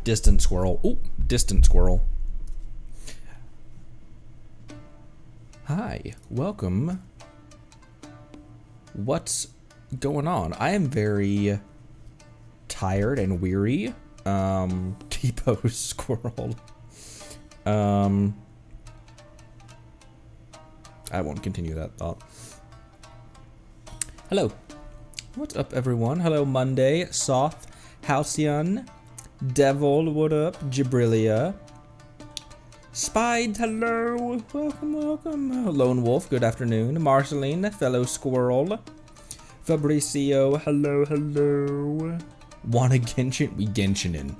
Distant squirrel. Ooh, distant squirrel. Hi, welcome. What's going on? I am very tired and weary. Tipo squirrel. I won't continue that thought. Hello. What's up, everyone? Hello, Monday, Soth, Halcyon, Devil, what up? Gibrilia. Spide, hello. Welcome, welcome. Lone Wolf, good afternoon. Marceline, fellow squirrel. Fabricio, hello, hello. Wanna Genshin? We Genshinin.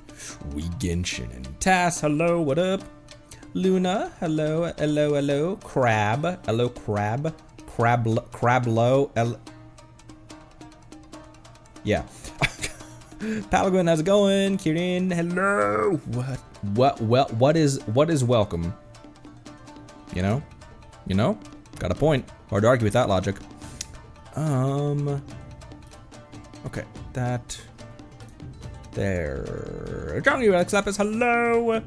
We Genshinin. Tass, hello, what up? Luna, hello, hello, hello. Crab, hello, crab. Crab low, yeah. Palagon, how's it going? Kirin, hello. What is welcome? You know? Got a point. Hard to argue with that logic. Okay, that. There. John, you Alex Lapis, hello.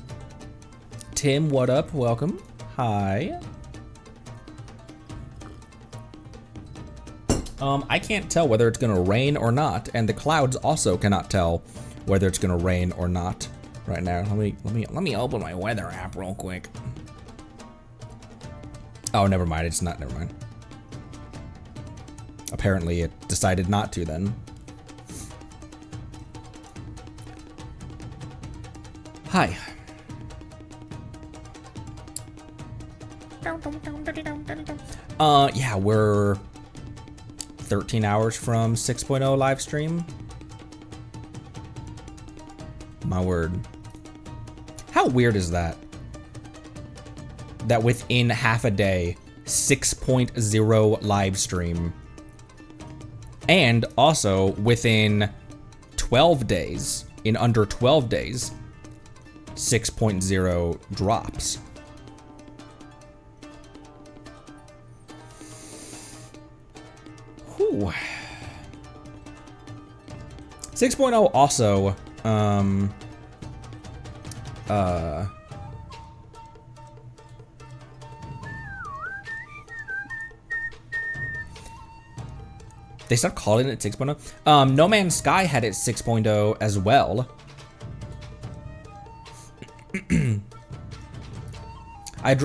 Tim, what up? Welcome. Hi. I can't tell whether it's gonna rain or not, and the clouds also cannot tell whether it's gonna rain or not right now. Let me open my weather app real quick. Oh, never mind. It's not. Never mind. Apparently, it decided not to then. Hi. Yeah, we're 13 hours from 6.0 live stream. My word. How weird is that? That within half a day, 6.0 live stream. And also within 12 days, in under 12 days, 6.0 drops. Whew. 6.0 also, they stopped calling it 6.0. No Man's Sky had it 6.0 as well. I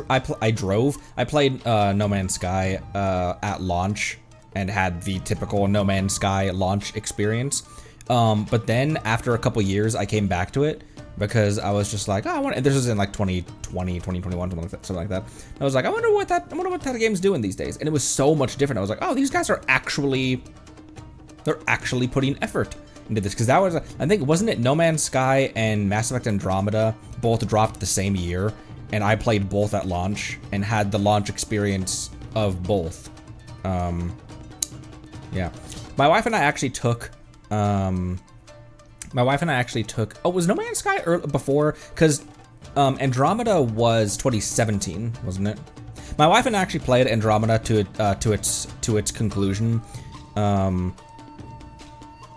played No Man's Sky at launch and had the typical No Man's Sky launch experience. But then after a couple years, I came back to it because I was just like, oh, this was in like 2020, 2021, something like that. I was like, I wonder what that game's doing these days. And it was so much different. I was like, oh, these guys are actually putting effort into this. Because that was, I think, wasn't it No Man's Sky and Mass Effect Andromeda both dropped the same year? And I played both at launch and had the launch experience of both. Yeah. My wife and I actually took, oh, was No Man's Sky before? Because Andromeda was 2017, wasn't it? My wife and I actually played Andromeda to its conclusion. I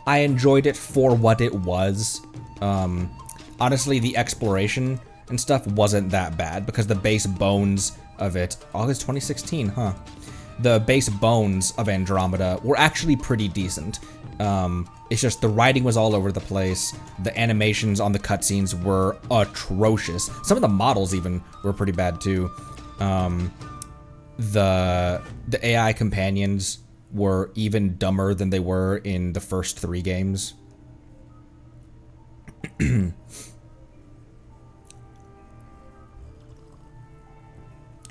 enjoyed it for what it was. Honestly, the exploration and stuff wasn't that bad because the base bones of it, August 2016, huh? The base bones of Andromeda were actually pretty decent. It's just the writing was all over the place. The animations on the cutscenes were atrocious. Some of the models even were pretty bad too. The AI companions were even dumber than they were in the first 3 games.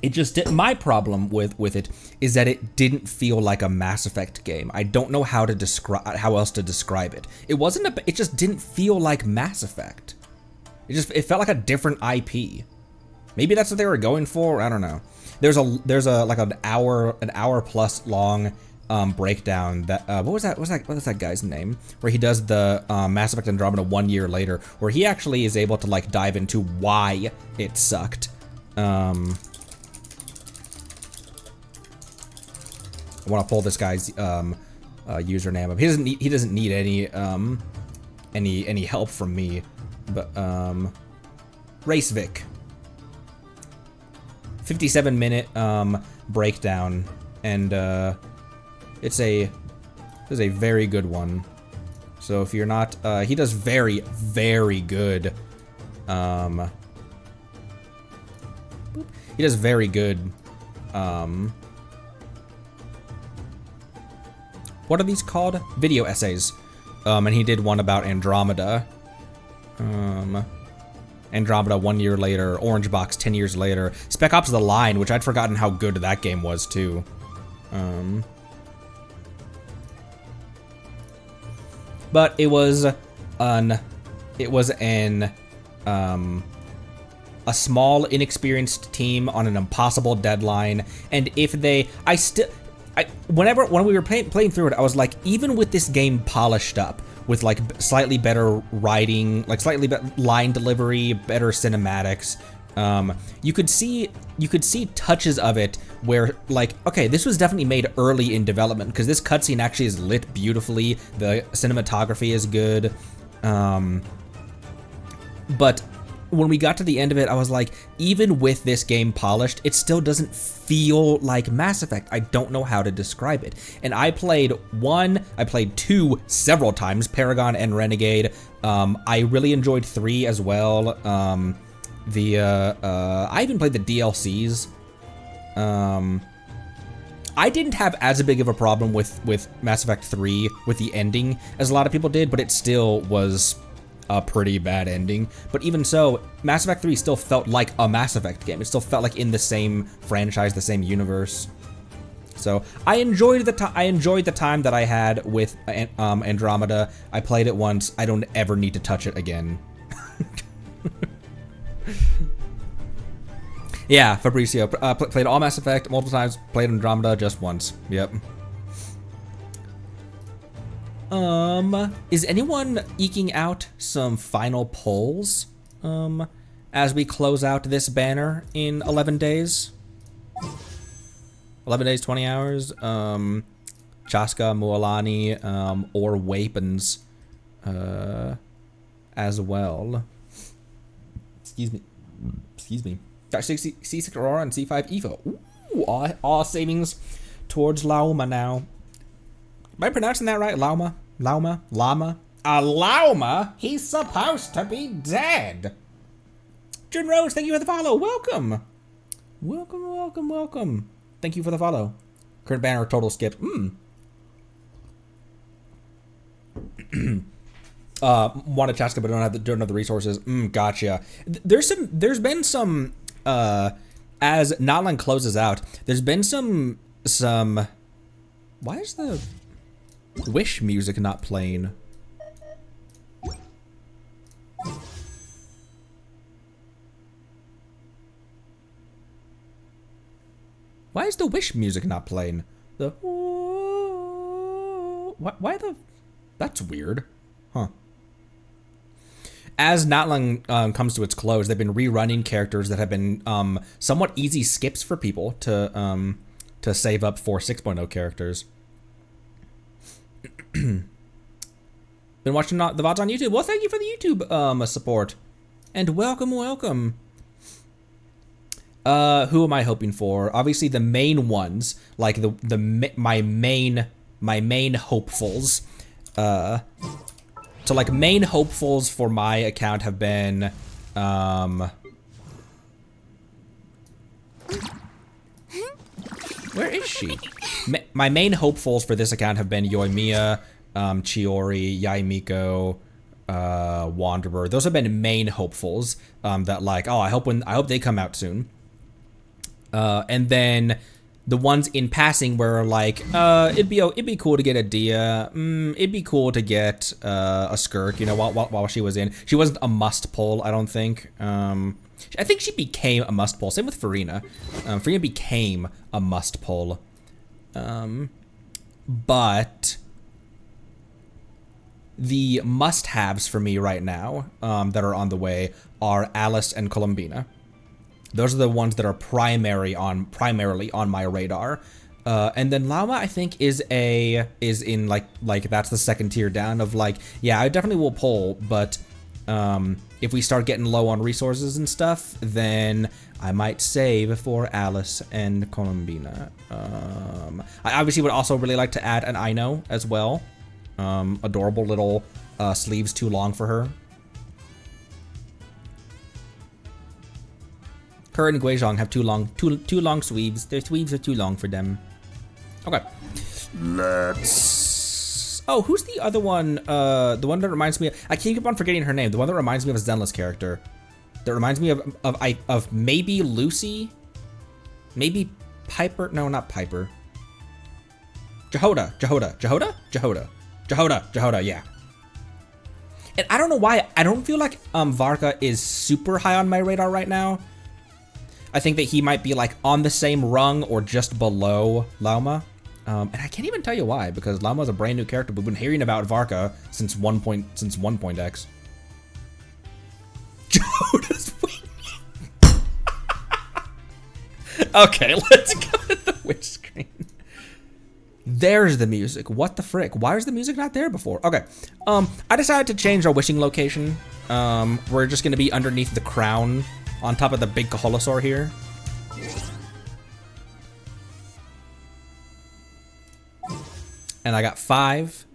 It just didn't. My problem with it is that it didn't feel like a Mass Effect game. I don't know how else to describe it. It wasn't it just didn't feel like Mass Effect. It felt like a different IP. Maybe that's what they were going for. I don't know. There's a like an hour plus long breakdown that what was that guy's name, where he does the Mass Effect Andromeda 1 year later, where he actually is able to like dive into why it sucked. I want to pull this guy's username up. He doesn't need any help from me. But Racevik. 57-minute breakdown, and it's a very good one. So if you're not, he does very, very good. He does very good. What are these called? Video essays. And he did one about Andromeda. Andromeda 1 year later, Orange Box 10 years later, Spec Ops: The Line, which I'd forgotten how good that game was too. But it was a small, inexperienced team on an impossible deadline, and if they, when we were playing through it, I was like, even with this game polished up, with like slightly better writing, like slightly better line delivery, better cinematics, you could see touches of it where, like, okay, this was definitely made early in development, because this cutscene actually is lit beautifully, the cinematography is good, but when we got to the end of it, I was like, even with this game polished, it still doesn't feel like Mass Effect. I don't know how to describe it. And I played 2 several times, Paragon and Renegade. I really enjoyed 3 as well. I even played the DLCs. I didn't have as big of a problem with Mass Effect 3 with the ending as a lot of people did, but it still was a pretty bad ending. But even so, Mass Effect 3 still felt like a Mass Effect game. It still felt like in the same franchise, the same universe. So I enjoyed the time that I had with Andromeda. I played it once. I don't ever need to touch it again. Yeah, Fabricio played all Mass Effect multiple times. Played Andromeda just once. Yep. Is anyone eking out some final polls, as we close out this banner in 11 days? 11 days, 20 hours, Chaska, Mualani, or Weapons, as well. Excuse me. Got C6 Aurora and C5 Evo. Ooh, all savings towards Lauma now. Am I pronouncing that right? Lauma? Llama? A Lauma? He's supposed to be dead. Jun Rose, thank you for the follow. Welcome. Thank you for the follow. Current banner total skip. Wanted Chaska, but don't have the resources. Gotcha. There's been some as Notland closes out, there's been some why is the Wish music not playing? Why is the Wish music not playing? The why the? That's weird, huh? As Notland comes to its close, they've been rerunning characters that have been somewhat easy skips for people to save up for 6.0 characters. Been watching the VODs on YouTube. Well, thank you for the YouTube support, and welcome. Who am I hoping for? Obviously, the main ones, like my main hopefuls. So like main hopefuls for my account have been where is she? My main hopefuls for this account have been Yoimiya, Chiori, Yaimiko, Wanderer. Those have been main hopefuls that like, oh, I hope they come out soon. And then the ones in passing where like, it'd be cool to get a Dia. It'd be cool to get a Skirk. You know, while she was in, she wasn't a must pull. I don't think. I think she became a must pull. Same with Farina. Farina became a must pull. But the must-haves for me right now that are on the way are Alice and Columbina. Those are the ones that are primarily on my radar. And then Llama, I think, is in like that's the second tier down of like, yeah, I definitely will pull, but if we start getting low on resources and stuff, then I might save for Alice and Columbina. I obviously would also really like to add an Ino as well. Adorable little sleeves too long for her. Her and Guizhong have too long sleeves. Their sleeves are too long for them. Okay. Let's... Oh, who's the other one? The one that reminds me of... I keep on forgetting her name. The one that reminds me of a Zenless character. That reminds me of maybe Lucy? Maybe Piper? No, not Piper. Jehoda, yeah. And I don't know why, I don't feel like Varka is super high on my radar right now. I think that he might be like on the same rung or just below Lauma. And I can't even tell you why, because Lauma's a brand new character. We've been hearing about Varka since 1.x. Jehoda's wing. Okay, let's go to the witch screen. There's the music. What the frick? Why is the music not there before? Okay. I decided to change our wishing location. We're just gonna be underneath the crown on top of the big Kaholosaur here. And I got 5,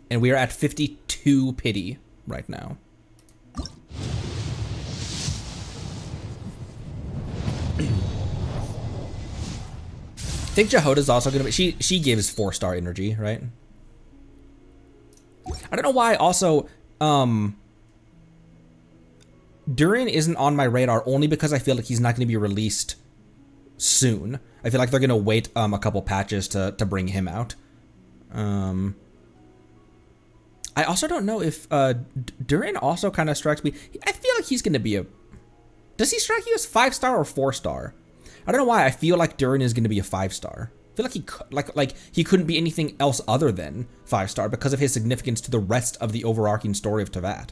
and we are at 52 pity right now. I think Jehoda's also gonna be, she gives 4-star energy, right? I don't know why also, Durin isn't on my radar only because I feel like he's not gonna be released soon. I feel like they're gonna wait a couple patches to bring him out. I also don't know if Durin also kind of strikes me. I feel like he's gonna be a. Does he strike you as 5-star or 4-star? I don't know why I feel like Durin is gonna be a 5-star. I feel like he like he couldn't be anything else other than 5-star because of his significance to the rest of the overarching story of Teyvat.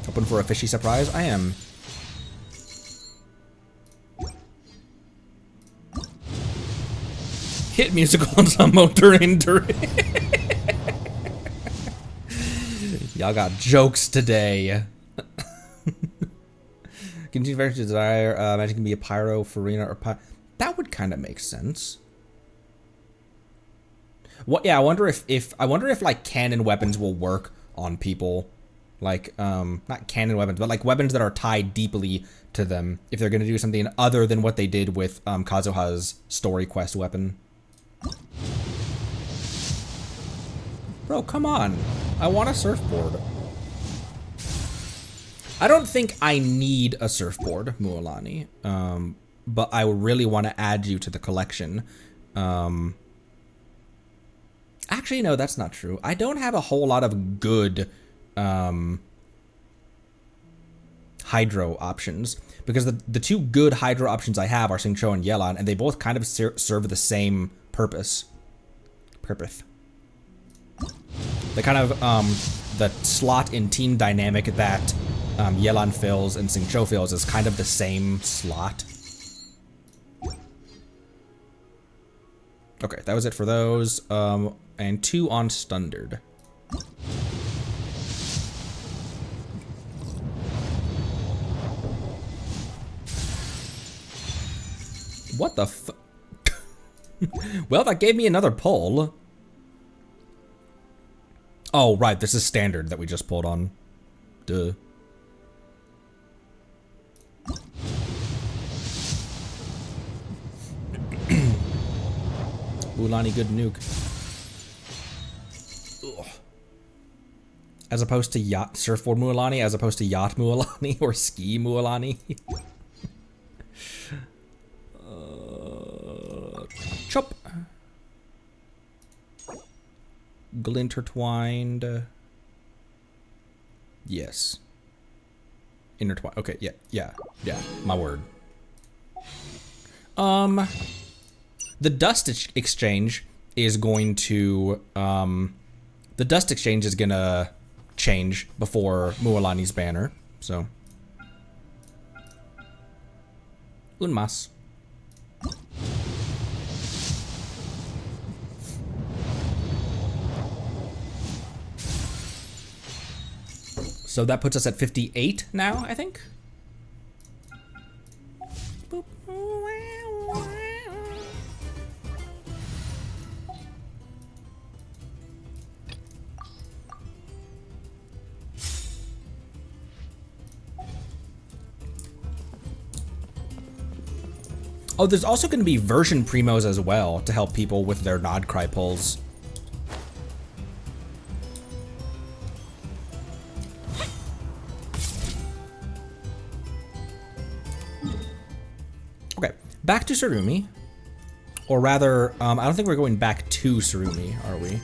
Hoping for a fishy surprise. I am. Hit musical ensemble Durin. Y'all got jokes today. Continue very desire. Imagine can be a pyro, Farina, or that would kind of make sense. What? Yeah, I wonder if like cannon weapons will work on people, like not cannon weapons, but like weapons that are tied deeply to them. If they're gonna do something other than what they did with Kazuha's story quest weapon. Bro, come on. I want a surfboard. I don't think I need a surfboard, Mualani. But I really want to add you to the collection. Actually, no, that's not true. I don't have a whole lot of good hydro options. Because the two good hydro options I have are Xingqiu and Yelan, and they both kind of serve the same purpose. The kind of the slot in team dynamic that Yelan fills and Xingqiu fills is kind of the same slot. Okay, that was it for those. And 2 on Stundard. What the f... Well, that gave me another pull. Oh, right, this is standard that we just pulled on. Duh. Mualani, good nuke. Ugh. As opposed to yacht surfboard Mualani, as opposed to yacht Mualani or ski Mualani. Chop. Glintertwined. Yes. Intertwined. Okay, yeah, my word. The dust exchange is going to, the dust exchange is gonna change before Mualani's banner, so. Un mas. So that puts us at 58 now, I think. Oh, there's also going to be version primos as well to help people with their nod cry pulls. Okay, back to Tsurumi. Or rather, I don't think we're going back to Tsurumi, are we?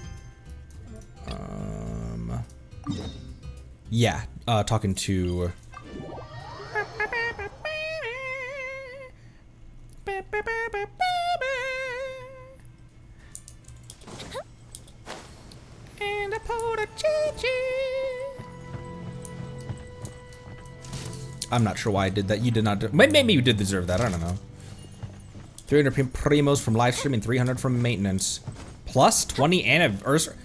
Yeah, talking to... And I pulled a chi-chi. I'm not sure why I did that. You did not do... Maybe you did deserve that. I don't know. 300 primos from live streaming, 300 from maintenance. Plus 20 anniversary...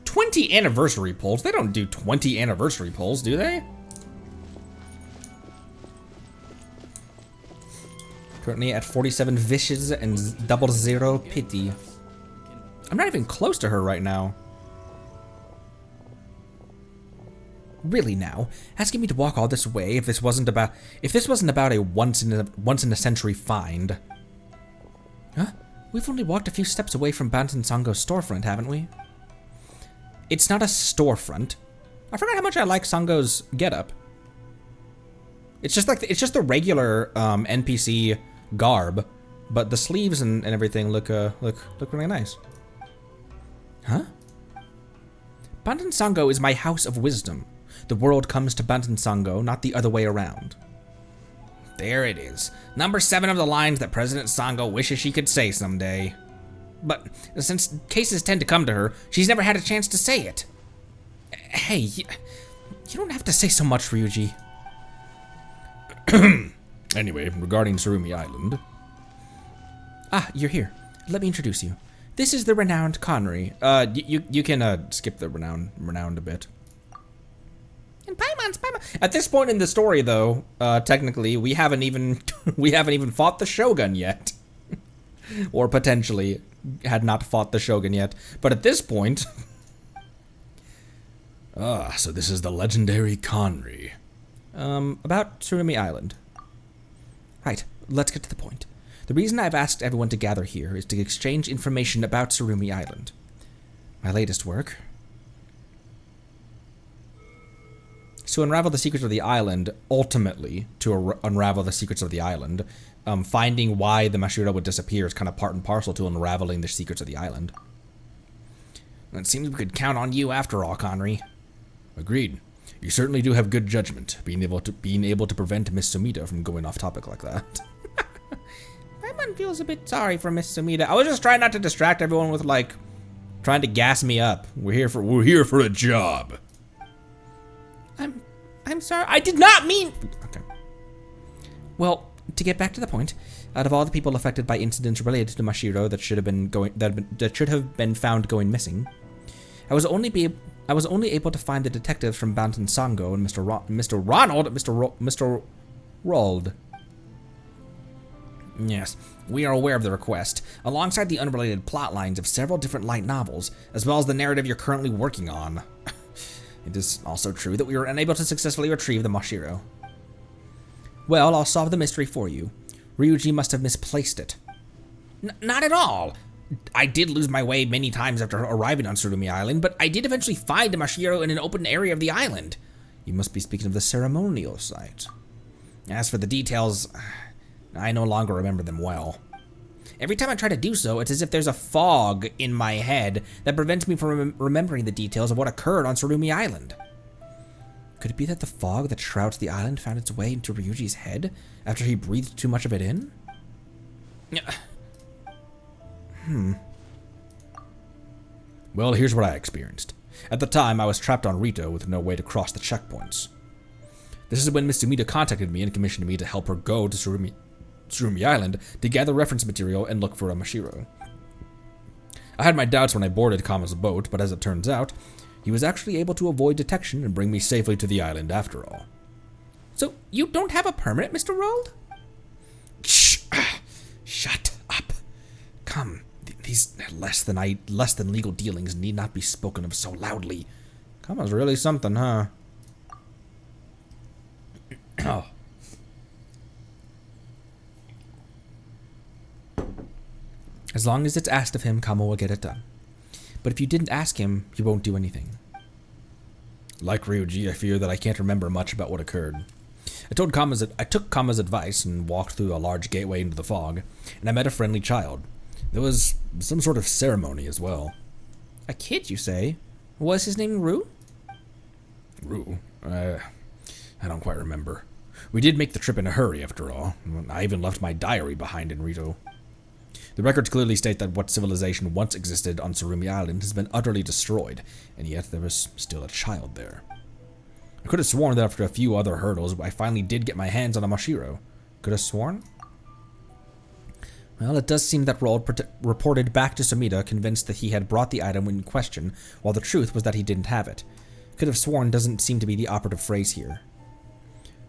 20 anniversary pulls? They don't do 20 anniversary pulls, do they? Currently at 47 vicious and 00 pity. I'm not even close to her right now. Really now, asking me to walk all this way if this wasn't about a once in a century find. Huh? We've only walked a few steps away from Bantan Sango's storefront, haven't we? It's not a storefront. I forgot how much I like Sango's getup. It's just the regular NPC garb, but the sleeves and everything look really nice. Huh? Bantan Sango is my house of wisdom. The world comes to Bantan Sango, not the other way around. There it is. Number 7 of the lines that President Sango wishes she could say someday. But since cases tend to come to her, she's never had a chance to say it. Hey, you don't have to say so much, Ryuji. Anyway, regarding Tsurumi Island. Ah, you're here. Let me introduce you. This is the renowned Connery. You can skip the renowned a bit. And Paimon. At this point in the story, though, technically we haven't even fought the Shogun yet, or potentially had not fought the Shogun yet. But at this point, so this is the legendary Connery. About Tsurumi Island. Right. Let's get to the point. The reason I've asked everyone to gather here is to exchange information about Tsurumi Island. My latest work. To unravel the secrets of the island, ultimately, to unravel the secrets of the island, finding why the Mashiro would disappear is kind of part and parcel to unraveling the secrets of the island. It seems we could count on you after all, Connery. Agreed. You certainly do have good judgment, being able to prevent Miss Sumida from going off topic like that. Paimon feels a bit sorry for Miss Sumida. I was just trying not to distract everyone with, like, trying to gas me up. We're here for a job. I'm sorry. I did not mean. Okay. Well, to get back to the point, out of all the people affected by incidents related to Mashiro that should have been found going missing, I was only able to find the detectives from Bantan Sango and Mr. Rold. Yes, we are aware of the request, alongside the unrelated plot lines of several different light novels, as well as the narrative you're currently working on. It is also true that we were unable to successfully retrieve the Mashiro. Well, I'll solve the mystery for you. Ryuji must have misplaced it. Not at all. I did lose my way many times after arriving on Tsurumi Island, but I did eventually find a Mashiro in an open area of the island. You must be speaking of the ceremonial site. As for the details, I no longer remember them well. Every time I try to do so, it's as if there's a fog in my head that prevents me from remembering the details of what occurred on Tsurumi Island. Could it be that the fog that shrouds the island found its way into Ryuji's head after he breathed too much of it in? Well, here's what I experienced. At the time, I was trapped on Rito with no way to cross the checkpoints. This is when Miss Sumida contacted me and commissioned me to help her go to Tsurumi Island to gather reference material and look for a Mashiro. I had my doubts when I boarded Kama's boat, but as it turns out, He was actually able to avoid detection and bring me safely to the island after all. So you don't have a permit, Mr. Rold? Shh! Shut up. Come, these less than legal dealings need not be spoken of so loudly. Kama's really something, huh? Oh. As long as it's asked of him, Kama will get it done. But if you didn't ask him, he won't do anything. Like Ryuji, I fear that I can't remember much about what occurred. I took Kama's advice and walked through a large gateway into the fog, and I met a friendly child. There was some sort of ceremony as well. A kid, you say? Was his name Rue? Rue? I don't quite remember. We did make the trip in a hurry, after all. I even left my diary behind in Rito. The records clearly state that what civilization once existed on Surumi Island has been utterly destroyed, and yet there was still a child there. I could have sworn that after a few other hurdles, I finally did get my hands on a Mashiro. Could have sworn? Well, it does seem that Rold reported back to Sumida, convinced that he had brought the item in question, while the truth was that he didn't have it. Could have sworn doesn't seem to be the operative phrase here.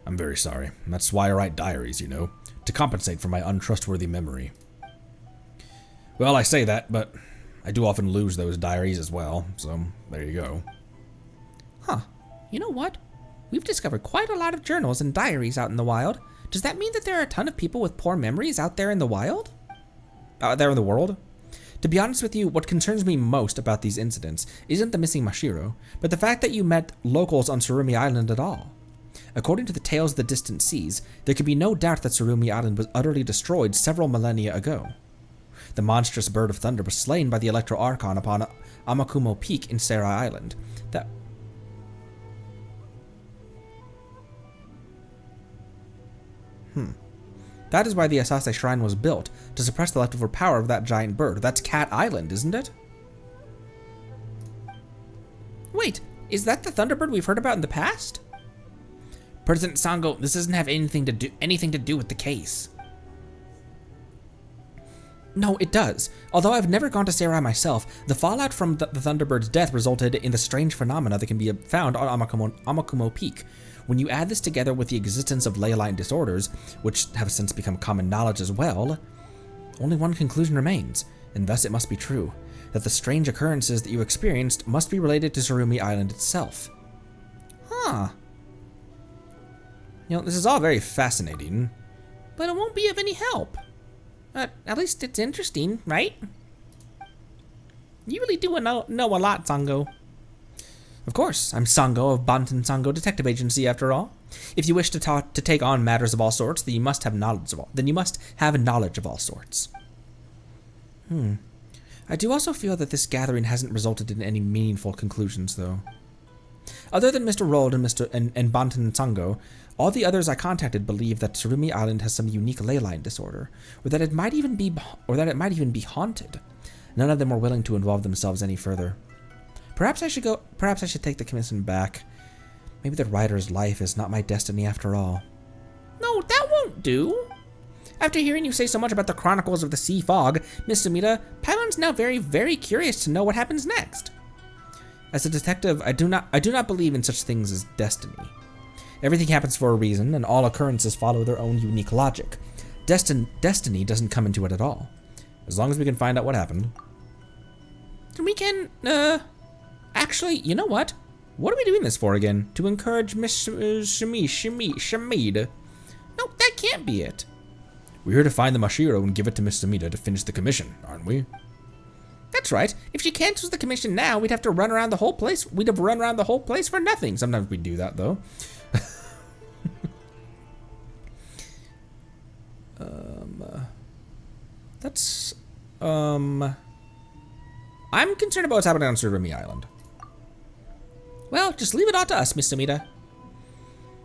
I'm very sorry. That's why I write diaries, you know, to compensate for my untrustworthy memory. Well, I say that, but I do often lose those diaries as well, so there you go. Huh. You know what? We've discovered quite a lot of journals and diaries out in the wild. Does that mean that there are a ton of people with poor memories out there in the wild? Out there in the world? To be honest with you, what concerns me most about these incidents isn't the missing Mashiro, but the fact that you met locals on Surumi Island at all. According to the tales of the distant seas, there can be no doubt that Surumi Island was utterly destroyed several millennia ago. The monstrous bird of thunder was slain by the Electro Archon upon Amakumo Peak in Serai Island. That is why the Asase Shrine was built, to suppress the leftover power of that giant bird. That's Cat Island, isn't it? Wait, is that the Thunderbird we've heard about in the past? President Sango, this doesn't have anything to do with the case. No, it does. Although I've never gone to Serai myself, the fallout from the Thunderbird's death resulted in the strange phenomena that can be found on Amakumo Peak. When you add this together with the existence of ley line disorders, which have since become common knowledge as well, only one conclusion remains, and thus it must be true, that the strange occurrences that you experienced must be related to Surumi Island itself. Huh. You know, this is all very fascinating. But it won't be of any help. At least it's interesting, right? You really do know a lot, Sango. Of course, I'm Sango of Banten Sango Detective Agency, after all. If you wish to take on matters of all sorts, then you must have knowledge of all sorts. I do also feel that this gathering hasn't resulted in any meaningful conclusions, though. Other than Mr. Rold and Banten Sango, all the others I contacted believe that Surumi Island has some unique ley line disorder, or that it might even be haunted. None of them were willing to involve themselves any further. Perhaps I should take the commission back. Maybe the writer's life is not my destiny after all. No, that won't do. After hearing you say so much about the Chronicles of the Sea Fog, Miss Sumida, Paimon's now very, very curious to know what happens next. As a detective, I do not believe in such things as destiny. Everything happens for a reason, and all occurrences follow their own unique logic. Destiny doesn't come into it at all. As long as we can find out what happened. We can, actually, you know what? What are we doing this for again? To encourage Miss Shamid? No, that can't be it. We're here to find the Mashiro and give it to Miss Sumida to finish the commission, aren't we? That's right. If she cancels the commission now, we'd have to run around the whole place. We'd have run around the whole place for nothing. Sometimes we do that, though. I'm concerned about what's happening on Surumi Island. Well, just leave it all to us, Miss Sumida.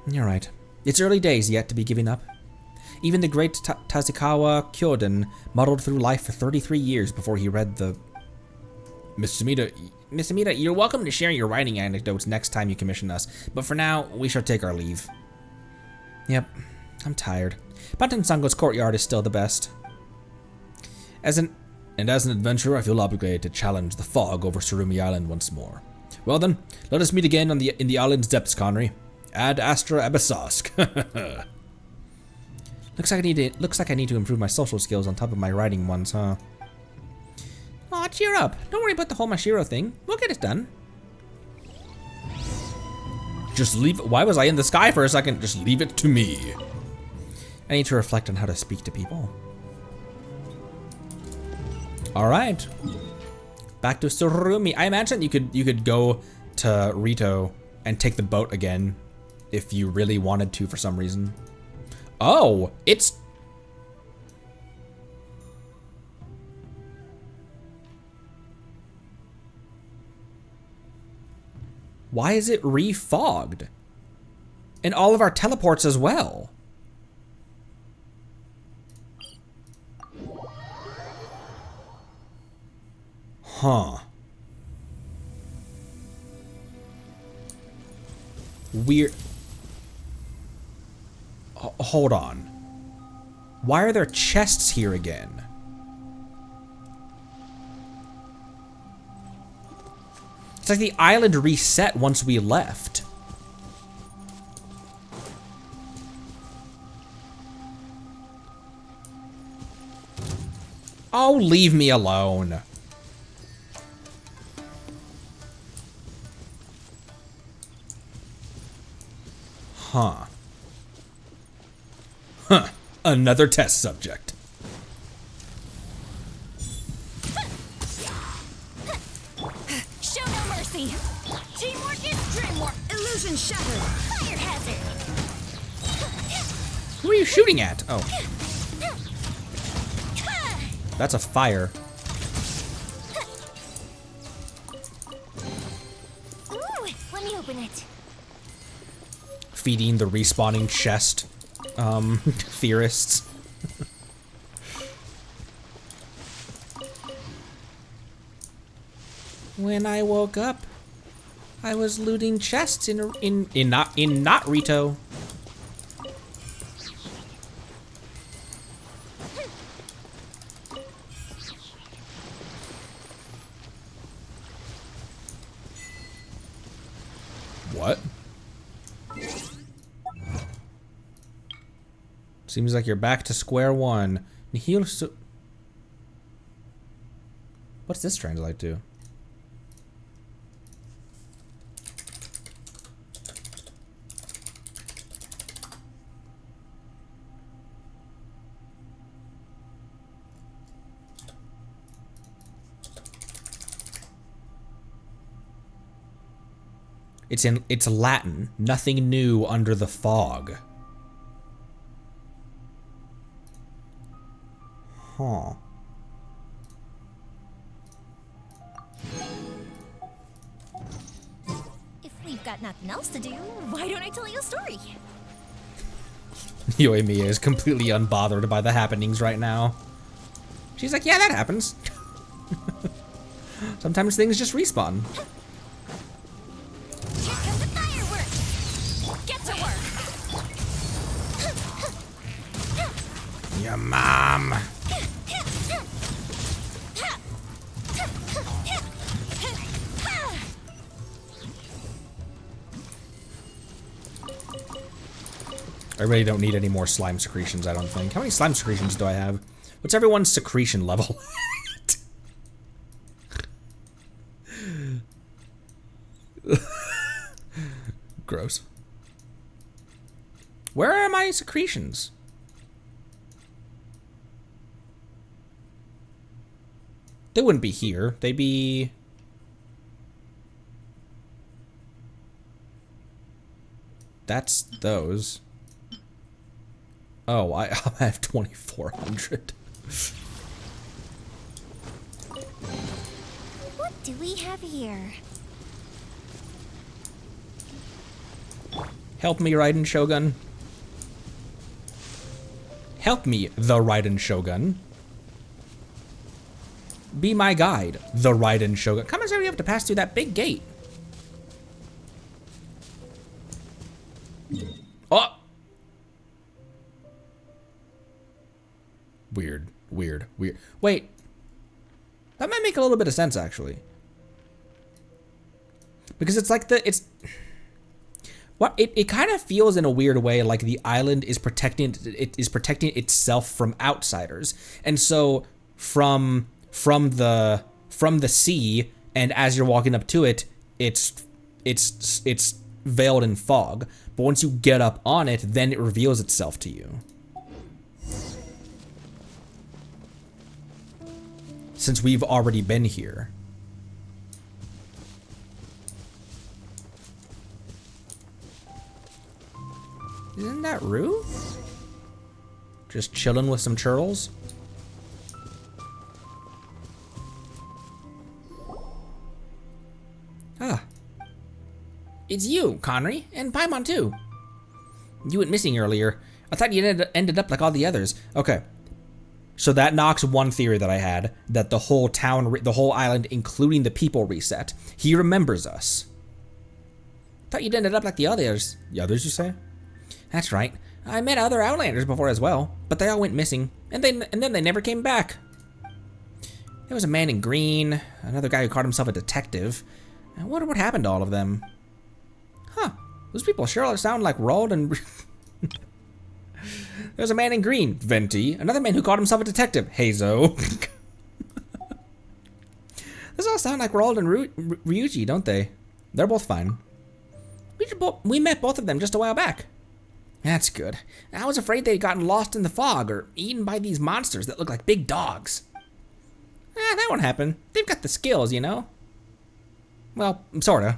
You're right. It's early days yet to be giving up. Even the great Tazikawa Kyoden muddled through life for 33 years before he read the... Miss Sumida, you're welcome to share your writing anecdotes next time you commission us, but for now, we shall take our leave. Yep, I'm tired. Banten Sango's courtyard is still the best. As an adventurer, I feel obligated to challenge the fog over Surumi Island once more. Well then, let us meet again in the island's depths, Connery. Ad Astra Abyssosk. Looks like I need to improve my social skills on top of my writing ones, huh? Aw, cheer up. Don't worry about the whole Mashiro thing. We'll get it done. Just leave. Why was I in the sky for a second? Just leave it to me. I need to reflect on how to speak to people. All right. Back to Surumi. I imagine you could go to Rito and take the boat again if you really wanted to for some reason. Oh, it's... Why is it refogged? And all of our teleports as well. Huh. Weird. Hold on. Why are there chests here again? It's like the island reset once we left. Oh, leave me alone. Huh. Huh. Another test subject. Show no mercy. Teamwork is dreamwork. Illusion shattered. Fire hazard. Who are you shooting at? Oh. That's a fire. Ooh, let me open it. Feeding the respawning chest. Theorists. When I woke up, I was looting chests in not Rito. What? Seems like you're back to square one. What's this translate to? It's Latin. Nothing new under the fog. Huh. If we've got nothing else to do, why don't I tell you a story? Yoimiya is completely unbothered by the happenings right now. She's like, yeah, that happens. Sometimes things just respawn. Here come the fireworks. Get to work. Your mom. I really don't need any more slime secretions, I don't think. How many slime secretions do I have? What's everyone's secretion level? Gross. Where are my secretions? They wouldn't be here. They'd be... That's those. Oh, I have 2,400. What do we have here? Help me, Raiden Shogun. Help me, the Raiden Shogun. Be my guide, the Raiden Shogun. Commissary, you have to pass through that big gate. Oh! Weird, weird, weird. Wait. That might make a little bit of sense, actually. Because it's like it kind of feels in a weird way like the island is protecting itself from outsiders. And so from the sea, and as you're walking up to it, it's veiled in fog. But once you get up on it, then it reveals itself to you. Since we've already been here. Isn't that Rue? Just chilling with some churls? Ah. It's you, Connery, and Paimon too. You went missing earlier. I thought you ended up like all the others. Okay. So that knocks one theory that I had, that the whole town, the whole island, including the people, reset. He remembers us. Thought you'd ended up like the others. The others, you say? That's right. I met other Outlanders before as well, but they all went missing, and then they never came back. There was a man in green, another guy who called himself a detective. I wonder what happened to all of them. Huh. Those people sure sound like Roald and... There's a man in green, Venti. Another man who called himself a detective, Hazo. Those all sound like Roald and Ryuji, don't they? They're both fine. We met both of them just a while back. That's good. I was afraid they'd gotten lost in the fog or eaten by these monsters that look like big dogs. That won't happen. They've got the skills, you know? Well, sorta.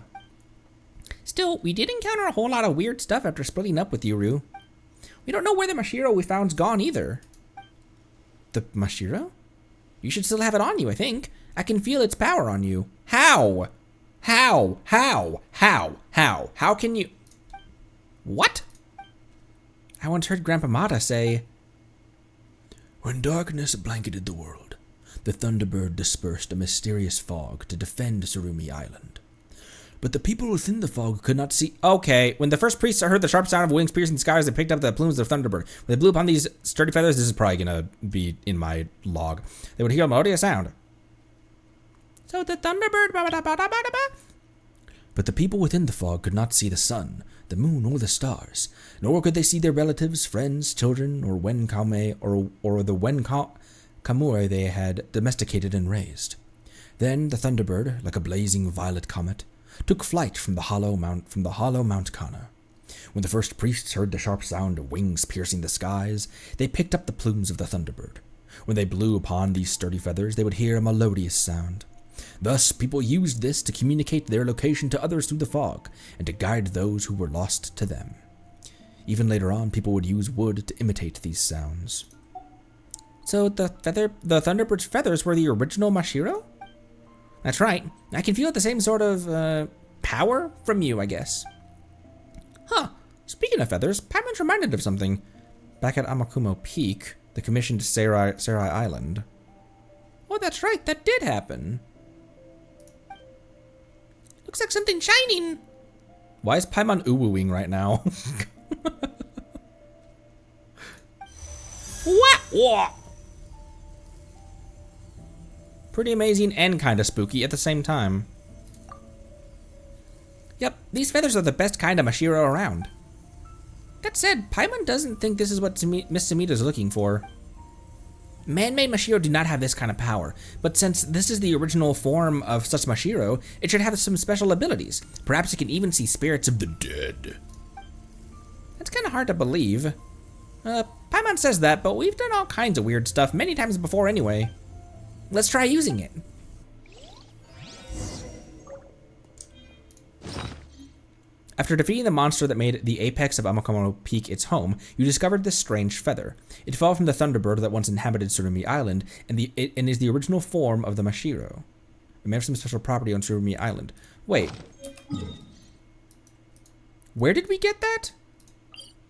Still, we did encounter a whole lot of weird stuff after splitting up with you, Rue. We don't know where the Mashiro we found's gone either. The Mashiro? You should still have it on you, I think. I can feel its power on you. How? How can you... What? I once heard Grandpa Mata say, when darkness blanketed the world, the Thunderbird dispersed a mysterious fog to defend Surumi Island. But the people within the fog could not see... Okay, when the first priests heard the sharp sound of wings piercing the skies, they picked up the plumes of Thunderbird. When they blew upon these sturdy feathers, this is probably gonna be in my log, they would hear a melodious sound. So the Thunderbird... But the people within the fog could not see the sun, the moon, or the stars, nor could they see their relatives, friends, children, or Wenkame, or the Wenkamure they had domesticated and raised. Then the Thunderbird, like a blazing violet comet, took flight from the hollow Mount Kana. When the first priests heard the sharp sound of wings piercing the skies, they picked up the plumes of the Thunderbird. When they blew upon these sturdy feathers, they would hear a melodious sound. Thus, people used this to communicate their location to others through the fog, and to guide those who were lost to them. Even later on, people would use wood to imitate these sounds. So the Thunderbird's feathers were the original Mashiro? That's right. I can feel the same sort of, power from you, I guess. Huh. Speaking of feathers, Paimon's reminded of something. Back at Amakumo Peak, the commission to Serai Island. Oh, that's right. That did happen. Looks like something shining. Why is Paimon uwooing right now? What? Pretty amazing and kind of spooky at the same time. Yep, these feathers are the best kind of Mashiro around. That said, Paimon doesn't think this is what Miss Sumita's looking for. Man-made Mashiro do not have this kind of power, but since this is the original form of such Mashiro, it should have some special abilities. Perhaps it can even see spirits of the dead. That's kind of hard to believe. Paimon says that, but we've done all kinds of weird stuff many times before anyway. Let's try using it. After defeating the monster that made the apex of Amakumo Peak its home, you discovered this strange feather. It fell from the Thunderbird that once inhabited Surumi Island, and is the original form of the Mashiro. It may have some special property on Surumi Island. Wait. Where did we get that?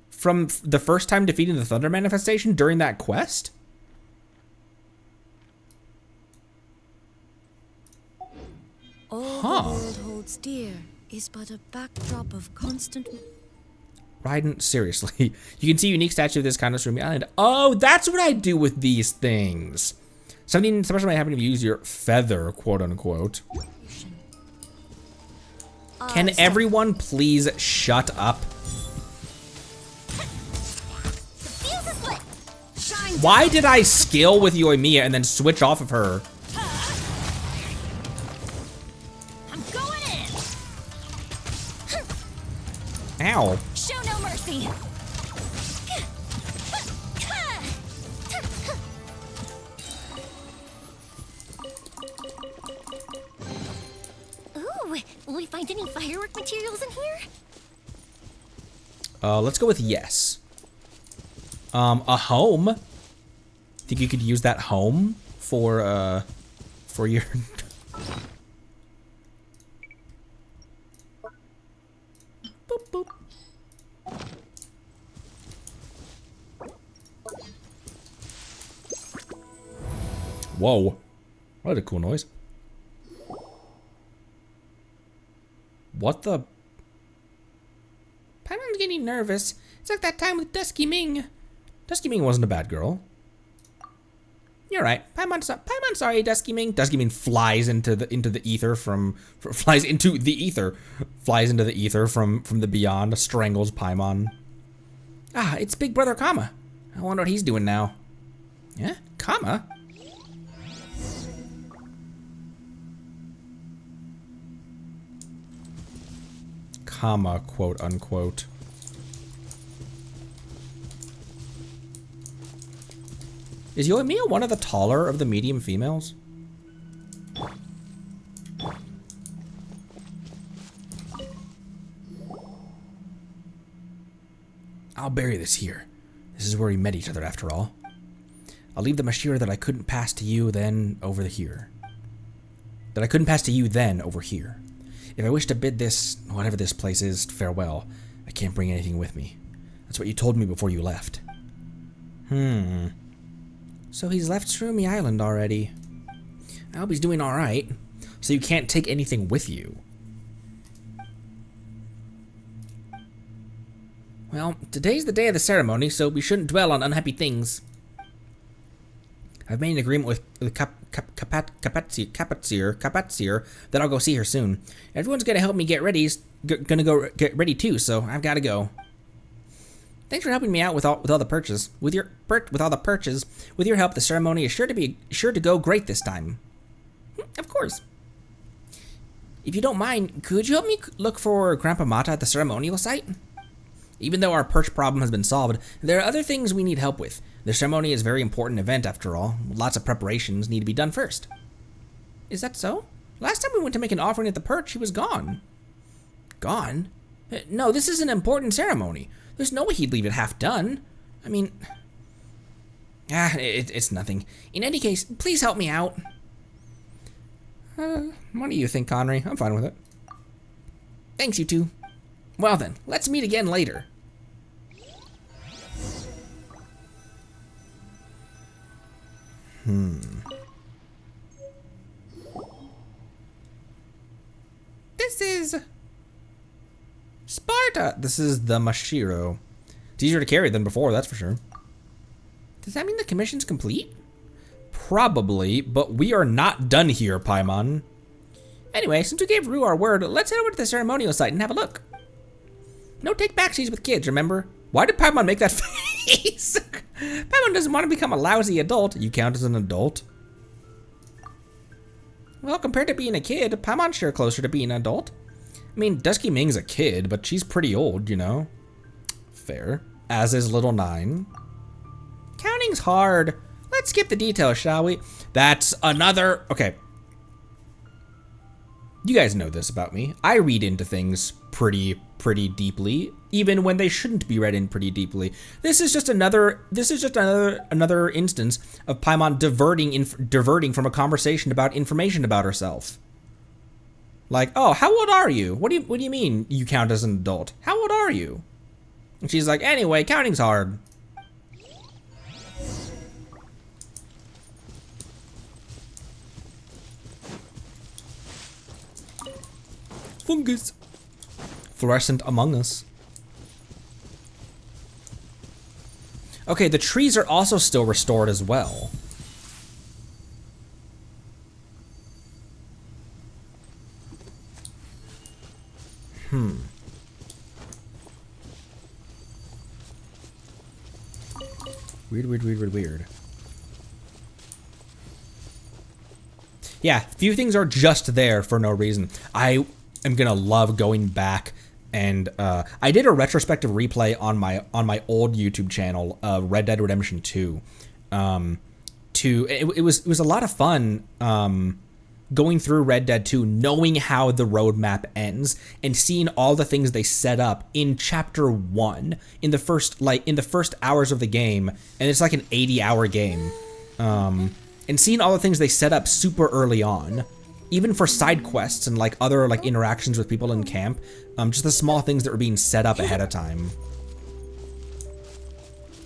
From the first time defeating the Thunder manifestation during that quest? All the world holds dear is but a backdrop of constant... Raiden, seriously. You can see a unique statue of this kind of Surumi Island. Oh, that's what I do with these things. Something special might happen if you use your feather, quote unquote. Can everyone please shut up? The fuse is lit. Shine. Why did I skill with Yoimiya and then switch off of her? I'm going in. Ow. Show no mercy. Ooh, will we find any firework materials in here? Let's go with yes. A home? Think you could use that home for your... Boop, boop. Whoa. What a cool noise. What the? Paimon's getting nervous. It's like that time with Dusky Ming. Dusky Ming wasn't a bad girl. You're right. Paimon's sorry, Dusky Ming. Dusky Ming flies into the ether from flies into the ether from the beyond. Strangles Paimon. Ah, it's Big Brother Kama. I wonder what he's doing now. Yeah, Kama. Kama, quote unquote. Is Yoimiya one of the taller of the medium females? I'll bury this here. This is where we met each other after all. I'll leave the Mashira that I couldn't pass to you then over here. That I couldn't pass to you then over here. If I wish to bid this, whatever this place is, farewell, I can't bring anything with me. That's what you told me before you left. So he's left Shroomy Island already. I hope he's doing alright. So you can't take anything with you. Well, today's the day of the ceremony, so we shouldn't dwell on unhappy things. I've made an agreement with Kapatsir that I'll go see her soon. Everyone's gonna help me get ready. Gonna go get ready too, so I've gotta go. Thanks for helping me out with all the purchase. With all the purchase, with your help, the ceremony is sure to go great this time. Of course. If you don't mind, could you help me look for Grandpa Mata at the ceremonial site? Even though our perch problem has been solved, there are other things we need help with. The ceremony is a very important event after all. Lots of preparations need to be done first. Is that so? Last time we went to make an offering at the perch, he was gone. Gone? No, this is an important ceremony. There's no way he'd leave it half done. I mean... it's nothing. In any case, please help me out. What do you think, Connery? I'm fine with it. Thanks, you two. Well then, let's meet again later. This is... Sparta! This is the Mashiro. It's easier to carry than before, that's for sure. Does that mean the commission's complete? Probably, but we are not done here, Paimon. Anyway, since we gave Rue our word, let's head over to the ceremonial site and have a look. No take backsies with kids, remember? Why did Paimon make that face? Paimon doesn't want to become a lousy adult. You count as an adult? Well, compared to being a kid, Paimon's sure closer to being an adult. I mean, Dusky Ming's a kid, but she's pretty old, you know? Fair. As is Little Nine. Counting's hard. Let's skip the details, shall we? That's another... Okay. You guys know this about me. I read into things pretty deeply, even when they shouldn't be read in pretty deeply. This is just another instance of Paimon diverting from a conversation about information about herself. Like, oh, how old are you? What do you mean you count as an adult? How old are you? And she's like, anyway, counting's hard. Fungus. Fluorescent among us. Okay, the trees are also still restored as well. Weird. Yeah, few things are just there for no reason. I am gonna love going back and I did a retrospective replay on my old YouTube channel, Red Dead Redemption 2. It was a lot of fun going through Red Dead 2, knowing how the roadmap ends and seeing all the things they set up in chapter 1 in the first hours of the game, and it's like an 80-hour game. And seeing all the things they set up super early on, even for side quests and like other like interactions with people in camp, just the small things that were being set up ahead of time.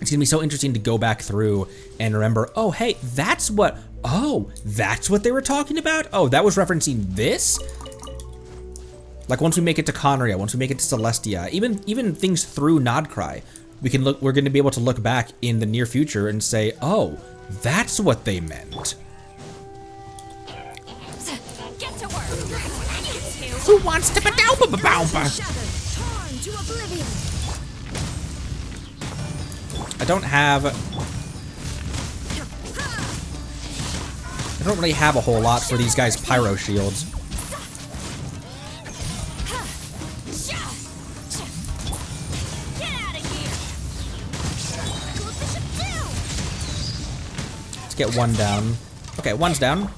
It's gonna be so interesting to go back through and remember, oh, hey, that's what they were talking about? Oh, that was referencing this? Like once we make it to Conria, once we make it to Celestia, even things through Nodcry, we're gonna be able to look back in the near future and say, oh, that's what they meant. Get to work. Who wants to ba-dow-ba-ba-bow-ba? Torn to oblivion. I don't really have a whole lot for these guys' pyro shields. Get out of here. Close the ship down. Let's get one down. Okay, one's down.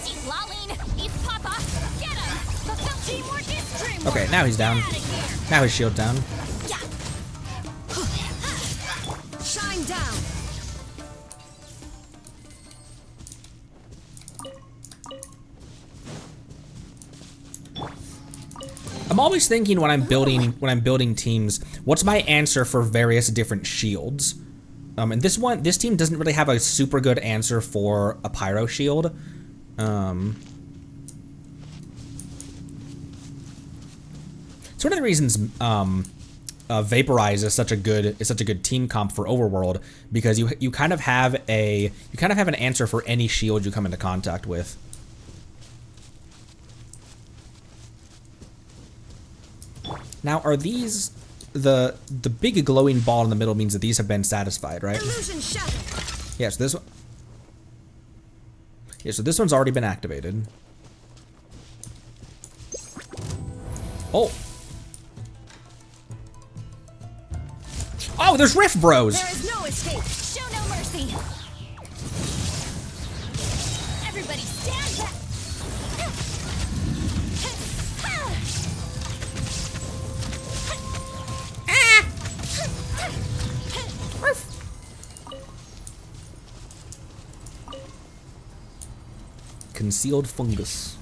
See Lolling. Eat Papa. Get him. Fulfill teamwork is dreamwork. Okay, now he's down. Get out of here. Now his shield's down. Shine down. I'm always thinking when I'm building teams, what's my answer for various different shields? And this team doesn't really have a super good answer for a pyro shield. It's one of the reasons Vaporize is such a good team comp for Overworld, because you kind of have an answer for any shield you come into contact with. Now, are these the big glowing ball in the middle means that these have been satisfied, right? Illusion shattered. Yeah, so this one. Yeah, so this one's already been activated. Oh. Oh, there's Rift Bros. There is no escape. Show no mercy. Everybody stand back. Concealed fungus.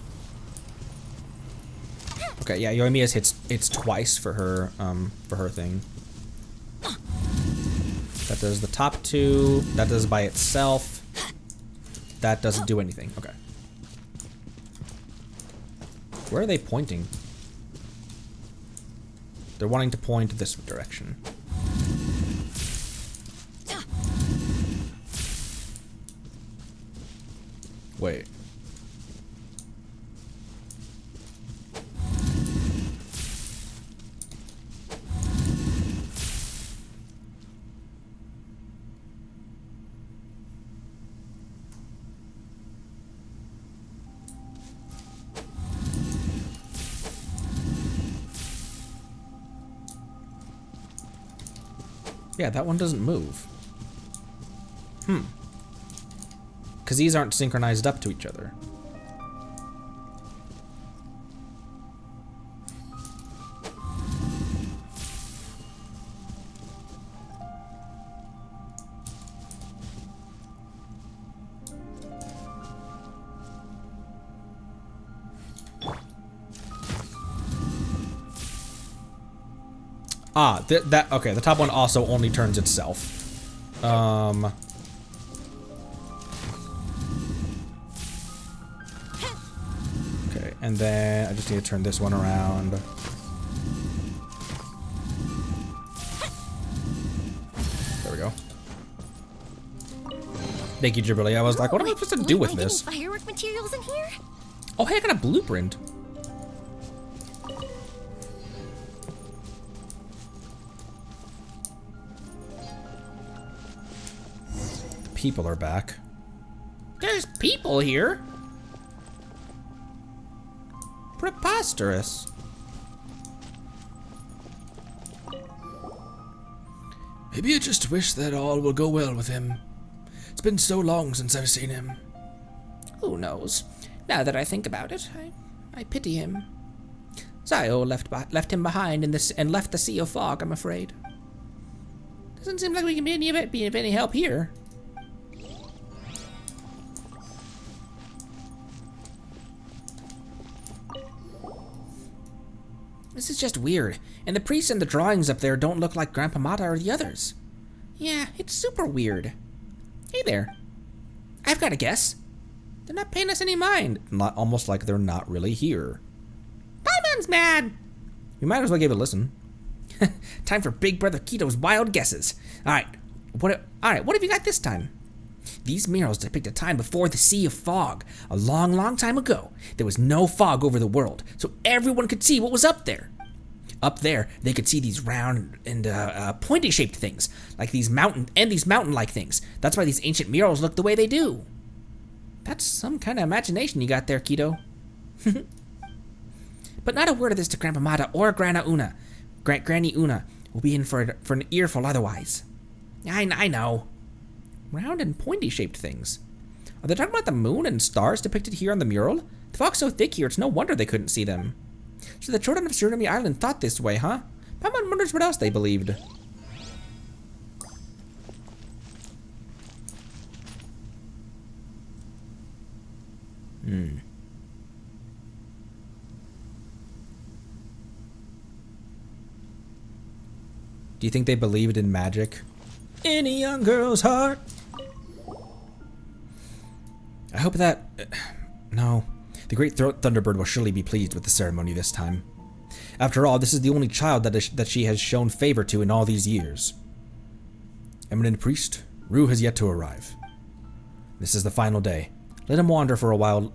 Okay, yeah, Yoimiya's hits twice for her thing. That does the top two. That does by itself. That doesn't do anything. Okay. Where are they pointing? They're wanting to point this direction. Wait. Yeah, that one doesn't move. Because these aren't synchronized up to each other. Ah, okay, the top one also only turns itself. Okay, and then I just need to turn this one around. There we go. Thank you, Gibberly. I was like, what am I supposed to do with this? Firework materials in here? Oh, hey, I got a blueprint. people are back. There's people here? Preposterous. Maybe I just wish that all will go well with him. It's been so long since I've seen him. Who knows? Now that I think about it, I pity him. Zio left him behind in this and left the Sea of Fog, I'm afraid. Doesn't seem like we can be of any help here. This is just weird, and the priests in the drawings up there don't look like Grandpa Mata or the others. Yeah, it's super weird. Hey there. I've got a guess. They're not paying us any mind. Almost like they're not really here. Paimon's mad! We might as well give it a listen. Time for Big Brother Keto's wild guesses. Alright, what have you got this time? These murals depict a time before the Sea of Fog. A long, long time ago, there was no fog over the world, so everyone could see what was up there. Up there, they could see these round and pointy-shaped things, like these mountain-like things. That's why these ancient murals look the way they do. That's some kind of imagination you got there, Keto. But not a word of this to Grandpa Mata or Granny Una. Will be in for an earful otherwise. I know. Round and pointy-shaped things. Are they talking about the moon and stars depicted here on the mural? The fog's so thick here, it's no wonder they couldn't see them. So the children of Tsurumi Island thought this way, huh? Paimon wonders what else they believed. Do you think they believed in magic? In a young girl's heart. I hope that... no. The Great Thunderbird will surely be pleased with the ceremony this time. After all, this is the only child that she has shown favor to in all these years. Eminent Priest, Rue has yet to arrive. This is the final day. Let him wander for a while.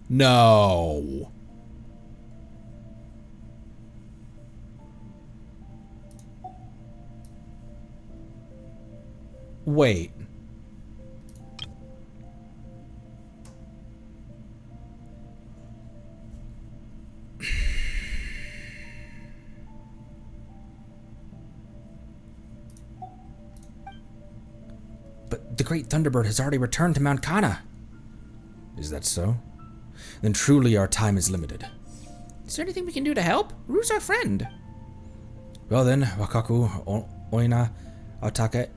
No. Wait. But the Great Thunderbird has already returned to Mount Kana. Is that so? Then truly our time is limited. Is there anything we can do to help? Rue's our friend. Well then, Wakaku, Oina, Otake...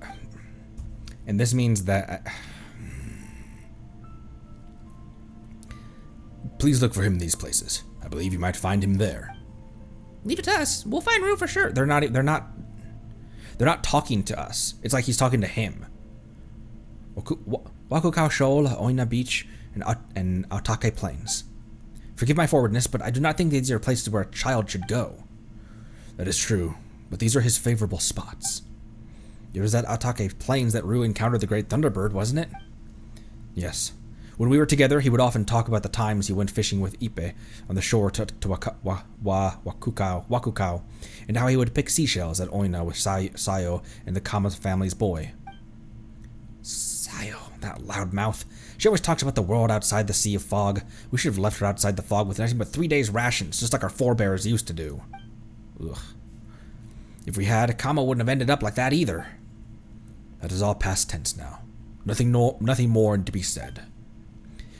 And this means that... Please look for him in these places. I believe you might find him there. Leave it to us. We'll find Rue for sure. They're not talking to us. It's like he's talking to him. Wakukau Shoal, Oina Beach, and Otake Plains. Forgive my forwardness, but I do not think these are places where a child should go. That is true, but these are his favorable spots. It was at Otake Plains that Rue encountered the Great Thunderbird, wasn't it? Yes. When we were together, he would often talk about the times he went fishing with Ipe on the shore to Wakukau, and how he would pick seashells at Oina with Sayo and the Kama family's boy. Sayo, that loudmouth. She always talks about the world outside the Sea of Fog. We should have left her outside the fog with nothing but 3 days' rations, just like our forebears used to do. Ugh. If we had, Kama wouldn't have ended up like that either. That is all past tense now. Nothing more to be said.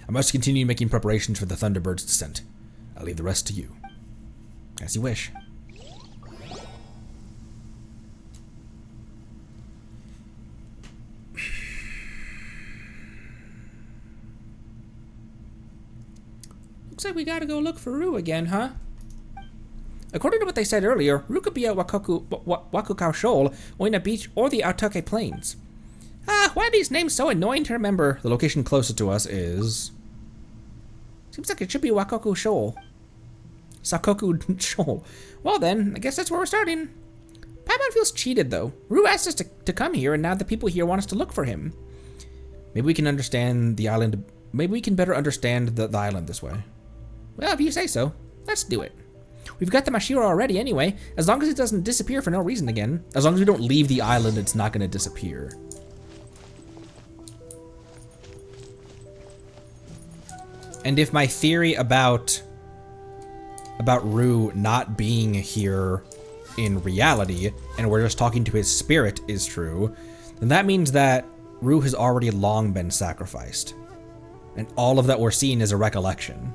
I must continue making preparations for the Thunderbird's descent. I'll leave the rest to you. As you wish. Looks like we gotta go look for Rue again, huh? According to what they said earlier, Rue could be at Wakukau Shoal, Oina Beach, or the Otake Plains. Why are these names so annoying to remember? The location closest to us is... Seems like it should be Wakoku Shoal. Sakoku Shoal. Well then, I guess that's where we're starting. Paimon feels cheated though. Rue asked us to come here, and now the people here want us to look for him. Maybe we can understand the island... Maybe we can better understand the island this way. Well, if you say so, let's do it. We've got the Mashiro already anyway. As long as it doesn't disappear for no reason again. As long as we don't leave the island, it's not gonna disappear. And if my theory about Rue not being here in reality, and we're just talking to his spirit is true, then that means that Rue has already long been sacrificed. And all of that we're seeing is a recollection.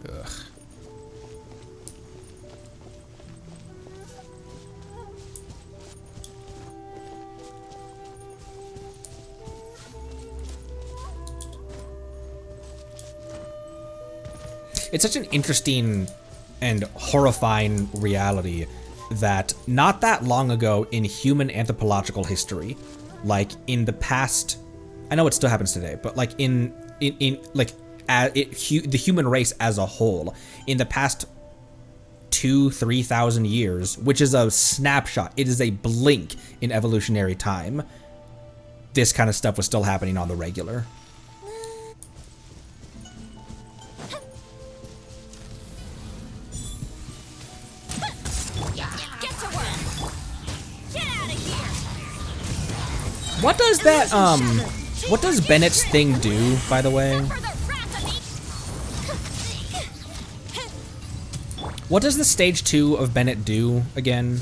Ugh. It's such an interesting and horrifying reality that not that long ago in human anthropological history, like in the past, I know it still happens today, but like the human race as a whole, in the past 2,000-3,000 years, which is a snapshot, it is a blink in evolutionary time, this kind of stuff was still happening on the regular. What does that, what does Bennett's thing do, by the way? What does the stage 2 of Bennett do again?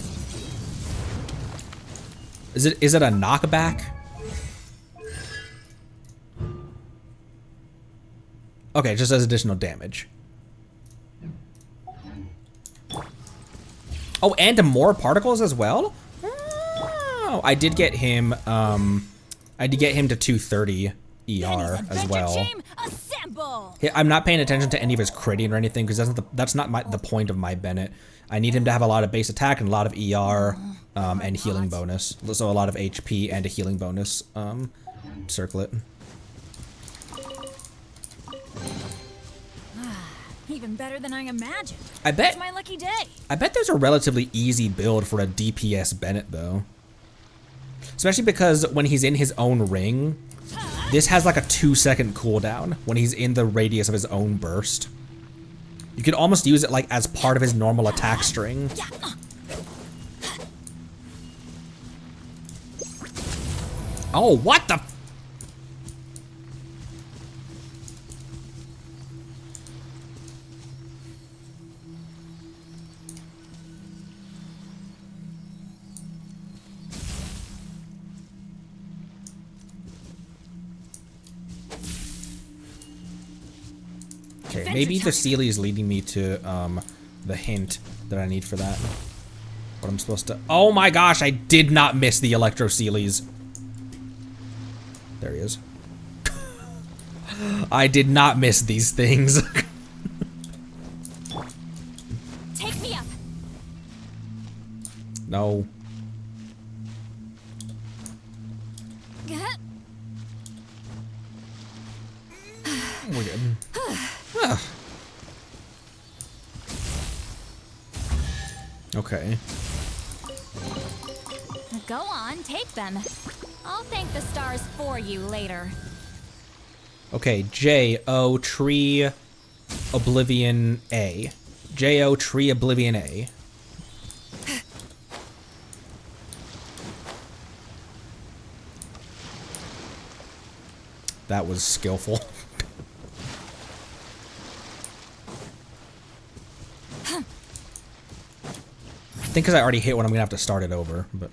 Is it a knockback? Okay, it just does additional damage. Oh, and more particles as well? Oh, I did get him to 230 ER as well. I'm not paying attention to any of his critting or anything because that's not the point of my Bennett. I need him to have a lot of base attack and a lot of ER and healing bonus. So a lot of HP and a healing bonus circlet. Even better than I imagined. I bet It's my lucky day. I bet there's a relatively easy build for a DPS Bennett though. Especially because when he's in his own ring, this has like a 2-second cooldown when he's in the radius of his own burst. You could almost use it like as part of his normal attack string. Oh, what the? Okay, maybe the Sealy is leading me to the hint that I need for that. What I'm supposed to. Oh my gosh, I did not miss the Electro Sealies. There he is. I did not miss these things. Take me up. No. We're good. Okay. Go on, take them. I'll thank the stars for you later. Okay, J-O Tree Oblivion A. J-O Tree Oblivion A. That was skillful. I think because I already hit one, I'm gonna have to start it over, but...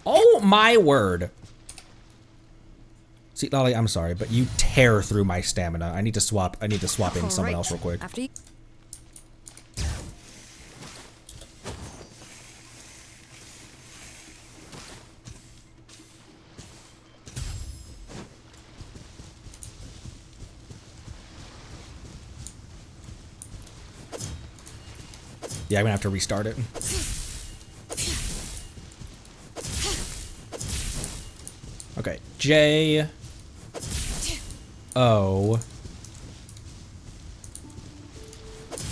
Oh my word! See, Lolly, I'm sorry, but you tear through my stamina. I need to swap in someone else real quick. After you Yeah, I'm gonna have to restart it. Okay, J O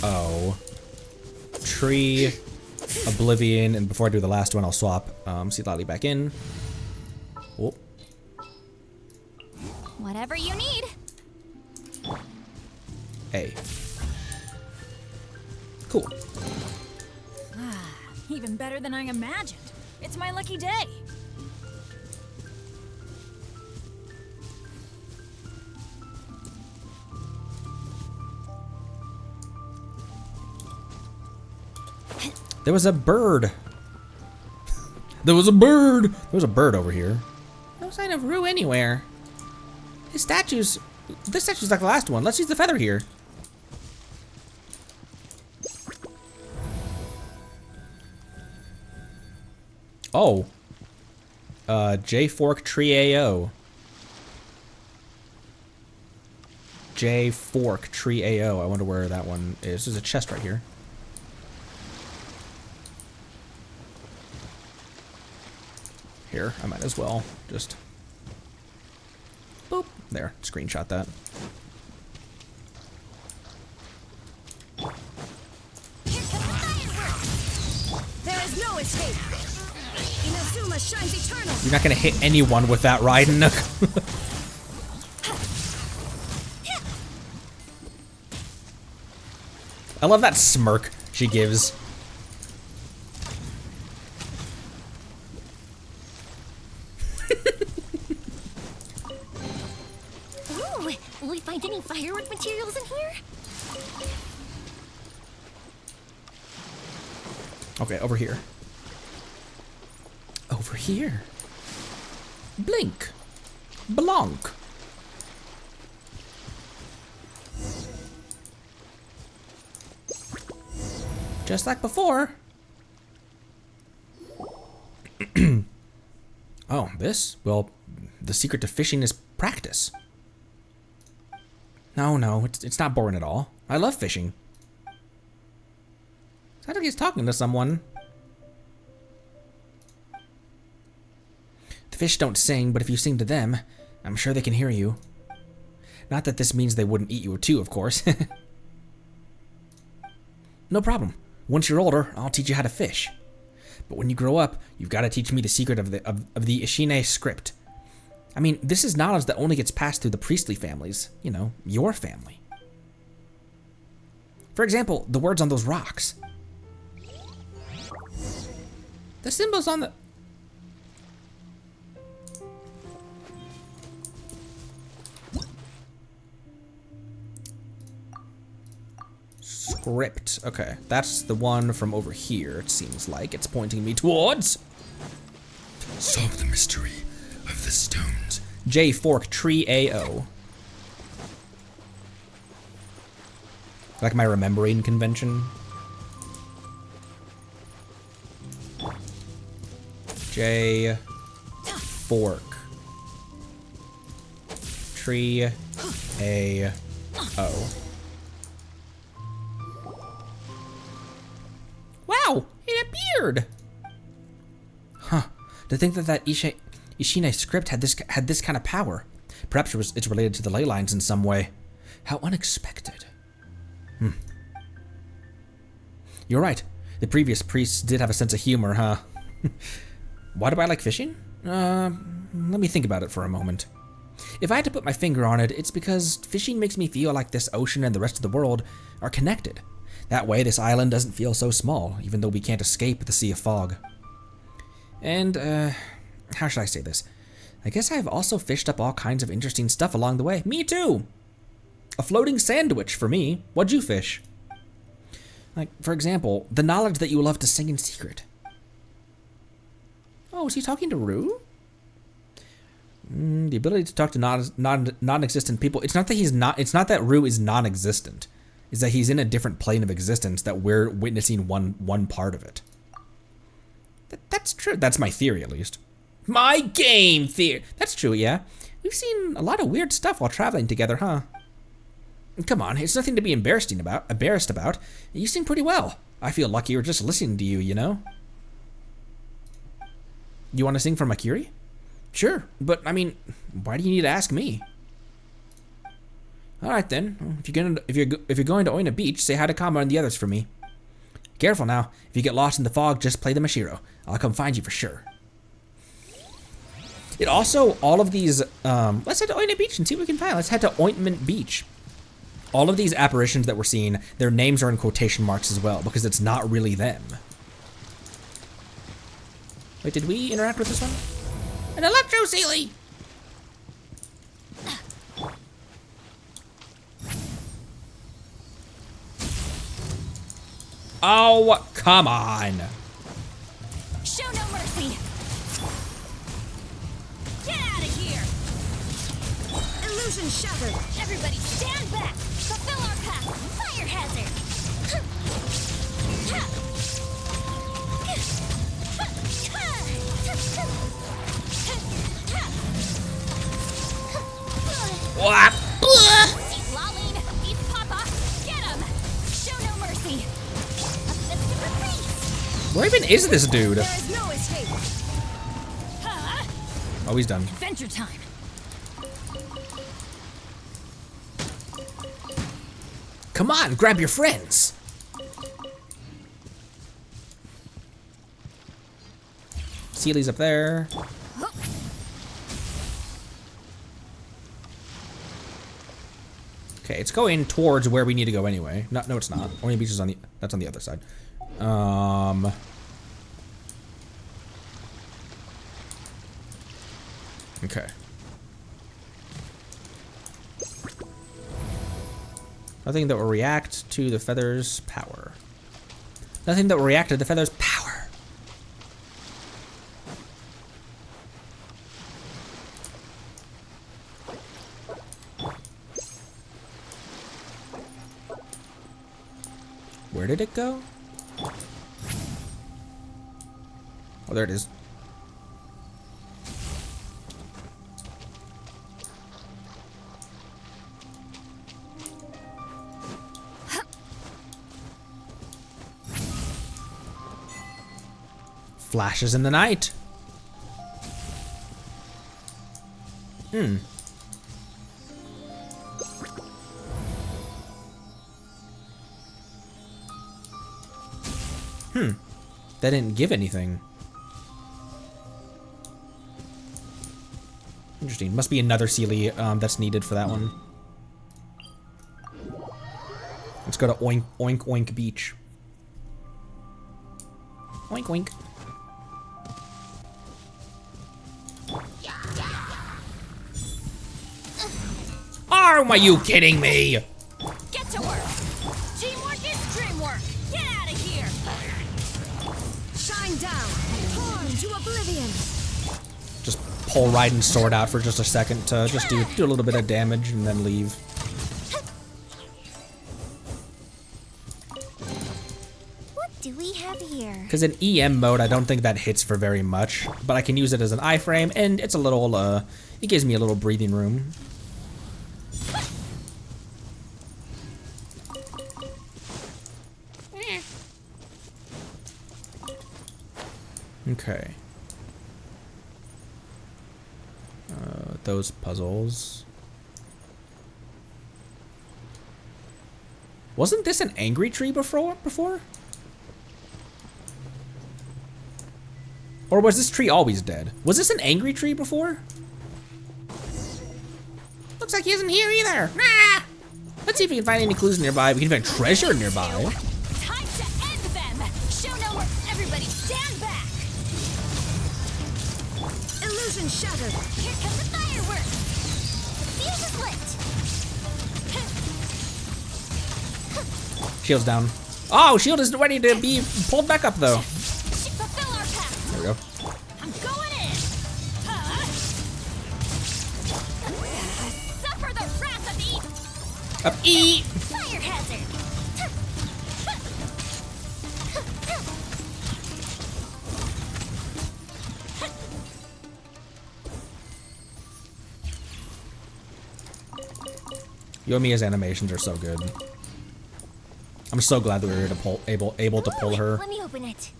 O Tree Oblivion, and before I do the last one, I'll swap Seed Lolly back in. Oh. Whatever you need. A. Cool. Even better than I imagined. It's my lucky day. There was a bird. There was a bird. There was a bird over here. No sign of Rue anywhere. His statues. This statue's like the last one. Let's use the feather here. Oh. J Fork Tree AO. J Fork Tree AO. I wonder where that one is. There's a chest right here. Here, I might as well just boop there. Screenshot that. Here comes the fireworks. There is no escape. Inazuma shines eternal. You're not gonna hit anyone with that Raiden. I love that smirk she gives. Ooh, will we find any firework materials in here? Okay, over here. Over here. Blink. Blanc. Just like before. Oh, this? Well, the secret to fishing is practice. No, it's not boring at all. I love fishing. Sounds like he's talking to someone. The fish don't sing, but if you sing to them, I'm sure they can hear you. Not that this means they wouldn't eat you too, of course. No problem. Once you're older, I'll teach you how to fish. But when you grow up, you've got to teach me the secret of the Ishine script. I mean, this is knowledge that only gets passed through the priestly families. You know, your family. For example, the words on those rocks. The symbols on the... Script. Okay, that's the one from over here, it seems like. It's pointing me towards. Solve the mystery of the stones. J Fork Tree AO. Like my remembering convention. J Fork Tree AO. Wow, it appeared. Huh. To think that Ishine script had this kind of power. Perhaps it's related to the ley lines in some way. How unexpected. You're right. The previous priests did have a sense of humor, huh? Why do I like fishing? Let me think about it for a moment. If I had to put my finger on it, it's because fishing makes me feel like this ocean and the rest of the world are connected. That way, this island doesn't feel so small, even though we can't escape the sea of fog. And, how should I say this? I guess I've also fished up all kinds of interesting stuff along the way. Me too! A floating sandwich for me. What'd you fish? Like, for example, the knowledge that you love to sing in secret. Oh, is he talking to Rue? The ability to talk to non-existent people. It's not that Rue is non-existent. It's that he's in a different plane of existence that we're witnessing one part of it. That's true. That's my theory, at least. My game theory. That's true, yeah. We've seen a lot of weird stuff while traveling together, huh? Come on, it's nothing to be embarrassed about. You sing pretty well. I feel lucky just listening to you, you know? You want to sing for Makiri? Sure, but I mean, why do you need to ask me? All right then. If you're going to Oina Beach, say hi to Kama and the others for me. Careful now. If you get lost in the fog, just play the Mashiro. I'll come find you for sure. It also, all of these, let's head to Ointment Beach and see what we can find. Let's head to Ointment Beach. All of these apparitions that we're seeing, their names are in quotation marks as well, because it's not really them. Wait, did we interact with this one? An Electro Sealy! Oh, come on! Show no mercy. Get out of here. Illusion shattered. Everybody stand back. Fulfill our path. Fire hazard. What? Lolling. Eat Papa. Get him. Show no mercy. A fist of reprieve. Where even is this dude? There is no escape. Oh, he's done. Adventure time. Come on, grab your friends. Sealy's up there. Okay, it's going towards where we need to go anyway. No, it's not. Ointment Beach is on the, that's on the other side. Okay. Nothing that will react to the feather's power. Nothing that will react to the feather's power. Where did it go? Oh, there it is. Flashes in the night. That didn't give anything. Interesting. Must be another Sealy that's needed for that one. Let's go to Oink Oink Oink Beach. Oink Oink. Are you kidding me? Get to work. Teamwork is dreamwork. Get out of here. Shine down. Torn to oblivion. Just pull Raiden's sword out for just a second to just do a little bit of damage and then leave. What do we have here? Because in EM mode, I don't think that hits for very much, but I can use it as an iframe, and it's a little, it gives me a little breathing room. Okay. Those puzzles. Wasn't this an angry tree before? Or was this tree always dead? Was this an angry tree before? Looks like he isn't here either. Nah! Let's see if we can find any clues nearby. We can find treasure nearby. Time to end them. Show no mercy. Everybody stand back. Illusion shattered. Here comes the fireworks. The fuse is lit. Shield's down. Oh, shield is ready to be pulled back up though. Fulfill our path. There we go. I'm going in. Suffer the wrath of E. Up E. Fire hazard. Yomiya's animations are so good. I'm so glad that we were able to pull her. Let me open it.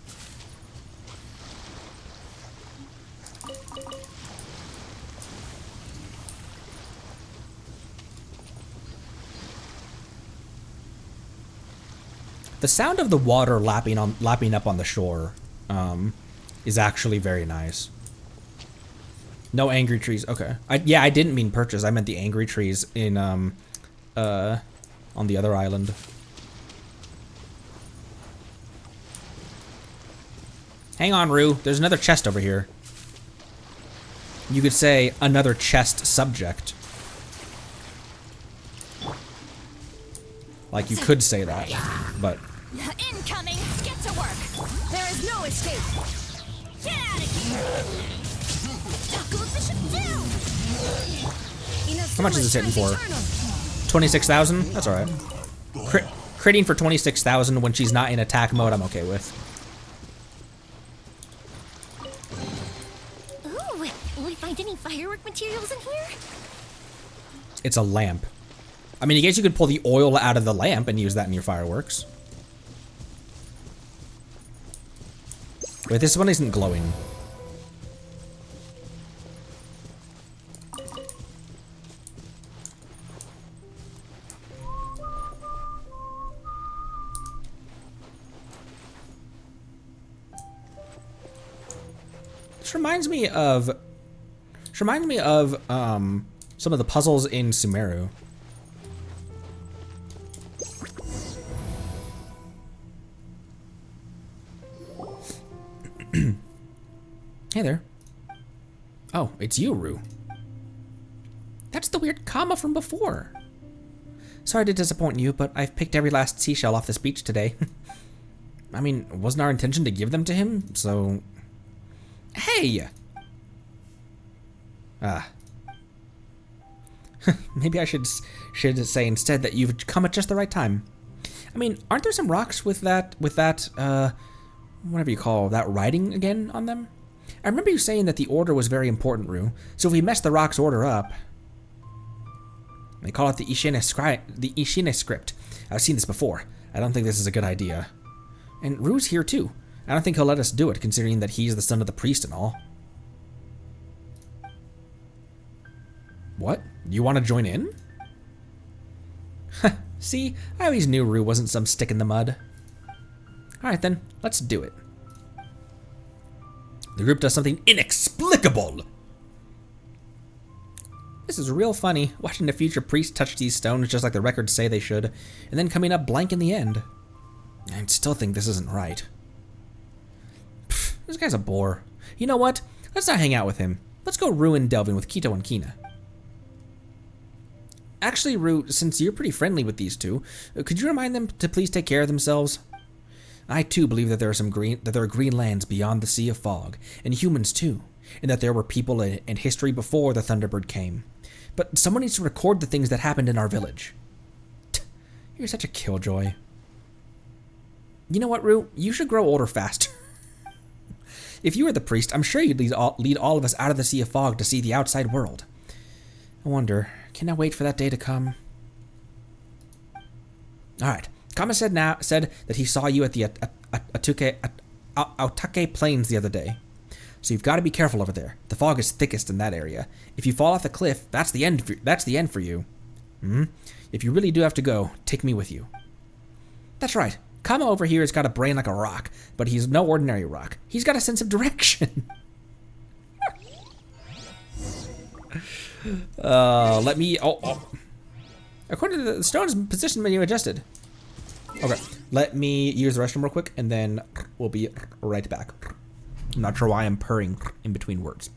The sound of the water lapping up on the shore is actually very nice. No angry trees. Okay. Yeah, I didn't mean purchase. I meant the angry trees in on the other island. Hang on, Rue. There's another chest over here. You could say another chest subject. Like you could say that, but Incoming! Get to work! There is no escape! Get out of here! Taco Bishop down! how much is this hitting for? 26,000? That's alright. Critting for 26,000 when she's not in attack mode, I'm okay with. Ooh, will we find any firework materials in here? It's a lamp. I mean, I guess you could pull the oil out of the lamp and use that in your fireworks. Wait, this one isn't glowing. This reminds me of some of the puzzles in Sumeru. Hey there. Oh, it's you, Rue. That's the weird comma from before. Sorry to disappoint you, but I've picked every last seashell off this beach today. I mean, it wasn't our intention to give them to him, so... Hey! Ah. Maybe I should say instead that you've come at just the right time. I mean, aren't there some rocks with that, whatever you call that writing again on them? I remember you saying that the order was very important, Rue. So if we mess the rock's order up... They call it the Ishine script. I've seen this before. I don't think this is a good idea. And Rue's here too. I don't think he'll let us do it, considering that he's the son of the priest and all. What? You want to join in? See? I always knew Rue wasn't some stick in the mud. Alright then, let's do it. The group does something inexplicable! This is real funny, watching the future priest touch these stones just like the records say they should, and then coming up blank in the end. I still think this isn't right. Pfft, this guy's a bore. You know what? Let's not hang out with him. Let's go ruin delving with Kito and Kina. Actually, Rue, since you're pretty friendly with these two, could you remind them to please take care of themselves? I too believe that there are green lands beyond the Sea of Fog, and humans too, and that there were people in history before the Thunderbird came. But someone needs to record the things that happened in our village. You're such a killjoy. You know what, Rue? You should grow older faster. If you were the priest, I'm sure you'd lead all of us out of the Sea of Fog to see the outside world. I wonder, can I wait for that day to come? Alright. Kama said that he saw you at the Aotake Plains the other day. So you've got to be careful over there. The fog is thickest in that area. If you fall off the cliff, that's the end for you. If you really do have to go, take me with you. That's right. Kama over here has got a brain like a rock, but he's no ordinary rock. He's got a sense of direction. Let me... According to the stone's position menu adjusted. Okay, let me use the restroom real quick, and then we'll be right back. I'm not sure why I'm purring in between words.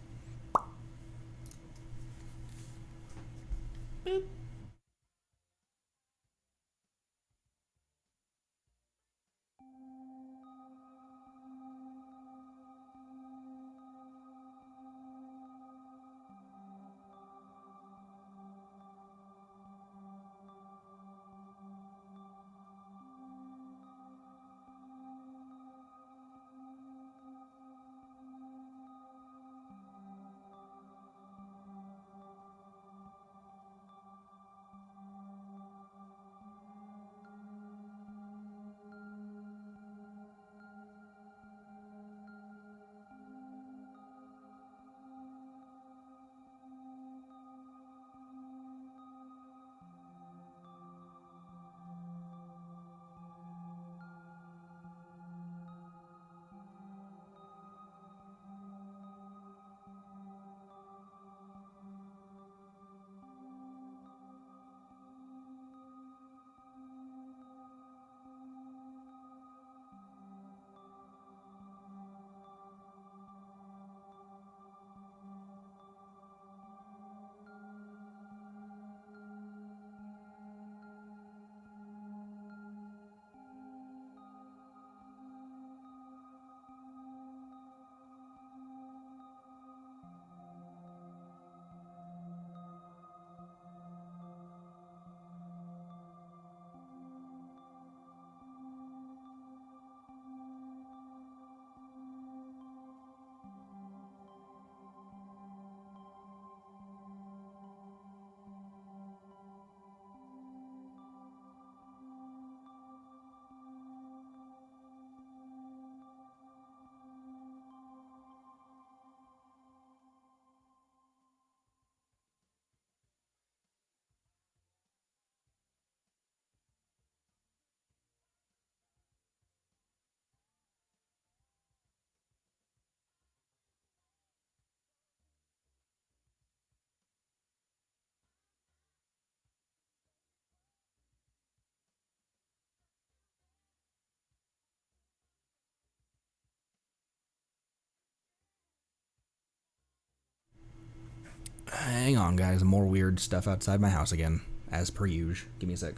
Hang on, guys. More weird stuff outside my house again, as per usual. Give me a sec.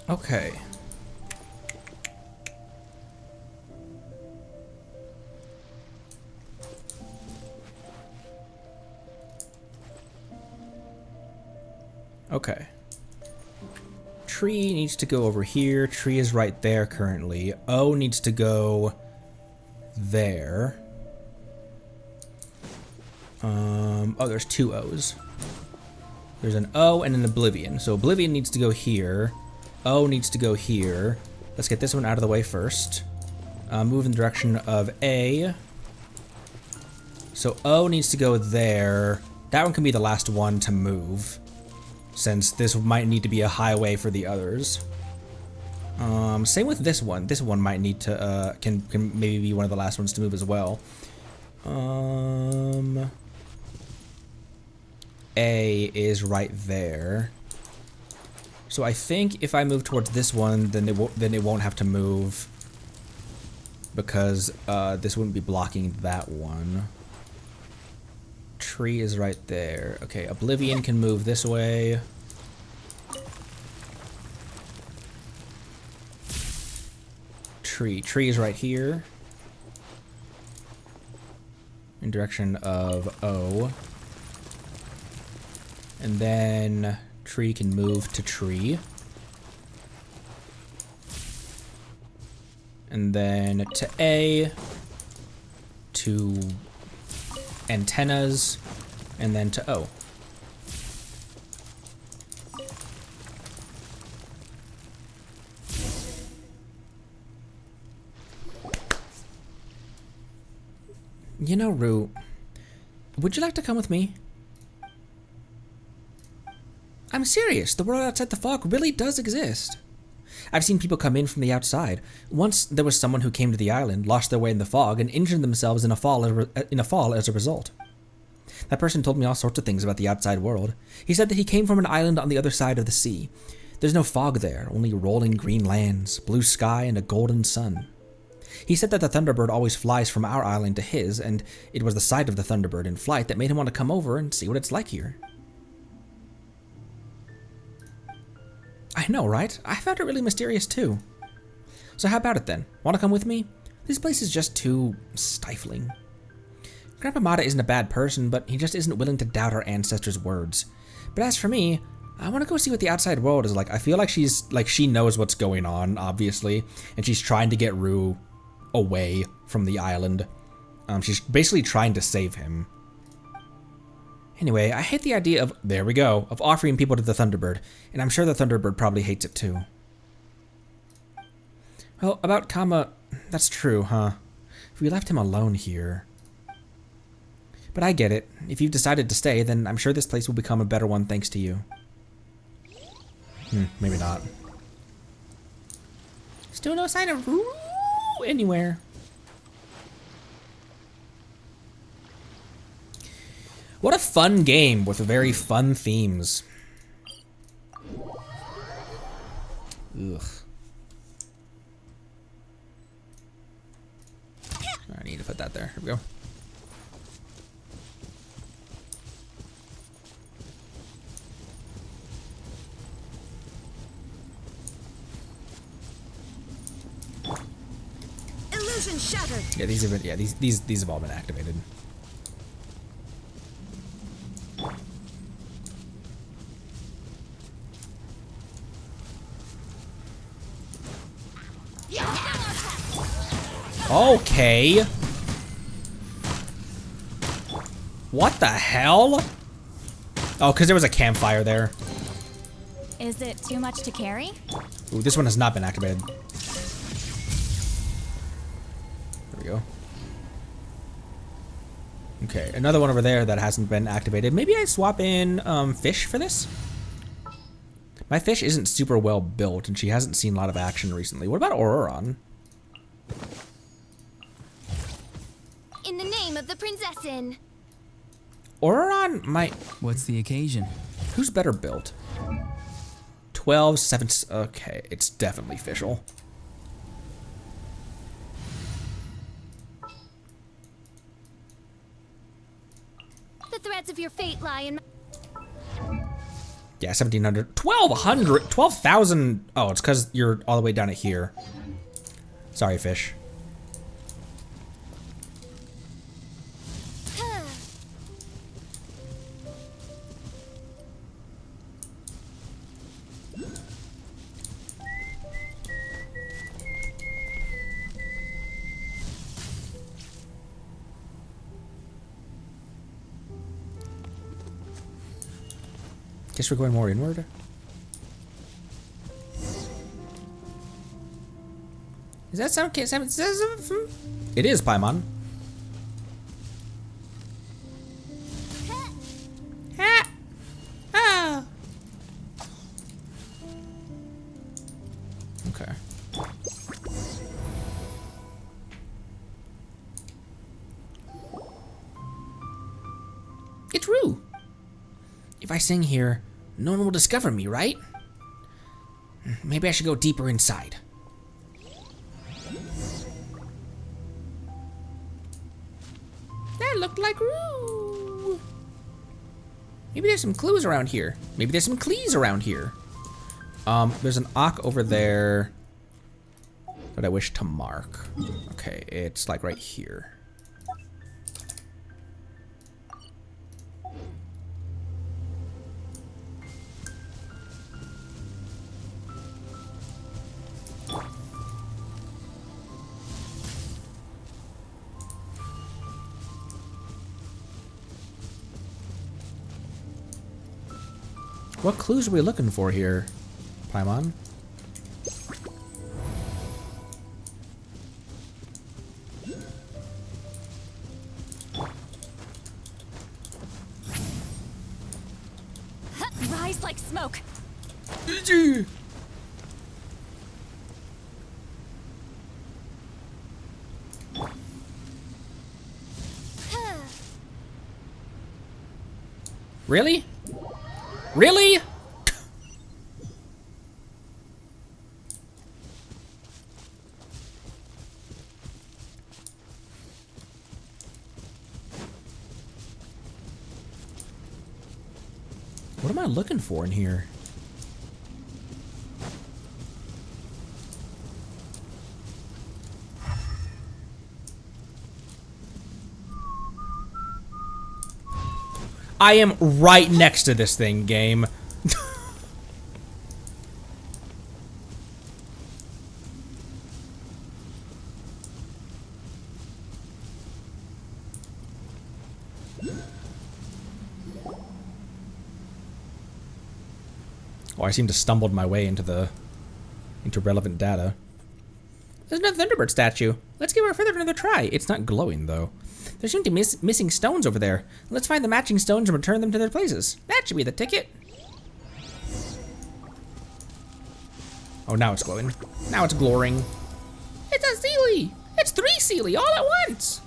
Okay. Okay. Tree needs to go over here. Tree is right there currently. O needs to go there. Oh, there's two O's. There's an O and an Oblivion. So Oblivion needs to go here. O needs to go here. Let's get this one out of the way first. Move in the direction of A. So O needs to go there. That one can be the last one to move, since this might need to be a highway for the others. Same with this one. This one might need to, can maybe be one of the last ones to move as well. A is right there. So I think if I move towards this one, then it won't have to move, because this wouldn't be blocking that one. Tree is right there. Okay, Oblivion can move this way. Tree is right here, in direction of O. And then Tree can move to Tree. And then to A, to Antennas, and then to O. You know, Rue, would you like to come with me? I'm serious, the world outside the fog really does exist. I've seen people come in from the outside. Once there was someone who came to the island, lost their way in the fog, and injured themselves in a fall as a result. That person told me all sorts of things about the outside world. He said that he came from an island on the other side of the sea. There's no fog there, only rolling green lands, blue sky, and a golden sun. He said that the Thunderbird always flies from our island to his, and it was the sight of the Thunderbird in flight that made him want to come over and see what it's like here. I know, right? I found it really mysterious too. So how about it then? Want to come with me? This place is just too stifling. Grandpa Mata isn't a bad person, but he just isn't willing to doubt our ancestors' words. But as for me, I want to go see what the outside world is like. I feel like she knows what's going on, obviously, and she's trying to get Rue away from the island. She's basically trying to save him. Anyway, I hate the idea of, there we go, of offering people to the Thunderbird, and I'm sure the Thunderbird probably hates it too. Well, about Kama, that's true, huh? If we left him alone here. But I get it. If you've decided to stay, then I'm sure this place will become a better one thanks to you. Maybe not. Still no sign of Rue anywhere. What a fun game with very fun themes. Ugh. I need to put that there. Here we go. Illusion shattered. Yeah, these have been, yeah, these have all been activated. Okay. What the hell? Oh, because there was a campfire there. Is it too much to carry? Ooh, this one has not been activated. There we go. Okay, another one over there that hasn't been activated. Maybe I swap in fish for this? My fish isn't super well built, and she hasn't seen a lot of action recently. What about Auroron? In the name of the Prinzessin. Auroron might... What's the occasion? Who's better built? 12, 7... Okay, it's definitely Fischl. The threads of your fate lie in. Yeah, 1,700. 1,200? 12,000... Oh, it's because you're all the way down at here. Sorry, fish. Guess we're going more inward. Is that some kid? It is Paimon. Okay. It's Rue. If I sing here, no one will discover me, right? Maybe I should go deeper inside. That looked like Rue. Maybe there's some clues around here. Maybe there's some clees around here. There's an Ock over there that I wish to mark. Okay, it's like right here. What clues are we looking for here, Paimon? Rise like smoke. Really? Really? What am I looking for in here? I am right next to this thing, game. Oh, I seem to stumbled my way into relevant data. There's another Thunderbird statue. Let's give it another try. It's not glowing though. There seem to be missing stones over there. Let's find the matching stones and return them to their places. That should be the ticket. Oh, now it's glowing. Now it's gloring. It's a Sealy. It's 3 Sealy all at once.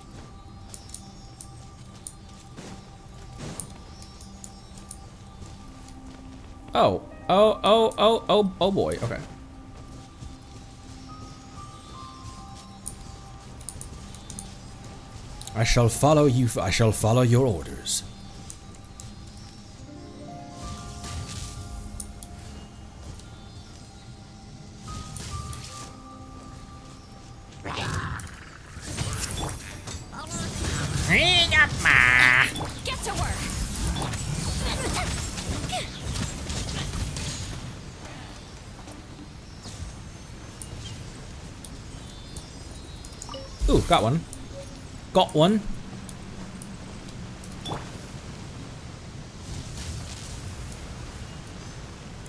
Oh. Oh boy. Okay. I shall follow you. I shall follow your orders. Ooh, got one. Got one.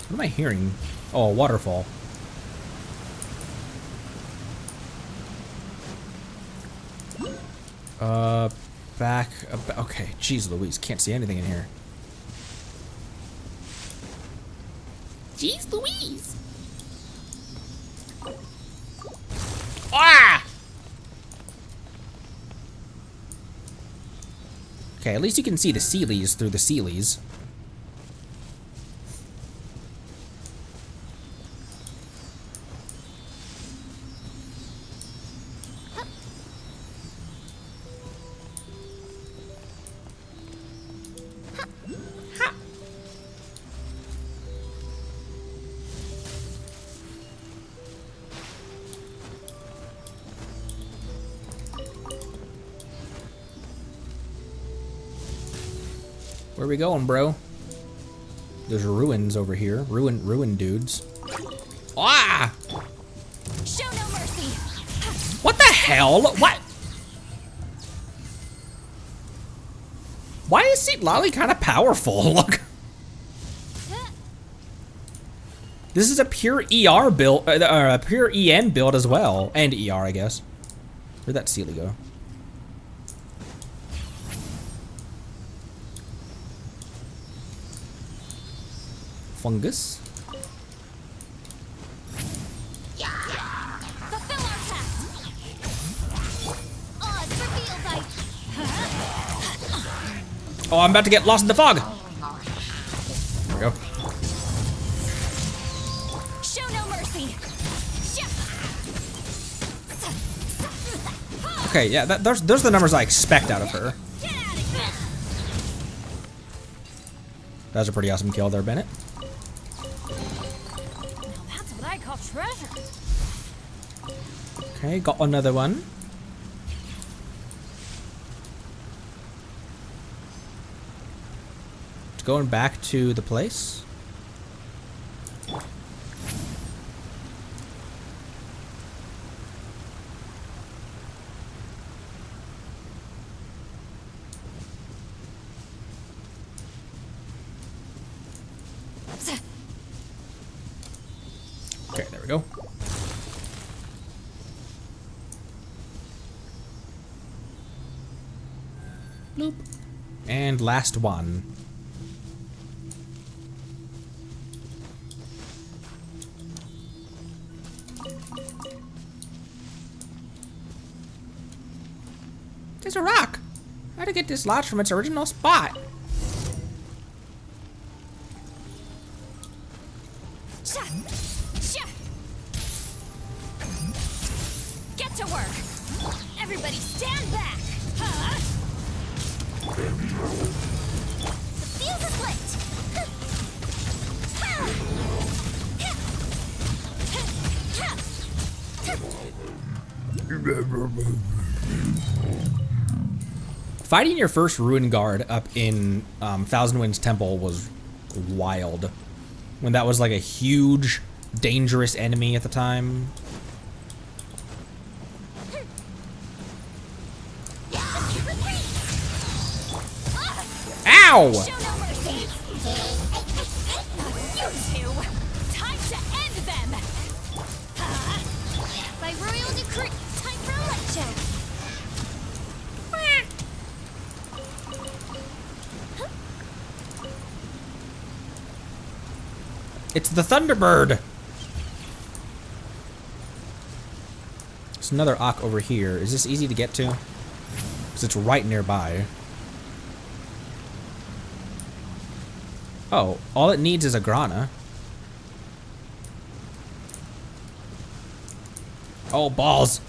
What am I hearing? Oh, a waterfall. Back. Okay, jeez Louise, can't see anything in here. Jeez Louise! Ah! Okay, at least you can see the Sealies through the Sealies. Where we going, bro? There's ruins over here. Ruin dudes. Ah! Show no mercy! What the hell? What? Why is Lolly kind of powerful? Look. This is a pure ER build, a pure EN build as well, and ER, I guess. Where'd that Sealy go? Fungus. Fulfill our task! Odds revealed I... Oh, I'm about to get lost in the fog. There we go. Show no mercy! Okay, yeah, those are the numbers I expect out of her. Get out of here! That was a pretty awesome kill there, Bennett. Now that's what I call treasure! Okay, got another one. Going back to the place. Okay, there we go. Bloop. And last one. There's a rock. How to get dislodged from its original spot? Sha! Sha! Get to work! Everybody stand back! Huh? The fuse is lit! Fighting your first Ruin Guard up in Thousand Winds Temple was wild. When that was like a huge, dangerous enemy at the time. Ow! Show no mercy! You two! Time to end them! By royal decree, time for a light show! It's the Thunderbird! There's another Ock over here. Is this easy to get to? Because it's right nearby. Oh, all it needs is a Grana. Oh, balls!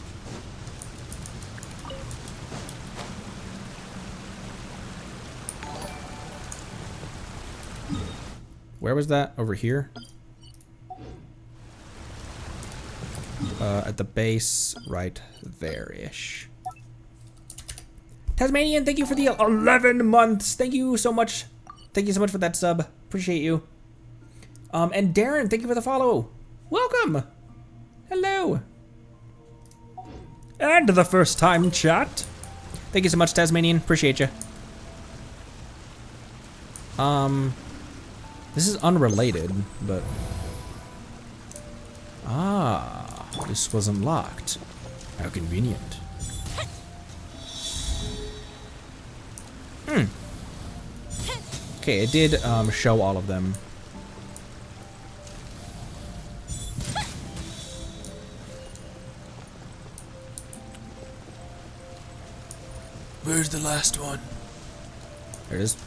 Where was that? Over here? At the base, right there-ish. Tasmanian, thank you for the 11 months. Thank you so much. Thank you so much for that sub. Appreciate you. And Darren, thank you for the follow. Welcome. Hello. And the first time chat. Thank you so much, Tasmanian. Appreciate you. This is unrelated, but... Ah, this wasn't locked. How convenient. Okay, it did show all of them. Where's the last one? There it is.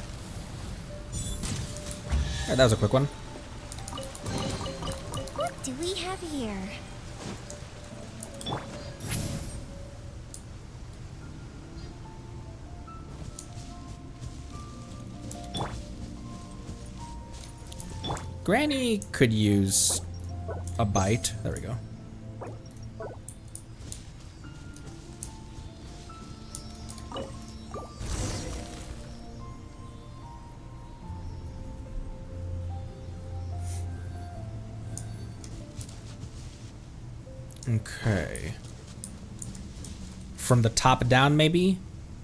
Yeah, that was a quick one. What do we have here? Granny could use a bite. There we go. Okay. From the top down, maybe?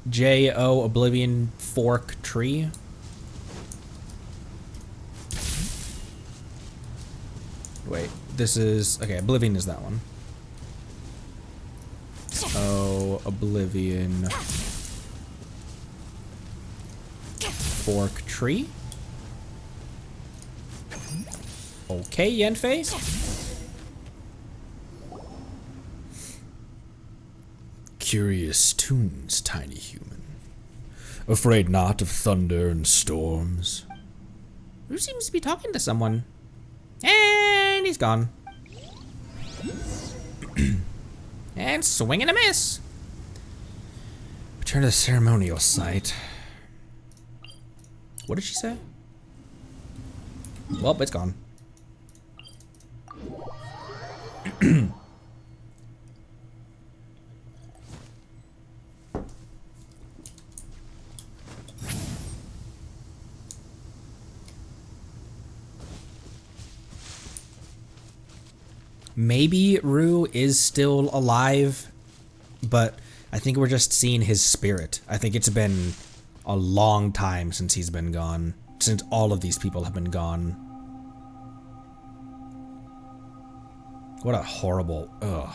J-O Oblivion Fork Tree. Wait, this is... Okay, Oblivion is that one. Oh, Oblivion... Fork Tree? Okay, Yenfei? Curious tunes, tiny human. Afraid not of thunder and storms. Who seems to be talking to someone? And he's gone. And swing and a miss. Return to the ceremonial site. What did she say? Well, it's gone. Maybe Rue is still alive, but I think we're just seeing his spirit. I think it's been a long time since he's been gone, since all of these people have been gone. What a horrible, ugh.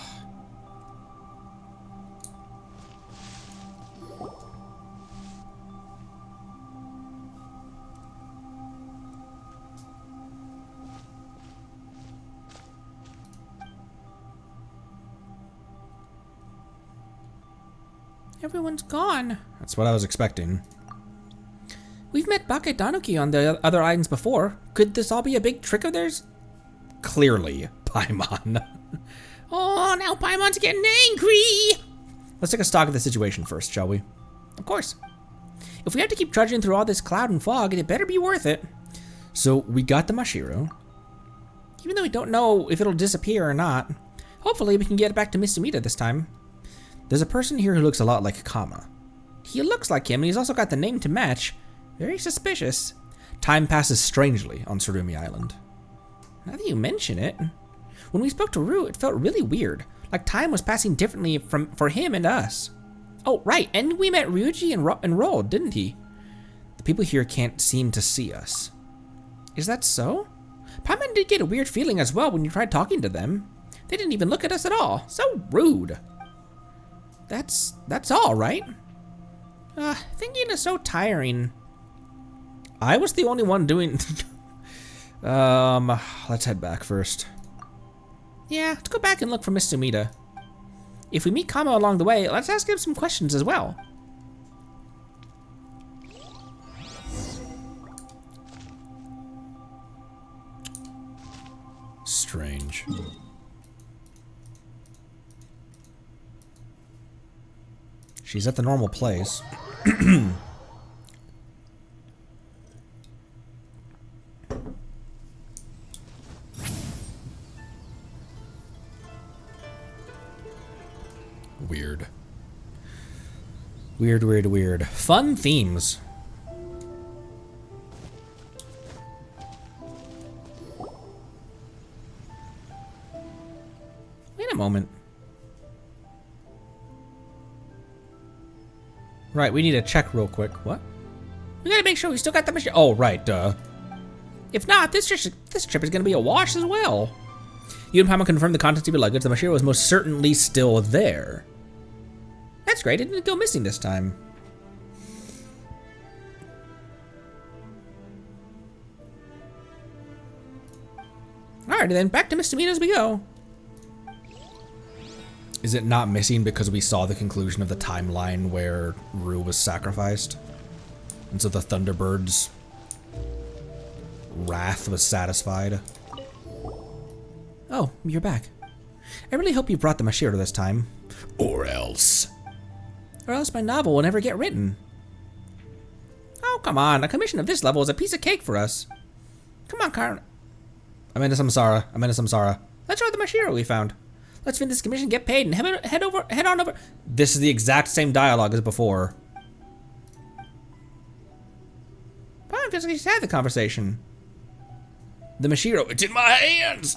Everyone's gone. That's what I was expecting. We've met Bake Danuki on the other islands before. Could this all be a big trick of theirs? Clearly, Paimon. Oh, now Paimon's getting angry. Let's take a stock of the situation first, shall we? Of course. If we have to keep trudging through all this cloud and fog, it better be worth it. So we got the Mashiro. Even though we don't know if it'll disappear or not, hopefully we can get it back to Miss Sumida this time. There's a person here who looks a lot like Kama. He looks like him, and he's also got the name to match. Very suspicious. Time passes strangely on Surumi Island. Now that you mention it, when we spoke to Rue, it felt really weird. Like time was passing differently for him and us. Oh, right, and we met Ryuji and Roll, didn't he? The people here can't seem to see us. Is that so? Paimon did get a weird feeling as well when you tried talking to them. They didn't even look at us at all. So rude. That's all, right? Thinking is so tiring. I was the only one doing... let's head back first. Yeah, let's go back and look for Miss Sumida. If we meet Kama along the way, let's ask him some questions as well. Strange. She's at the normal place. Weird. Weird, weird, weird. Fun themes. Wait a moment. Right, we need to check real quick. What? We gotta make sure we still got the machine. Oh, right, duh. If not, this trip is gonna be a wash as well. You and Paimon confirmed the contents of your luggage. The Mashiro is most certainly still there. That's great. It didn't go missing this time. Alrighty then, back to Miss Tamina as we go. Is it not missing because we saw the conclusion of the timeline where Rue was sacrificed? And so the Thunderbird's wrath was satisfied? Oh, you're back. I really hope you brought the Mashiro this time. Or else. Or else my novel will never get written. Oh, come on. A commission of this level is a piece of cake for us. Come on, Karen. Amanda Samsara. Let's show the Mashiro we found. Let's finish this commission, get paid, and head on over. This is the exact same dialogue as before. Paimon feels like he's had the conversation. The Mashiro, it's in my hands!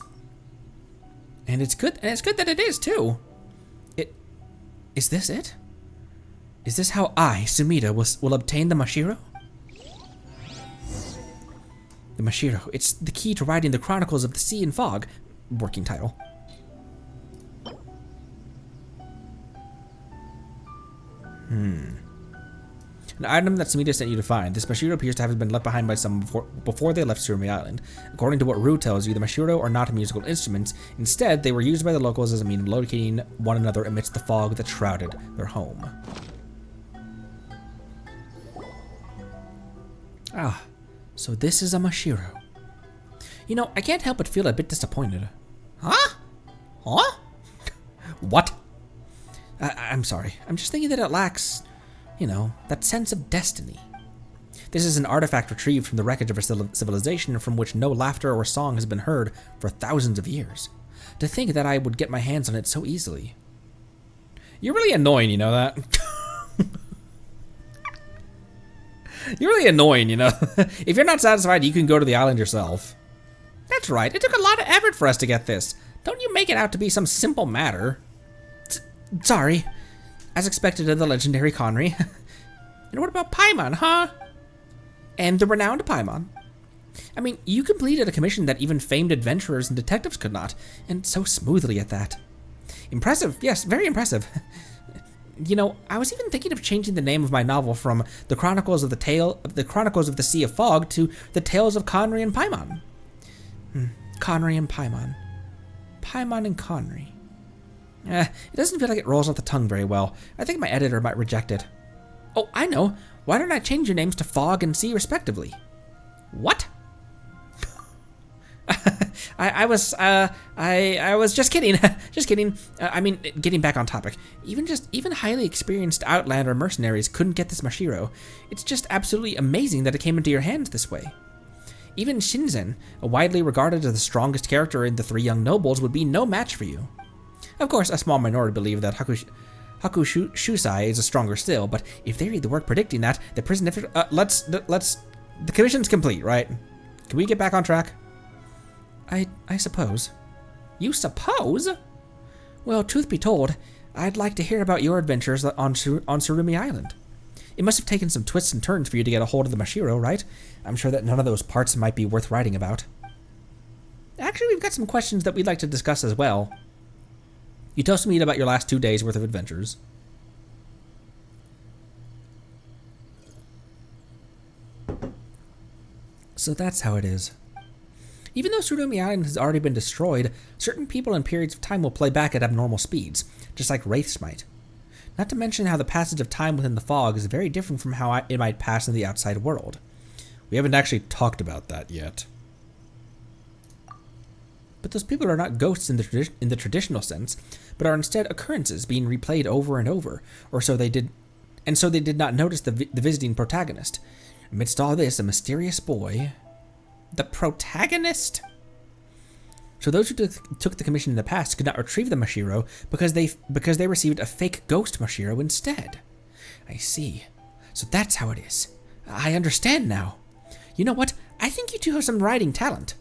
And it's good that it is, too. Is this it? Is this how I, Sumida, will obtain the Mashiro? The Mashiro, it's the key to writing the Chronicles of the Sea and Fog. Working title. An item that Sumida sent you to find. This Mashiro appears to have been left behind by someone before they left Surumi Island. According to what Rue tells you, the Mashiro are not musical instruments. Instead, they were used by the locals as a means of locating one another amidst the fog that shrouded their home. Ah, so this is a Mashiro. You know, I can't help but feel a bit disappointed. Huh? Huh? What? I'm sorry. I'm just thinking that it lacks, you know, that sense of destiny. This is an artifact retrieved from the wreckage of a civilization from which no laughter or song has been heard for thousands of years. To think that I would get my hands on it so easily. You're really annoying, you know that? You're really annoying, you know? If you're not satisfied, you can go to the island yourself. That's right. It took a lot of effort for us to get this. Don't you make it out to be some simple matter. Sorry. As expected of the legendary Conry. And what about Paimon, huh? And the renowned Paimon. I mean, you completed a commission that even famed adventurers and detectives could not, and so smoothly at that. Impressive, yes, very impressive. You know, I was even thinking of changing the name of my novel from The Chronicles of the Sea of Fog to The Tales of Conry and Paimon. Conry and Paimon. Paimon and Conry. It doesn't feel like it rolls off the tongue very well. I think my editor might reject it. Oh, I know. Why don't I change your names to Fog and Sea respectively? What? I was just kidding. Just kidding. I mean, getting back on topic. Even highly experienced Outlander mercenaries couldn't get this Mashiro. It's just absolutely amazing that it came into your hands this way. Even Shinzen, widely regarded as the strongest character in the Three Young Nobles, would be no match for you. Of course, a small minority believe that Shusai is stronger still, but if they read the work predicting that, the prison... the commission's complete, right? Can we get back on track? I suppose. You suppose? Well, truth be told, I'd like to hear about your adventures on Surumi Island. It must have taken some twists and turns for you to get a hold of the Mashiro, right? I'm sure that none of those parts might be worth writing about. Actually, we've got some questions that we'd like to discuss as well. You told me about your last 2 days worth of adventures. So that's how it is. Even though Surumi Island has already been destroyed, certain people in periods of time will play back at abnormal speeds, just like wraiths might. Not to mention how the passage of time within the fog is very different from how it might pass in the outside world. We haven't actually talked about that yet. But those people are not ghosts in the traditional sense, but are instead occurrences being replayed over and over, or so they did, and so they did not notice the visiting protagonist. Amidst all this, a mysterious boy... The protagonist? So those who took the commission in the past could not retrieve the Mashiro because they received a fake ghost Mashiro instead. I see. So that's how it is. I understand now. You know what? I think you two have some writing talent.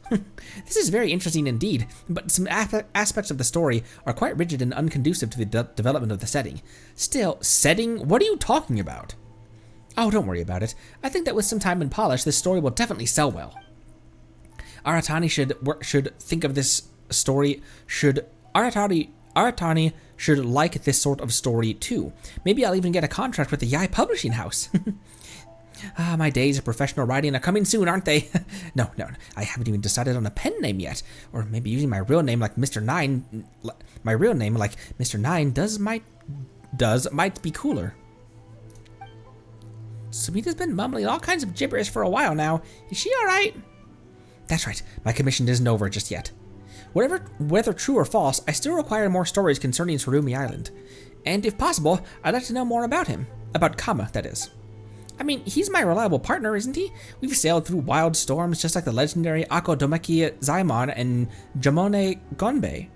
This is very interesting indeed, but some aspects of the story are quite rigid and unconducive to the development of the setting. Still, setting? What are you talking about? Oh, don't worry about it. I think that with some time and polish, this story will definitely sell well. Aratani should think of this story. Aratani should like this sort of story too. Maybe I'll even get a contract with the Yai Publishing House. My days of professional writing are coming soon, aren't they? No, I haven't even decided on a pen name yet. Or maybe using my real name like Mr. Nine. My real name like Mr. Nine might be cooler. Sabina's been mumbling all kinds of gibberish for a while now. Is she alright? That's right, my commission isn't over just yet. Whether true or false, I still require more stories concerning Surumi Island. And if possible, I'd like to know more about him. About Kama, that is. I mean, he's my reliable partner, isn't he? We've sailed through wild storms just like the legendary Akodomeki Zaimon and Jamone Gonbei.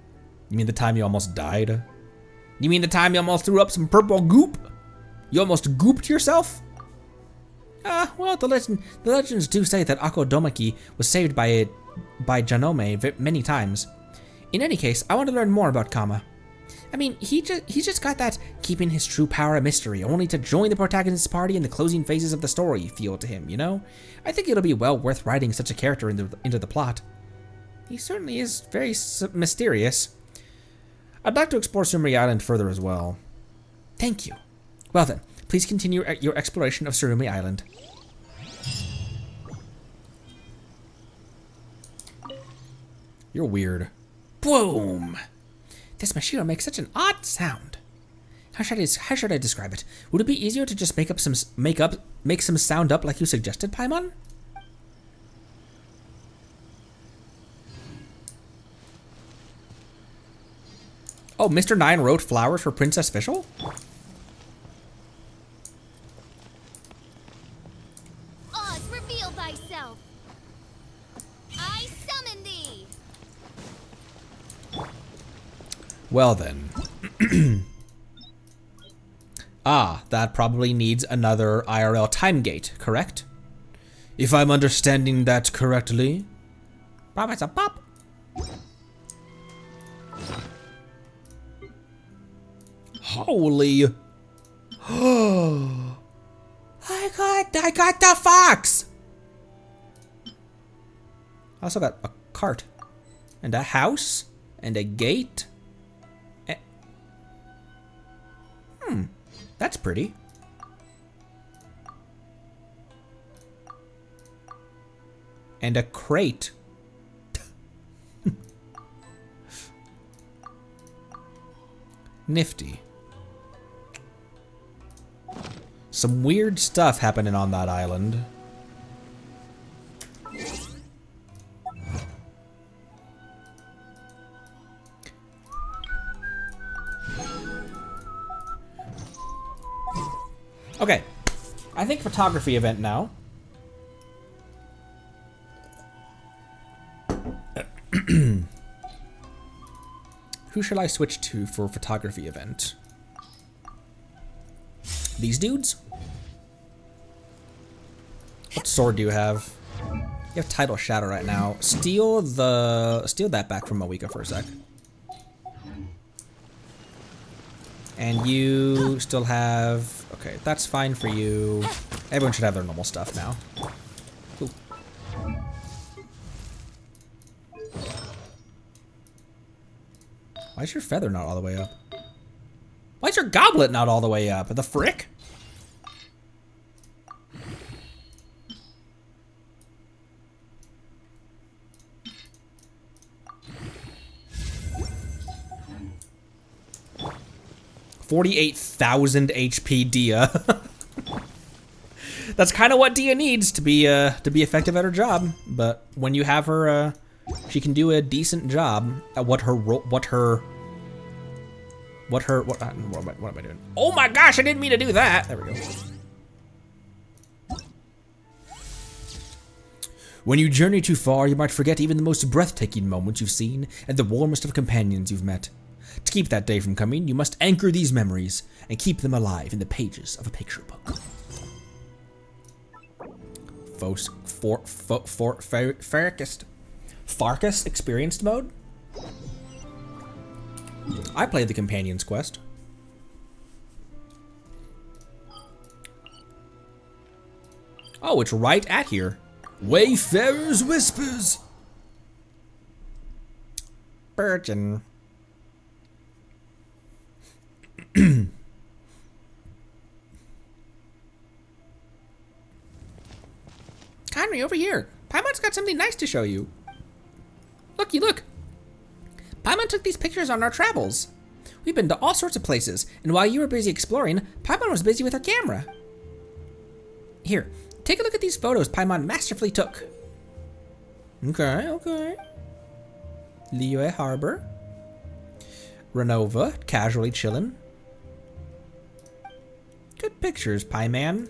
You mean the time you almost died? You mean the time you almost threw up some purple goop? You almost gooped yourself? Well, the legends do say that Akodomeki was saved by Janome many times. In any case, I want to learn more about Kama. I mean, he's just got that keeping his true power a mystery, only to join the protagonist's party in the closing phases of the story feel to him, you know? I think it'll be well worth writing such a character into the plot. He certainly is very mysterious. I'd like to explore Surumi Island further as well. Thank you. Well then, please continue your exploration of Surumi Island. You're weird. Boom! This machine makes such an odd sound. How should I describe it? Would it be easier to just make some sound up like you suggested, Paimon? Oh, Mr. Nine wrote flowers for Princess Fischl? Oz, reveal thyself. I summon thee. Well then. That probably needs another IRL time gate, correct? If I'm understanding that correctly. Professor Pop. Holy. I got the fox! I also got a cart. And a house. And a gate. That's pretty. And a crate. Nifty. Some weird stuff happening on that island. Okay, I think photography event now. Who shall I switch to for photography event? These dudes? What sword do you have? You have Tidal Shadow right now. Steal that back from Moika for a sec. And you still have... Okay, that's fine for you. Everyone should have their normal stuff now. Ooh. Why is your feather not all the way up? Why is your goblet not all the way up? The frick? $48,000 HP Dia. That's kind of what Dia needs to be effective at her job. But when you have her, she can do a decent job at what am I doing? Oh my gosh! I didn't mean to do that. There we go. When you journey too far, you might forget even the most breathtaking moments you've seen and the warmest of companions you've met. To keep that day from coming, you must anchor these memories and keep them alive in the pages of a picture book. Farkas experienced mode? I played the Companion's Quest. Oh, it's right at here. Wayfarer's Whispers. Virgin. Conry, over here. Paimon's got something nice to show you. Looky, look. Paimon took these pictures on our travels. We've been to all sorts of places, and while you were busy exploring, Paimon was busy with her camera. Here, take a look at these photos Paimon masterfully took. Okay. Liyue Harbor. Renova, casually chillin'. Good pictures, Paimon.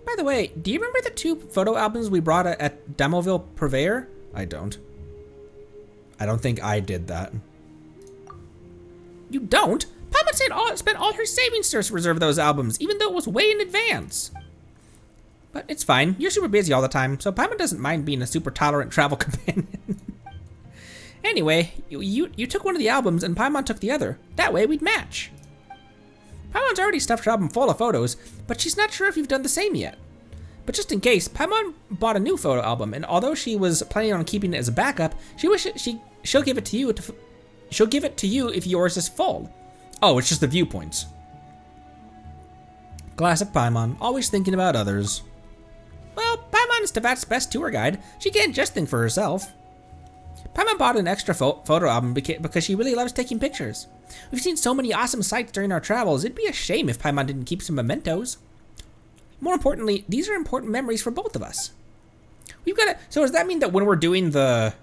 By the way, do you remember the 2 photo albums we brought at Damoville Purveyor? I don't think I did that. You don't? Paimon spent all her savings to reserve those albums, even though it was way in advance. But it's fine. You're super busy all the time, so Paimon doesn't mind being a super tolerant travel companion. Anyway, you took one of the albums and Paimon took the other. That way we'd match. Paimon's already stuffed her album full of photos, but she's not sure if you've done the same yet. But just in case, Paimon bought a new photo album, and although she was planning on keeping it as a backup, she'll give it to you. She'll give it to you if yours is full. Oh, it's just the viewpoints. Classic Paimon, always thinking about others. Well, Paimon is Tevat's best tour guide. She can't just think for herself. Paimon bought an extra photo album because she really loves taking pictures. We've seen so many awesome sights during our travels, it'd be a shame if Paimon didn't keep some mementos. More importantly, these are important memories for both of us. So does that mean that when we're doing the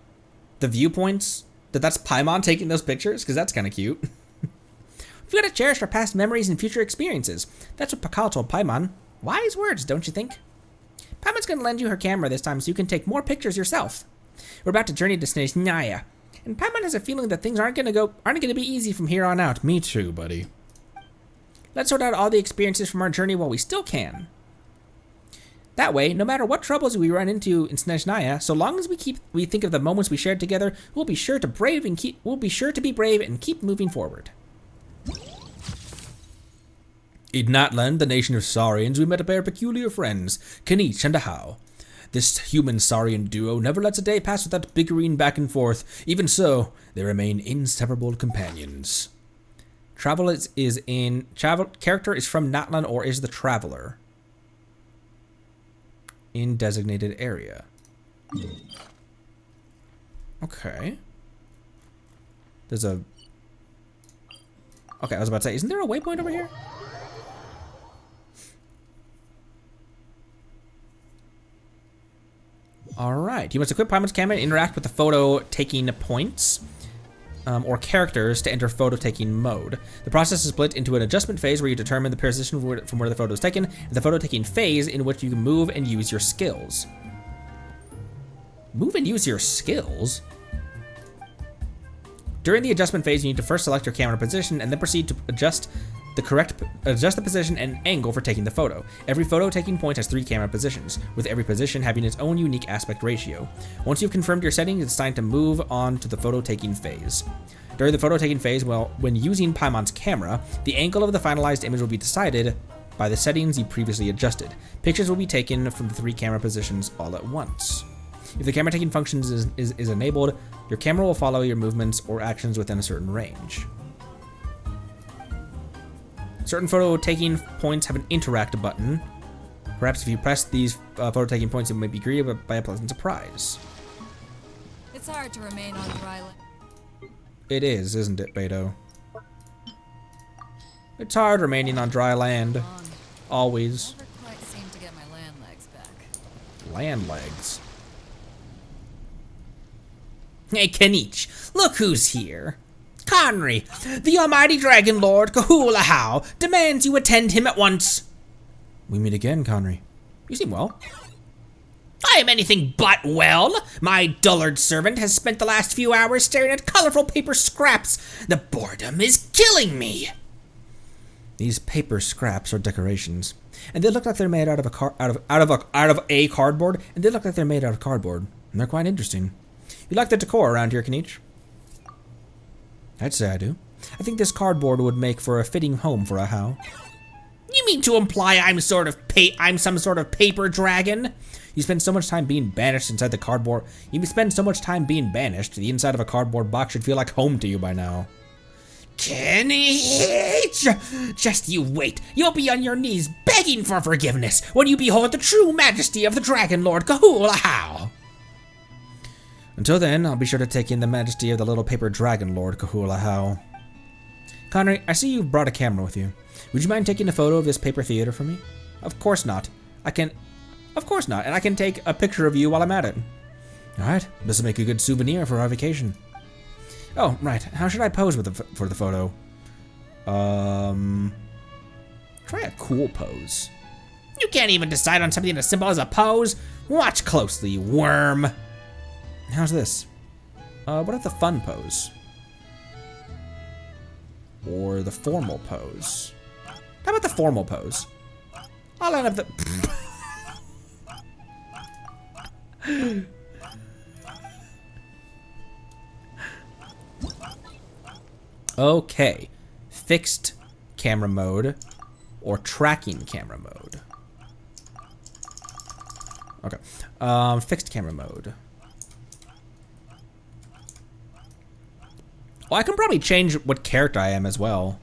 viewpoints, that's Paimon taking those pictures? Because that's kind of cute. We've got to cherish our past memories and future experiences. That's what Pakal told Paimon. Wise words, don't you think? Paimon's going to lend you her camera this time so you can take more pictures yourself. We're about to journey to Snezhnaya, and Paimon has a feeling that things aren't going to be easy from here on out. Me too, buddy. Let's sort out all the experiences from our journey while we still can. That way, no matter what troubles we run into in Snezhnaya, so long as we think of the moments we shared together, we'll be sure to be brave and keep moving forward. In Natland, the nation of Saurians, we met a pair of peculiar friends, Kanich and Ahau. This human Saurian duo never lets a day pass without bickering back and forth. Even so, they remain inseparable companions. Character is from Natlan or is the traveler. In designated area. Okay. Okay, I was about to say, isn't there a waypoint over here? Alright, you must equip Paimon's camera and interact with the photo-taking points or characters to enter photo-taking mode. The process is split into an adjustment phase where you determine the position from where the photo is taken, and the photo-taking phase in which you can move and use your skills. Move and use your skills? During the adjustment phase, you need to first select your camera position and then proceed to adjust the position and angle for taking the photo. Every photo taking point has 3 camera positions, with every position having its own unique aspect ratio. Once you've confirmed your settings, it's time to move on to the photo taking phase. During the photo taking phase, when using Paimon's camera, the angle of the finalized image will be decided by the settings you previously adjusted. Pictures will be taken from the 3 camera positions all at once. If the camera taking function is enabled, your camera will follow your movements or actions within a certain range. Certain photo taking points have an interact button. Perhaps if you press these photo taking points, it might be greeted by a pleasant surprise. It's hard to remain on dry land. It is, isn't it, Beto? It's hard remaining on dry land. Always. Never quite seem to get my land legs back. Land legs. Hey, Kanich, look who's here. Conry, the almighty dragon lord Kahulahau demands you attend him at once. We meet again, Conry. You seem well. I am anything but well. My dullard servant has spent the last few hours staring at colorful paper scraps. The boredom is killing me. These paper scraps are decorations, and they look like they're made out of a cardboard, and they look like they're made out of cardboard, and they're quite interesting. You like the decor around here, Kanich? I'd say I do. I think this cardboard would make for a fitting home for Ahau. You You mean to imply I'm some sort of paper dragon? You spend so much time being banished inside the cardboard. You spend so much time being banished, the inside of a cardboard box should feel like home to you by now. Kenny, just you wait. You'll be on your knees begging for forgiveness when you behold the true majesty of the Dragon Lord Kahula. Until then, I'll be sure to take in the majesty of the little paper dragon lord Kahula. Connery, I see you've brought a camera with you. Would you mind taking a photo of this paper theater for me? Of course not. Of course not, and I can take a picture of you while I'm at it. Alright, this will make a good souvenir for our vacation. Oh, right, how should I pose for the photo? Try a cool pose. You can't even decide on something as simple as a pose. Watch closely, you worm. How's this? What if the fun pose? Or the formal pose? How about the formal pose? I'll end up the... Okay, fixed camera mode or tracking camera mode. Okay, fixed camera mode. Well, I can probably change what character I am as well.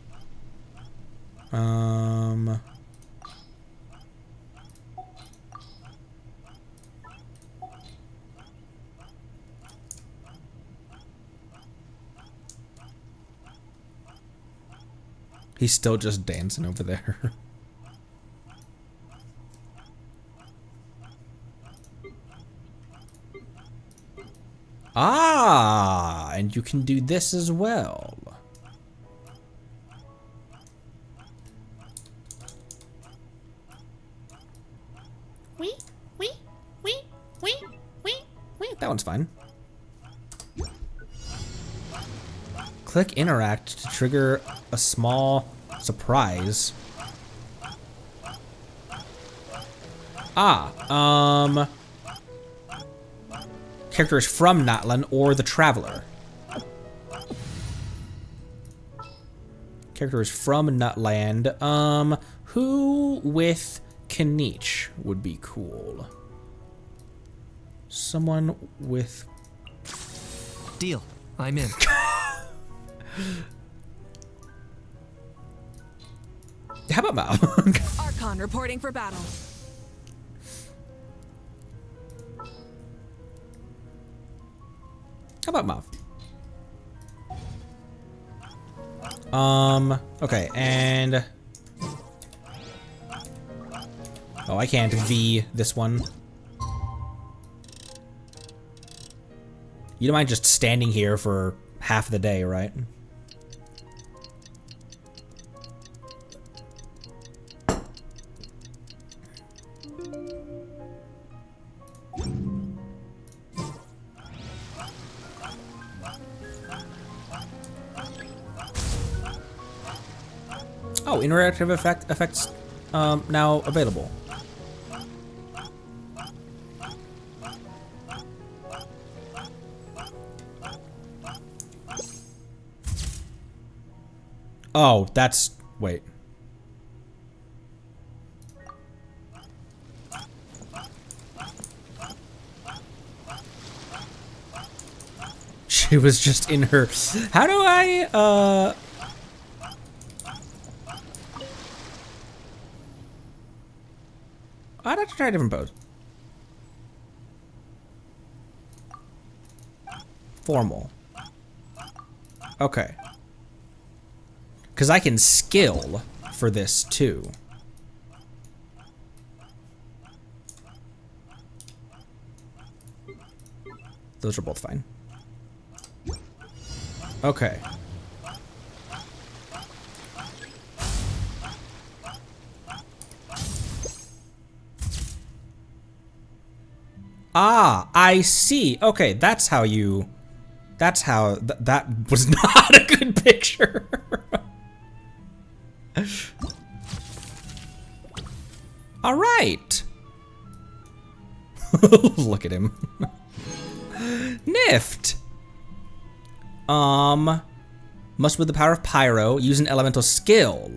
He's still just dancing over there. Ah, and you can do this as well. Wee. That one's fine. Click interact to trigger a small surprise. Character is from Natlan or the Traveler. Character is from Nutland. Who with Kanich would be cool? Someone with... Deal. I'm in. How about Mal? Archon reporting for battle. How about Mav? Okay, and... Oh, I can't V this one. You don't mind just standing here for half the day, right? Oh, interactive effects now available. Oh, that's... wait. She was just in her... How do I, I'd have to try a different pose. Formal. Okay. Because I can skill for this too. Those are both fine. Okay. Ah, I see. Okay, that's how you... That's how... that was not a good picture. All right. Look at him. Nift. Must with the power of pyro use an elemental skill.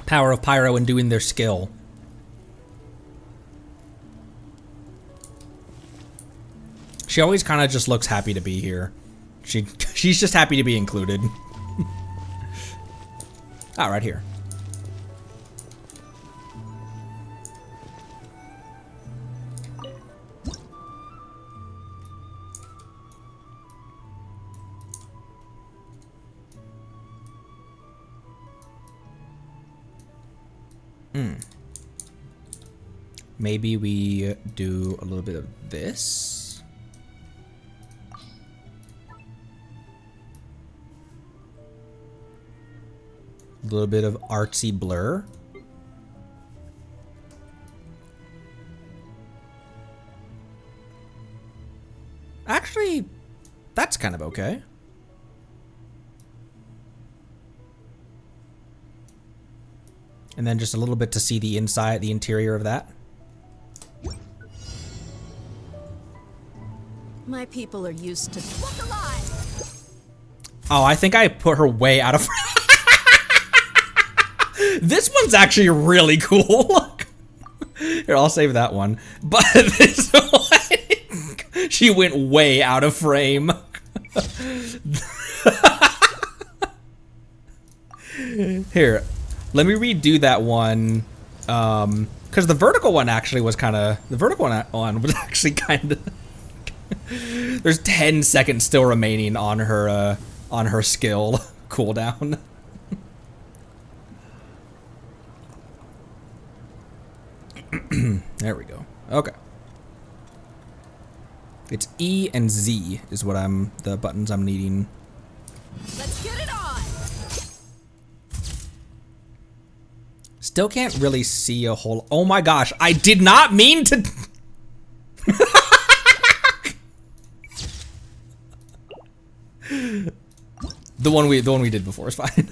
Power of Pyro and doing their skill. She always kind of just looks happy to be here. She's just happy to be included. Ah, right here. Maybe we do a little bit of this. A little bit of artsy blur. Actually, that's kind of okay. And then just a little bit to see the inside, the interior of that. My people are used to look alive. Oh, I think I put her way out of. This one's actually really cool. Look. Here, I'll save that one. But this one, she went way out of frame. Here, let me redo that one. Because the vertical one actually was kind of. The vertical one was actually kind of. There's 10 seconds still remaining on her skill cooldown. There we go. Okay. It's E and Z is what the buttons I'm needing. Let's get it on. Still can't really see a whole. Oh my gosh! I did not mean to. The one we did before is fine.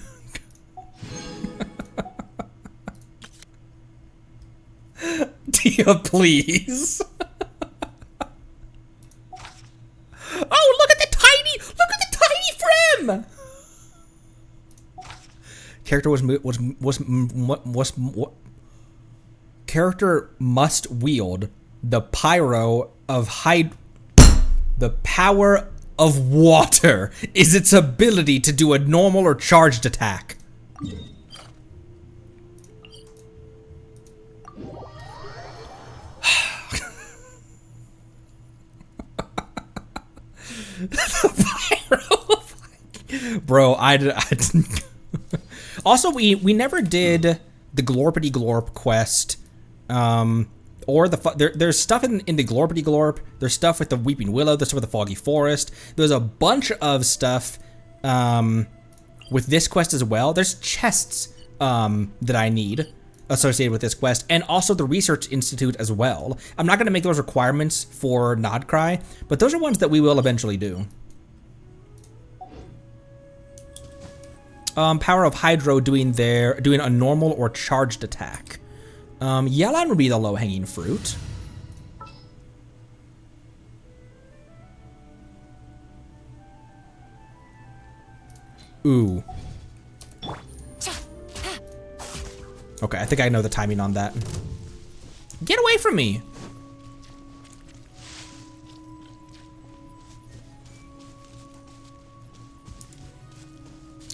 Tia, please. Oh, look at the tiny frame. Character must wield the pyro of the power of water is its ability to do a normal or charged attack. Bro, I also we never did the Glorpity Glorp quest, or there's stuff in the Glorpity Glorp. There's stuff with the Weeping Willow. There's stuff with the Foggy Forest. There's a bunch of stuff with this quest as well. There's chests that I need associated with this quest, and also the Research Institute as well. I'm not going to make those requirements for Nodcry, but those are ones that we will eventually do. Power of Hydro doing a normal or charged attack. Yelan would be the low-hanging fruit. Ooh. Okay, I think I know the timing on that. Get away from me!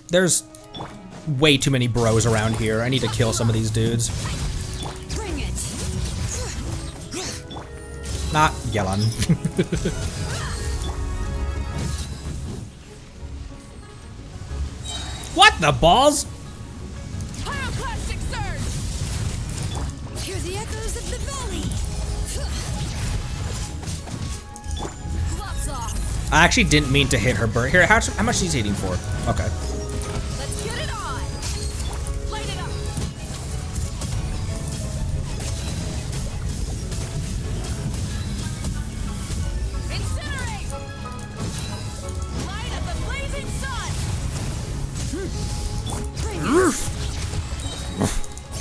There's way too many bros around here. I need to kill some of these dudes. Bring it. Not Yelan. What the balls? Pyroclastic surge. Hear the echoes of the valley. Gloves off. I actually didn't mean to hit her bird. Here, how much she's hitting for? Okay. Let's get it on. Light it up. Incinerate. Light of the blazing sun. Bring it.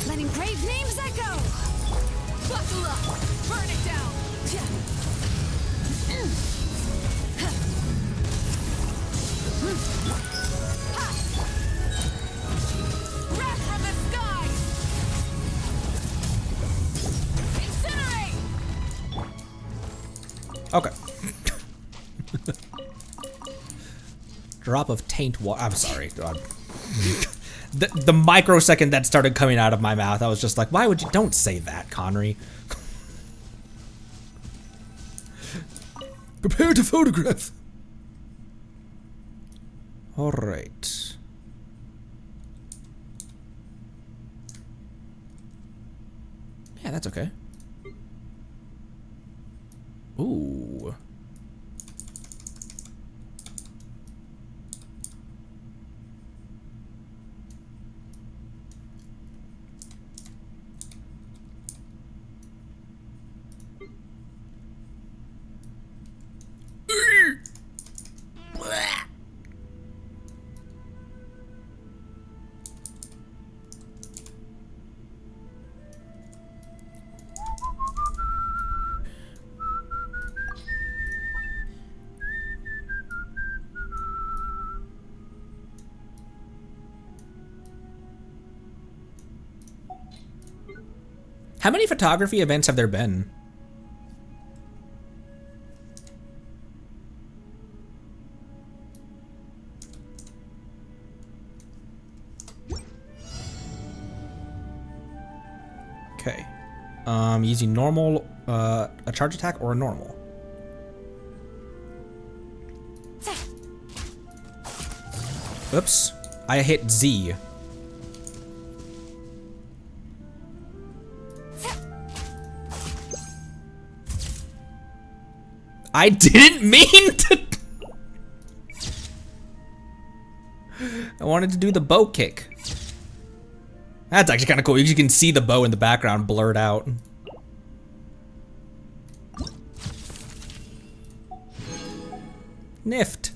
Letting brave names echo. Burn it down. Wrath from the sky. Incinerate. Okay. Drop of taint water. I'm sorry. The microsecond that started coming out of my mouth, I was just like, why would you? Don't say that, Connery. Prepare to photograph. All right. Yeah, that's okay. Ooh. How many photography events have there been? Okay. Using normal, a charge attack or a normal? Oops. I hit Z. I didn't mean to. I wanted to do the bow kick. That's actually kind of cool. You can see the bow in the background blurred out. Nift.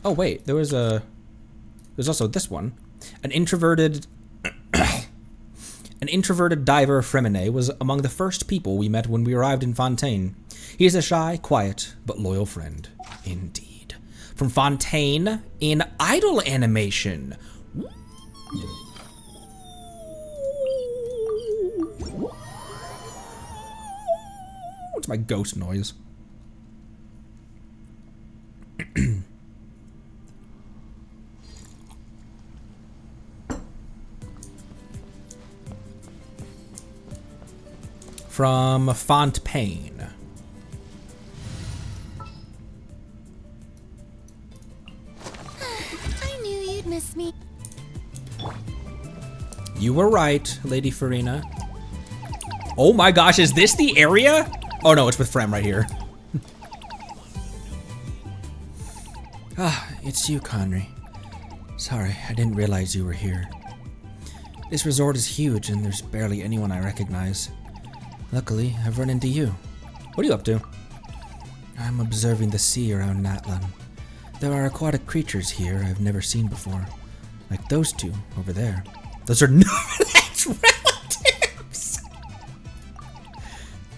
Oh wait, there's also this one. An introverted diver Fremine was among the first people we met when we arrived in Fontaine. He is a shy, quiet, but loyal friend. Indeed. From Fontaine in idle animation. What's my ghost noise? From Fontaine. I knew you'd miss me. You were right, Lady Farina. Oh my gosh, is this the area? Oh no, it's with Frem right here. It's you, Conry. Sorry, I didn't realize you were here. This resort is huge and there's barely anyone I recognize. Luckily, I've run into you. What are you up to? I'm observing the sea around Natlan. There are aquatic creatures here I've never seen before. Like those two over there. Those are Nomad's relatives!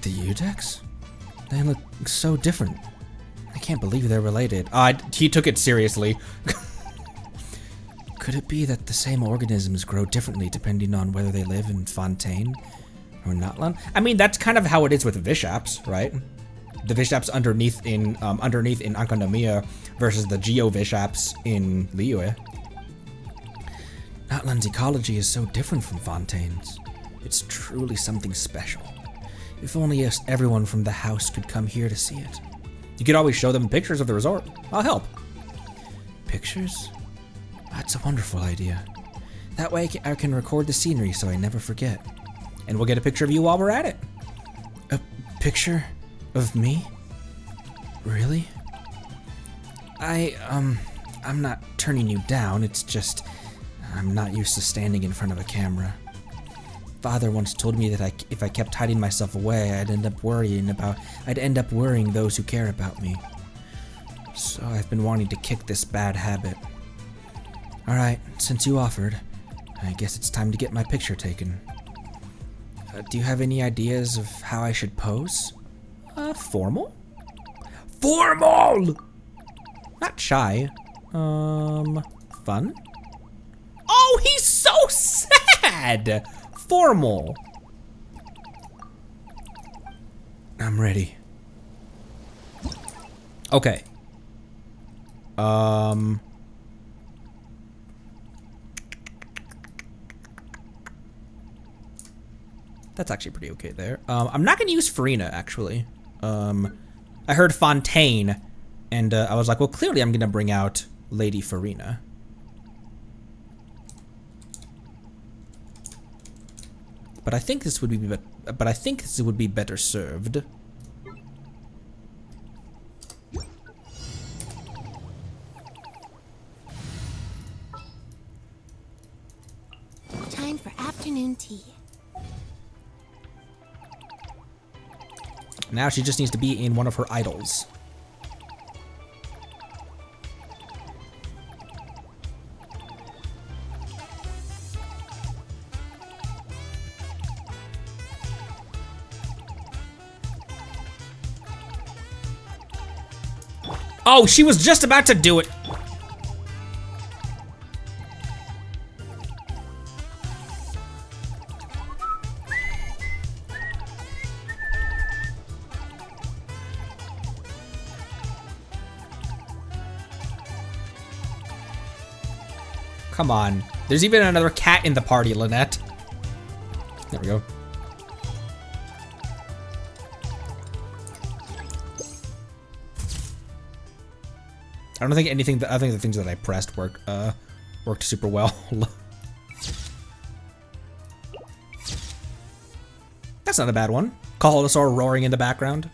The Udex? They look so different. I can't believe they're related. He took it seriously. Could it be that the same organisms grow differently depending on whether they live in Fontaine or Natlan? I mean, that's kind of how it is with Vishaps, right? The Vishaps underneath in Ankonomia versus the Geo Vishaps in Liyue. Natlan's ecology is so different from Fontaine's. It's truly something special. If only everyone from the house could come here to see it. You could always show them pictures of the resort. I'll help. Pictures? That's a wonderful idea. That way I can record the scenery so I never forget. And we'll get a picture of you while we're at it. A picture of me? Really? I'm not turning you down, it's just I'm not used to standing in front of a camera. Father once told me that if I kept hiding myself away, I'd end up worrying those who care about me. So I've been wanting to kick this bad habit. Alright, since you offered, I guess it's time to get my picture taken. Do you have any ideas of how I should pose? Formal? Formal! Not shy. Fun? Oh, he's so sad! Formal. I'm ready. Okay. That's actually pretty okay there. I'm not gonna use Farina, actually. I heard Fontaine, and I was like, well, clearly I'm gonna bring out Lady Farina. But I think this would be better served. Time for afternoon tea. Now she just needs to be in one of her idols. Oh, she was just about to do it. Come on. There's even another cat in the party, Lynette. There we go. I don't think anything. I think the things that I pressed worked super well. That's not a bad one. Kaholosaur roaring in the background.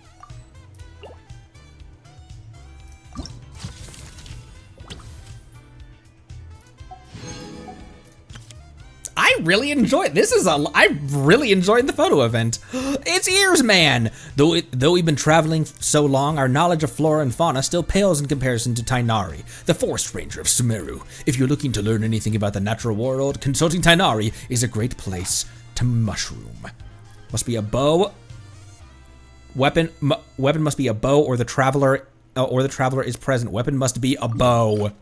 I really enjoyed this. I really enjoyed the photo event. It's Ears Man. Though we've been traveling so long, our knowledge of flora and fauna still pales in comparison to Tainari, the forest ranger of Sumeru. If you're looking to learn anything about the natural world, consulting Tainari is a great place to mushroom. Must be a bow. Weapon must be a bow, or the traveler is present. Weapon must be a bow.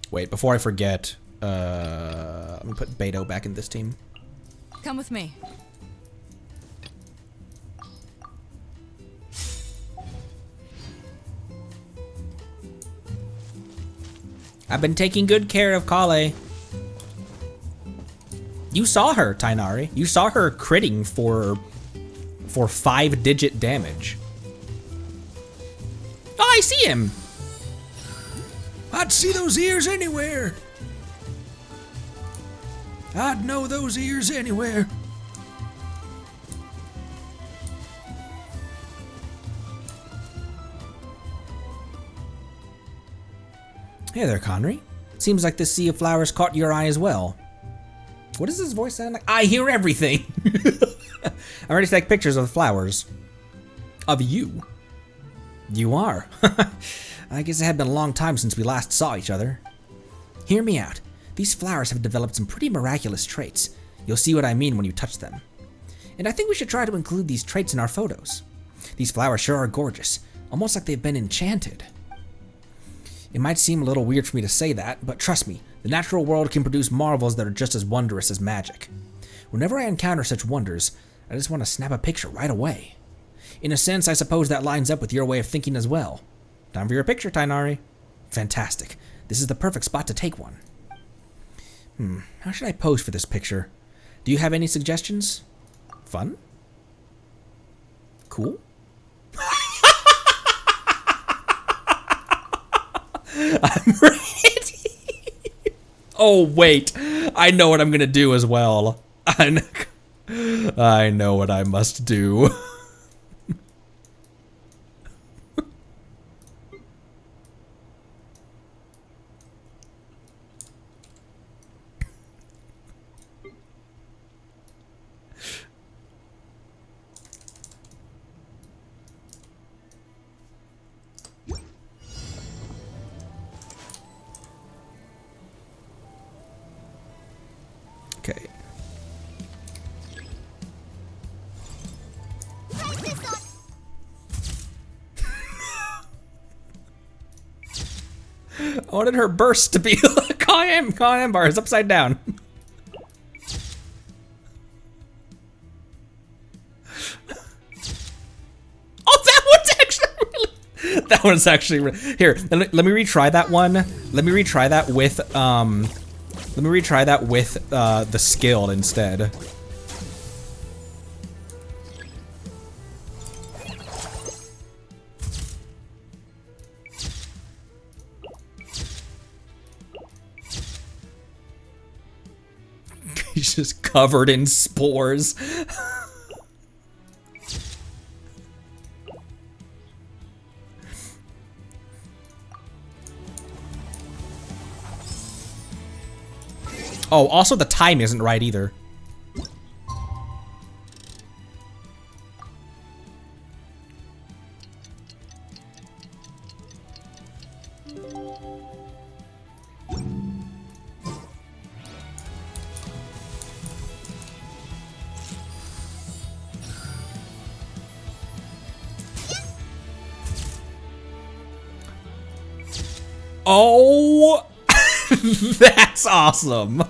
Wait, before I forget, let me put Beto back in this team. Come with me. I've been taking good care of Kale. You saw her, Tainari. You saw her critting for 5-digit damage. Oh, I see him. I'd see those ears anywhere. I'd know those ears anywhere. Hey there, Connery. Seems like this sea of flowers caught your eye as well. What does this voice sound like? I hear everything. I'm ready to take pictures of the flowers. Of you. You are. I guess it had been a long time since we last saw each other. Hear me out. These flowers have developed some pretty miraculous traits. You'll see what I mean when you touch them. And I think we should try to include these traits in our photos. These flowers sure are gorgeous, almost like they've been enchanted. It might seem a little weird for me to say that, but trust me, the natural world can produce marvels that are just as wondrous as magic. Whenever I encounter such wonders, I just want to snap a picture right away. In a sense, I suppose that lines up with your way of thinking as well. Time for your picture, Tainari. Fantastic. This is the perfect spot to take one. How should I pose for this picture? Do you have any suggestions? Fun? Cool? I'm ready. Oh, wait. I know what I'm gonna do as well. I know what I must do. Okay. I wanted her burst to be Con bars upside down. Oh, that one's actually here. Let me retry that one. Let me retry that with the skilled instead. He's just covered in spores. Oh, also the time isn't right either. Oh, that's awesome. Look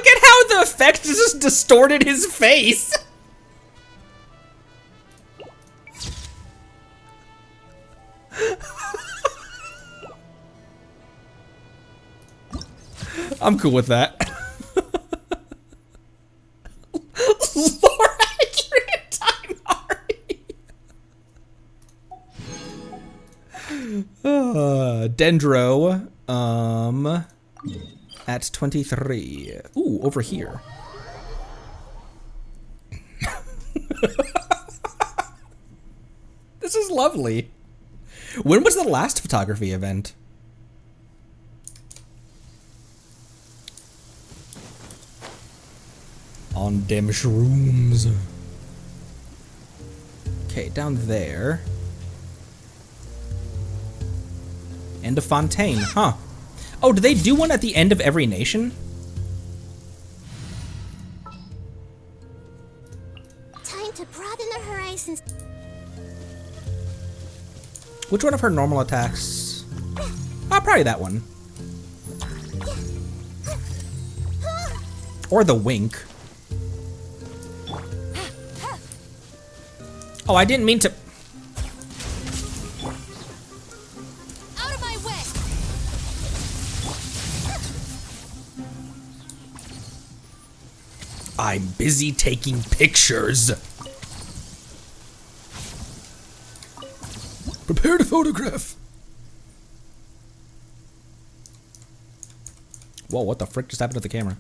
at how the effect just distorted his face. I'm cool with that. Lore accurate time Dendro, at 23. Ooh, over here. This is lovely. When was the last photography event? On dem shrooms. Okay, down there. End of Fontaine, huh? Oh, do they do one at the end of every nation? Time to broaden the horizons. Which one of her normal attacks? Oh, probably that one. Or the wink. Oh, I didn't mean to... Out of my way! I'm busy taking pictures. Prepare to photograph. Whoa, what the frick just happened to the camera?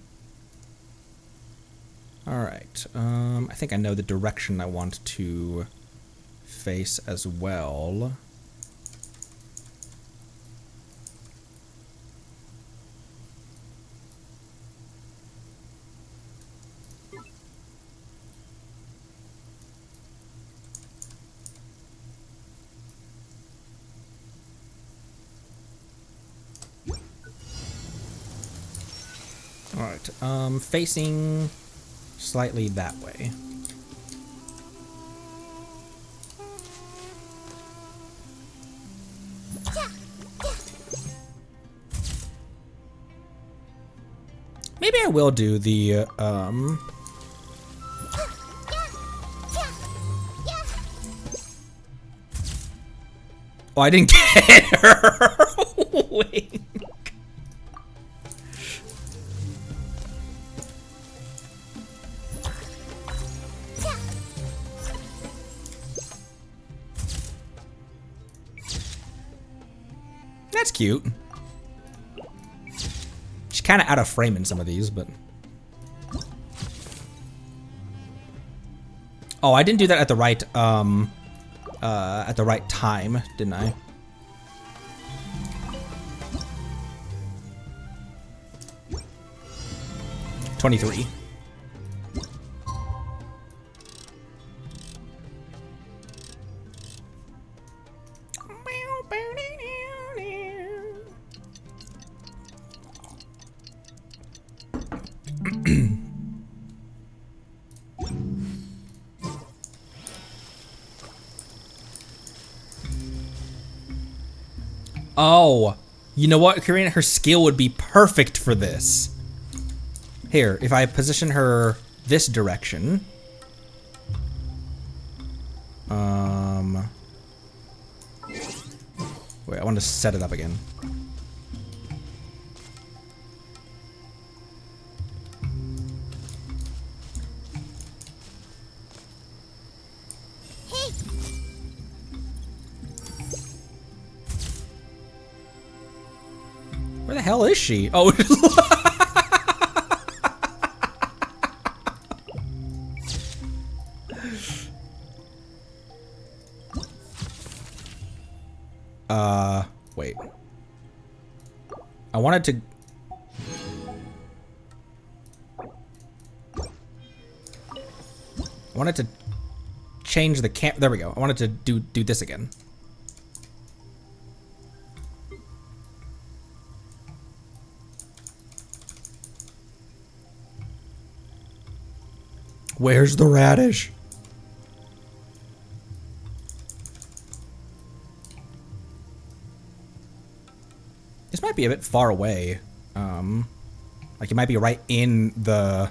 Alright, I think I know the direction I want to face as well. Alright, facing slightly that way. Maybe I will do the, Oh, I didn't get her! Wink. That's cute. She's kind of out of frame in some of these, but... Oh, I didn't do that at the right, time, didn't I? $23. Oh, you know what, Karina? Her skill would be perfect for this. Here, if I position her this direction. Wait, I want to set it up again. Hey, Where the hell is she? Oh, wait. I wanted to... I wanted to change the cam... There we go. I wanted to do this again. Where's the radish? This might be a bit far away. Like it might be right in the...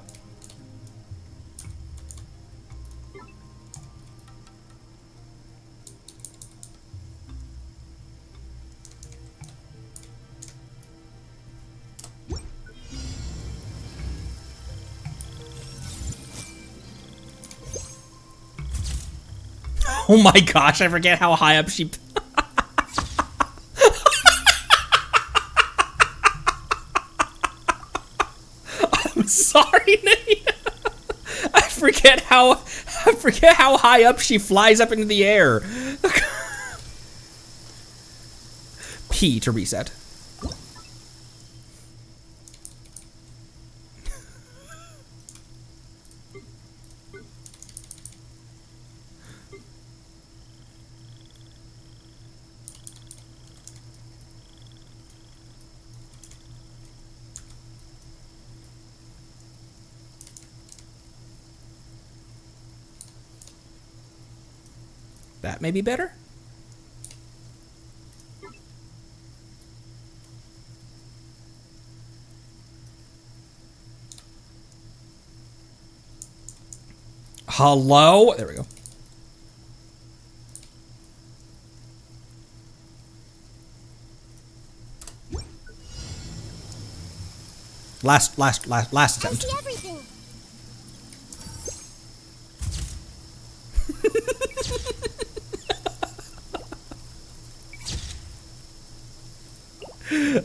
Oh my gosh, I forget how high up she... I'm sorry, Nate. I forget how high up she flies up into the air. P to reset. That may be better. Hello? There we go. Last I attempt. see everything.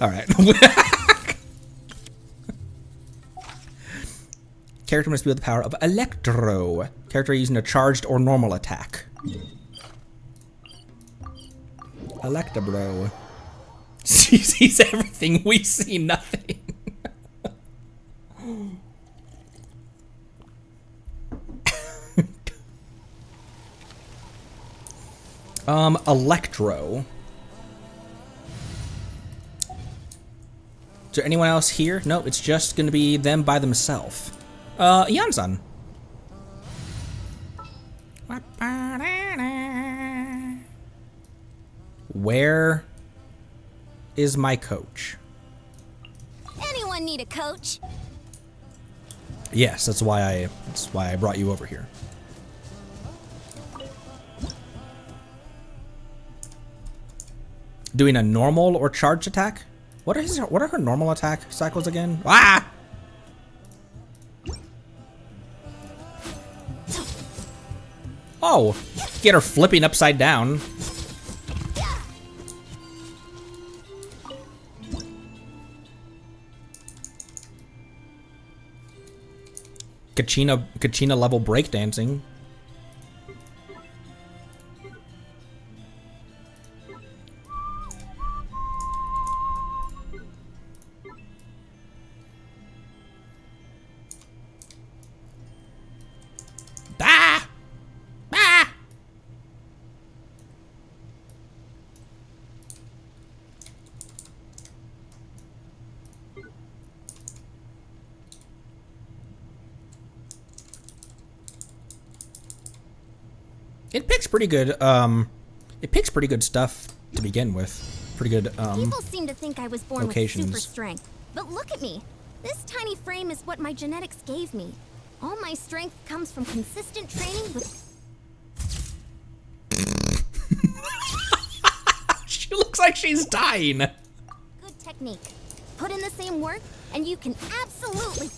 All right. Character must wield the power of Electro. Character using a charged or normal attack. Electabro. She sees everything, we see nothing. Electro. Is there anyone else here? No, it's just gonna be them by themselves. Yansan. Where is my coach? Anyone need a coach? Yes, that's why I brought you over here. Doing a normal or charged attack? What are her normal attack cycles again? Ah! Oh, get her flipping upside down. Kachina level breakdancing. Ah! Ah! It picks pretty good. It picks pretty good stuff to begin with. pretty good. People seem to think I was born locations. with super strength. But look at me. This tiny frame is what my genetics gave me. All my strength comes from consistent training with... She looks like she's dying. good technique. Put in the same work, and you can absolutely...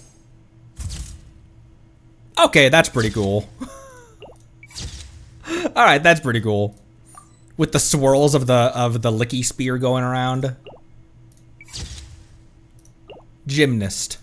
Okay, that's pretty cool. All right, that's pretty cool. With the swirls of the licky spear going around. Gymnast.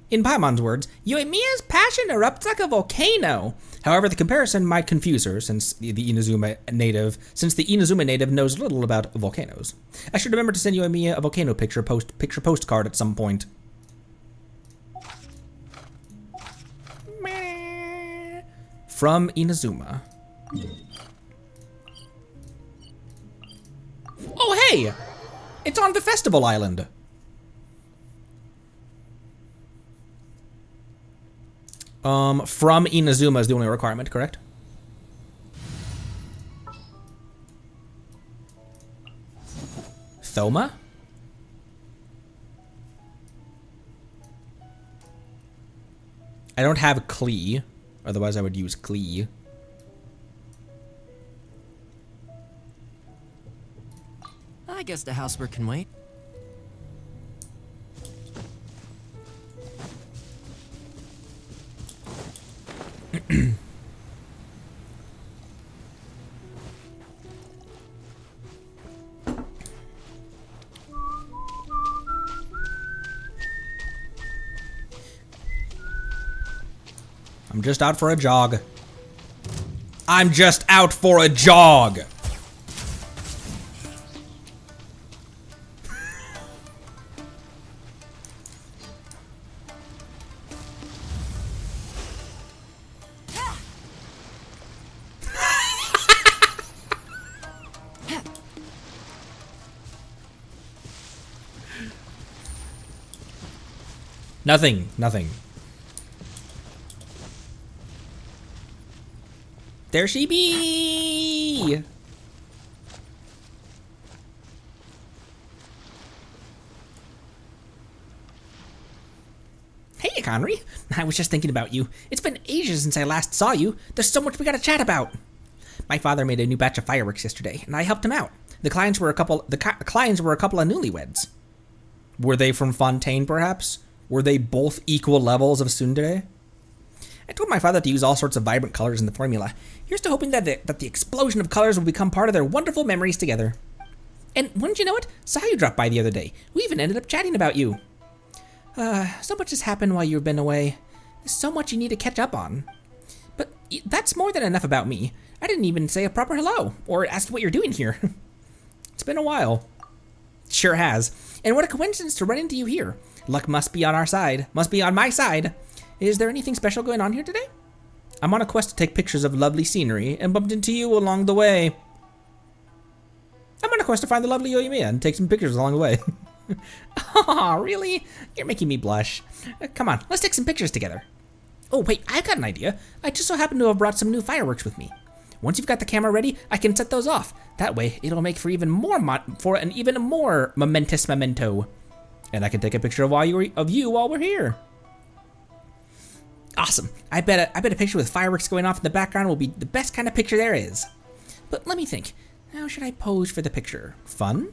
In Paimon's words, Yoimiya's passion erupts like a volcano. However, the comparison might confuse her since the Inazuma native knows little about volcanoes. I should remember to send Yoimiya a volcano picture postcard at some point. From Inazuma. Oh hey! It's on the festival island. From Inazuma is the only requirement, correct? Thoma? I don't have Klee, otherwise I would use Klee. I guess the housework can wait. I'm just out for a jog. I'm just out for a jog. Nothing. There she be! Hey, Connery. I was just thinking about you. It's been ages since I last saw you. There's so much we gotta chat about. My father made a new batch of fireworks yesterday, and I helped him out. The clients were a couple of newlyweds. Were they from Fontaine, perhaps? Were they both equal levels of tsundere? I told my father to use all sorts of vibrant colors in the formula. Here's to hoping that the explosion of colors will become part of their wonderful memories together. And wouldn't you know it, Sayu dropped by the other day. We even ended up chatting about you. So much has happened while you've been away. There's so much you need to catch up on. But that's more than enough about me. I didn't even say a proper hello, or ask what you're doing here. It's been a while. Sure has. And what a coincidence to run into you here. Luck must be on our side. Must be on my side. Is there anything special going on here today? I'm on a quest to take pictures of lovely scenery and bumped into you along the way. I'm on a quest to find the lovely Yoimiya and take some pictures along the way. Aw, really? You're making me blush. Come on, let's take some pictures together. Oh wait, I've got an idea. I just so happen to have brought some new fireworks with me. Once you've got the camera ready, I can set those off. That way, it'll make for an even more momentous memento. And I can take a picture of you while we're here. Awesome. I bet a picture with fireworks going off in the background will be the best kind of picture there is. But let me think. How should I pose for the picture? Fun?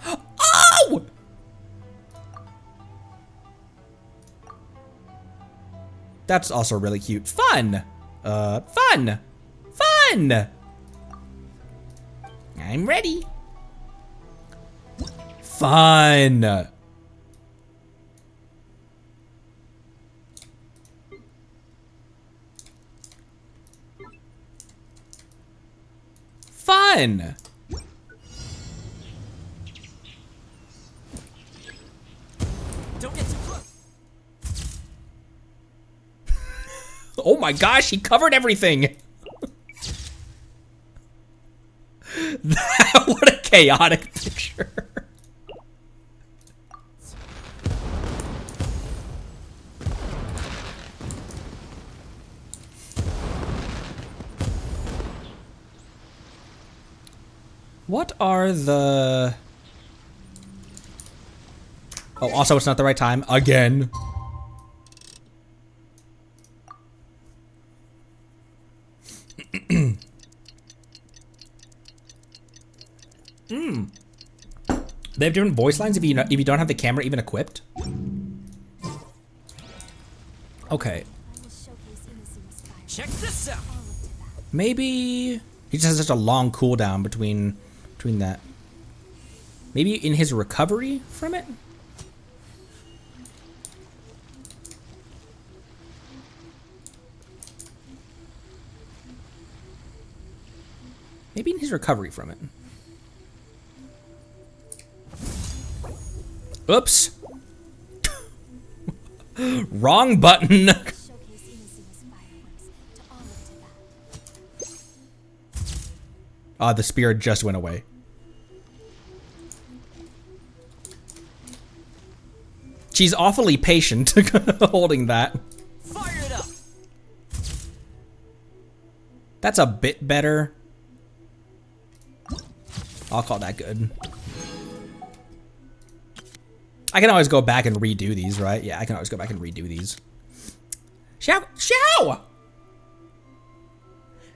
Oh! That's also really cute. Fun! Fun! Fun! I'm ready. Fun! Fun! Don't get too close. Oh my gosh, he covered everything! What a chaotic picture. What are the... Oh, also it's not the right time. Again. They have different voice lines if you don't have the camera even equipped. Okay, Check this out. maybe he just has such a long cooldown between that. Maybe in his recovery from it. Maybe in his recovery from it. Oops. Wrong button. Ah, the spirit just went away. She's awfully patient holding that. Fire it up. That's a bit better. I'll call that good. I can always go back and redo these, right? Yeah, I can always go back and redo these. Xiao!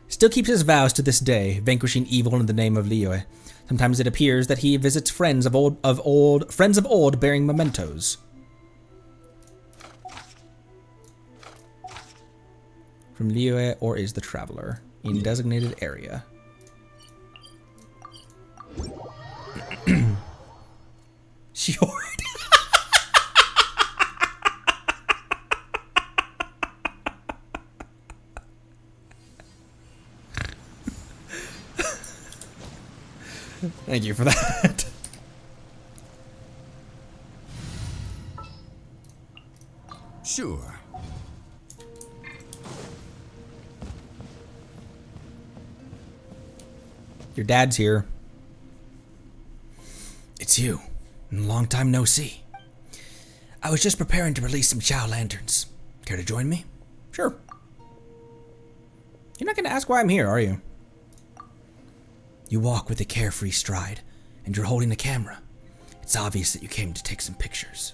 Still keeps his vows to this day, vanquishing evil in the name of Liyue. Sometimes it appears that he visits friends of old bearing mementos. From Liyue or is the traveler in designated area. Sure. Thank you for that. Sure. Your dad's here. It's you. Long time no see. I was just preparing to release some Chao lanterns. Care to join me? Sure. You're not going to ask why I'm here, are you? You walk with a carefree stride, and you're holding a camera. It's obvious that you came to take some pictures.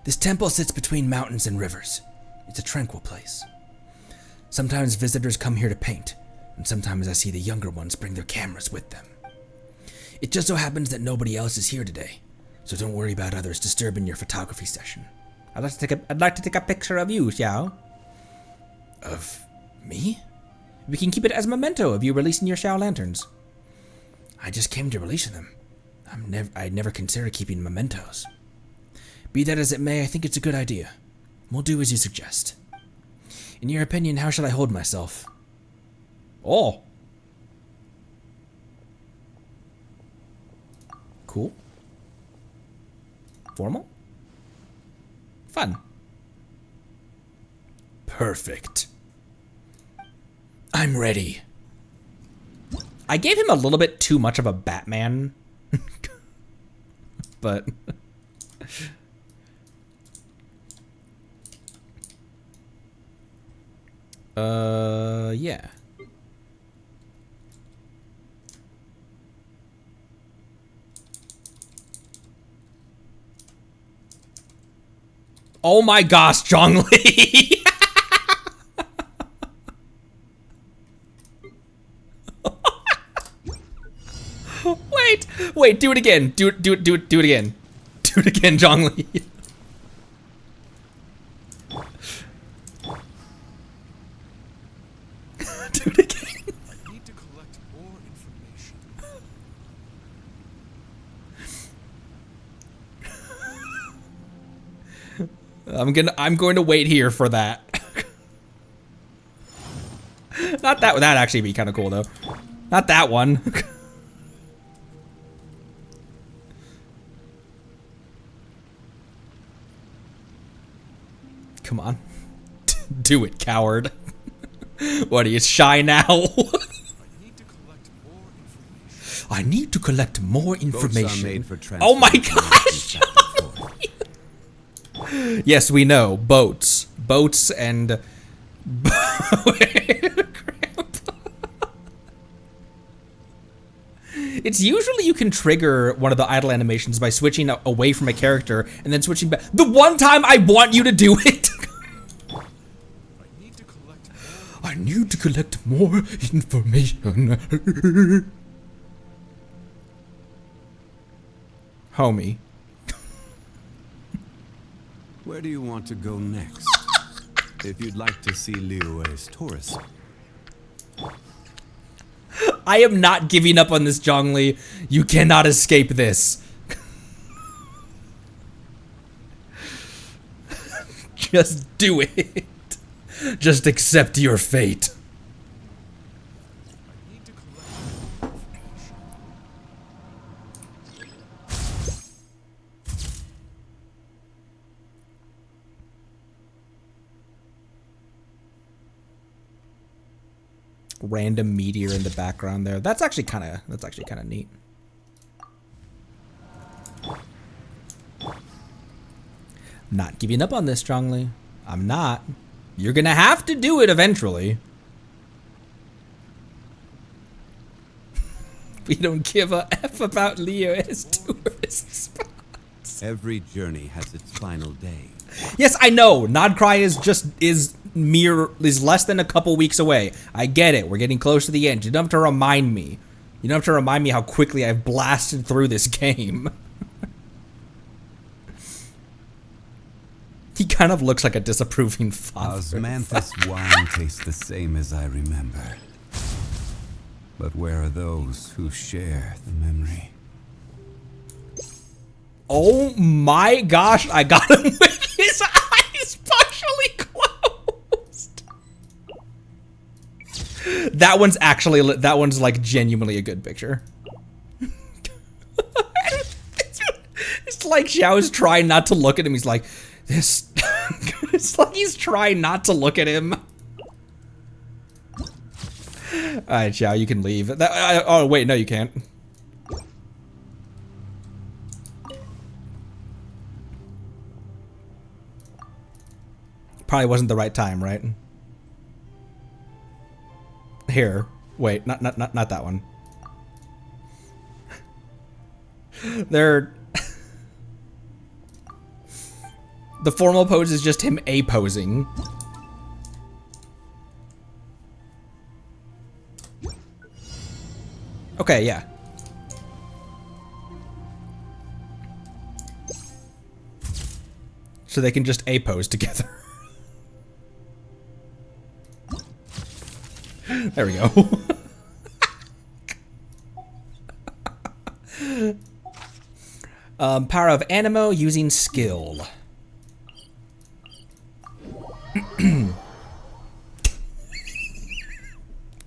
This temple sits between mountains and rivers. It's a tranquil place. Sometimes visitors come here to paint, and sometimes I see the younger ones bring their cameras with them. It just so happens that nobody else is here today, so don't worry about others disturbing your photography session. I'd like to take a picture of you, Xiao. Of me? We can keep it as a memento of you releasing your Xiao lanterns. I just came to release them. I'd never considered keeping mementos. Be that as it may, I think it's a good idea. We'll do as you suggest. In your opinion, how should I hold myself? Oh. Cool. Formal? Fun. Perfect. I'm ready. I gave him a little bit too much of a Batman. But... yeah. Oh my gosh, Zhongli! Wait, do it again. Do it again. Do it again, Zhongli. Do it again. I need to collect more information. I'm going to wait here for that. Not that. That'd actually be kind of cool though. Not that one. Come on. Do it, coward. What, are you shy now? I need to collect more information. Oh my gosh! Yes, we know. Boats. Boats and... It's usually you can trigger one of the idle animations by switching away from a character and then switching back. The one time I want you to do it. I need to collect more information. Homie. Where do you want to go next? If you'd like to see Liyue's tourism. I am not giving up on this, Zhongli. You cannot escape this. Just do it. Just accept your fate. Random meteor in the background there. That's actually kind of neat. Not giving up on this, Zhongli. I'm not. You're gonna have to do it eventually. We don't give a F about Liyue's tourist spots. Every journey has its final day. Yes, I know. Nodcry is less than a couple weeks away. I get it. We're getting close to the end. You don't have to remind me. You don't have to remind me how quickly I've blasted through this game. He kind of looks like a disapproving father. Osmanthus wine tastes the same as I remember. But where are those who share the memory? Oh my gosh, I got him with his eyes partially closed. That one's like genuinely a good picture. It's like Xiao's trying not to look at him. He's like, this. It's like he's trying not to look at him. Alright, Xiao, you can leave. Oh, wait, no, you can't. Probably wasn't the right time, right? Here. Wait, not that one. They're... The formal pose is just him A-posing. Okay, yeah. So they can just A-pose together. There we go. Power of Animo using skill.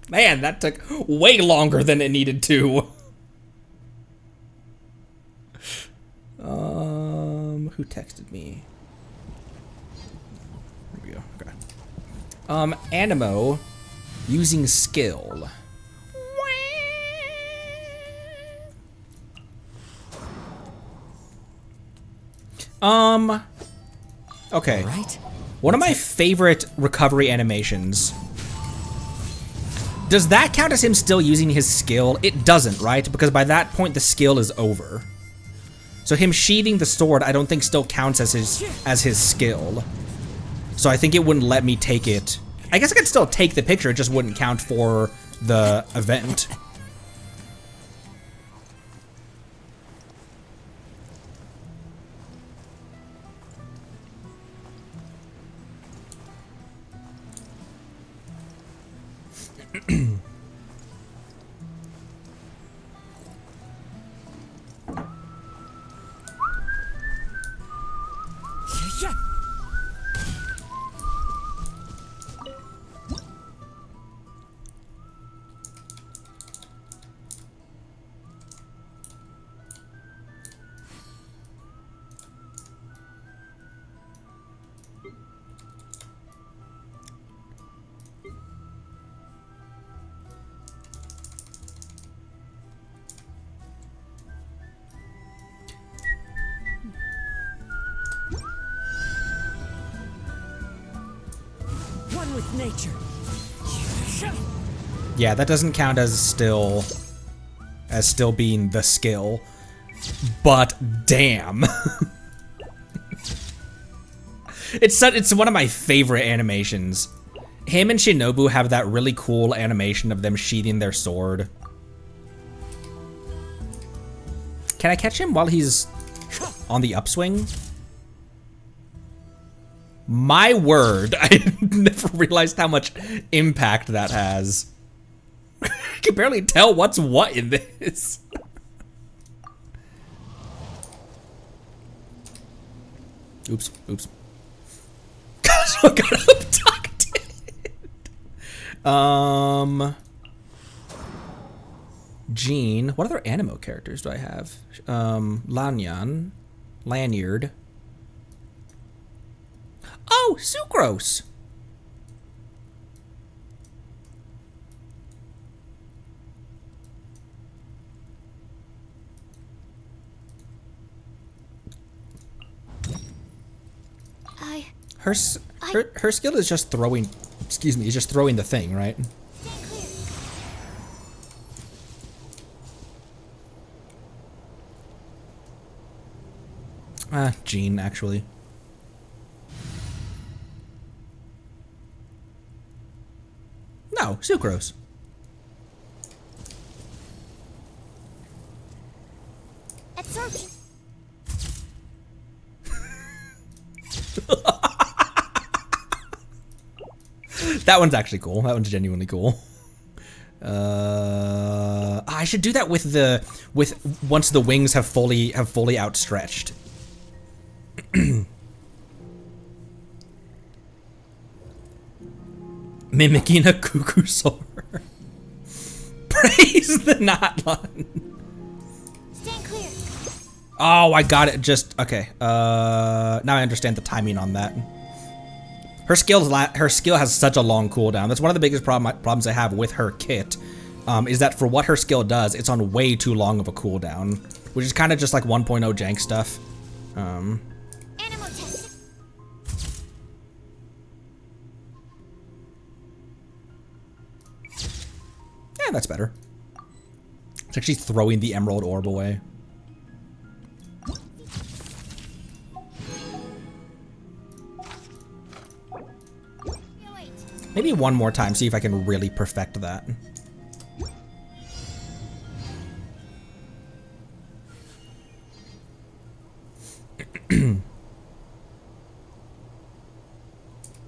Man, that took way longer than it needed to. Who texted me? There we go. Okay. Animo using skill. Okay. Right? One of my favorite recovery animations. Does that count as him still using his skill? It doesn't, right? Because by that point the skill is over. So him sheathing the sword I don't think still counts as his skill. So I think it wouldn't let me take it. I guess I could still take the picture, it just wouldn't count for the event. Yeah. One with nature. Yeah, that doesn't count as still as still being the skill, but damn. It's one of my favorite animations. Him and Shinobu have that really cool animation of them sheathing their sword. Can I catch him while he's on the upswing? My word, I never realized how much impact that has. I can barely tell what's what in this. Oops, oops. Gosh, I got abducted. Jean. What other animo characters do I have? Lanyan. Lanyard. Oh, Sucrose. Her skill is just throwing, excuse me, is just throwing the thing, right? Jean, actually. No, Sucrose. Absorption. That one's actually cool. That one's genuinely cool. I should do that with once the wings have fully outstretched. Mimicking a cuckoo soar. Praise the Notlun. Stand clear. Oh, I got it. Just okay. Now I understand the timing on that. Her skill has such a long cooldown. That's one of the biggest problems I have with her kit, is that for what her skill does, it's on way too long of a cooldown, which is kind of just like 1.0 jank stuff. Animal test. Yeah, that's better. It's like she's throwing the emerald orb away. Maybe one more time, see if I can really perfect that.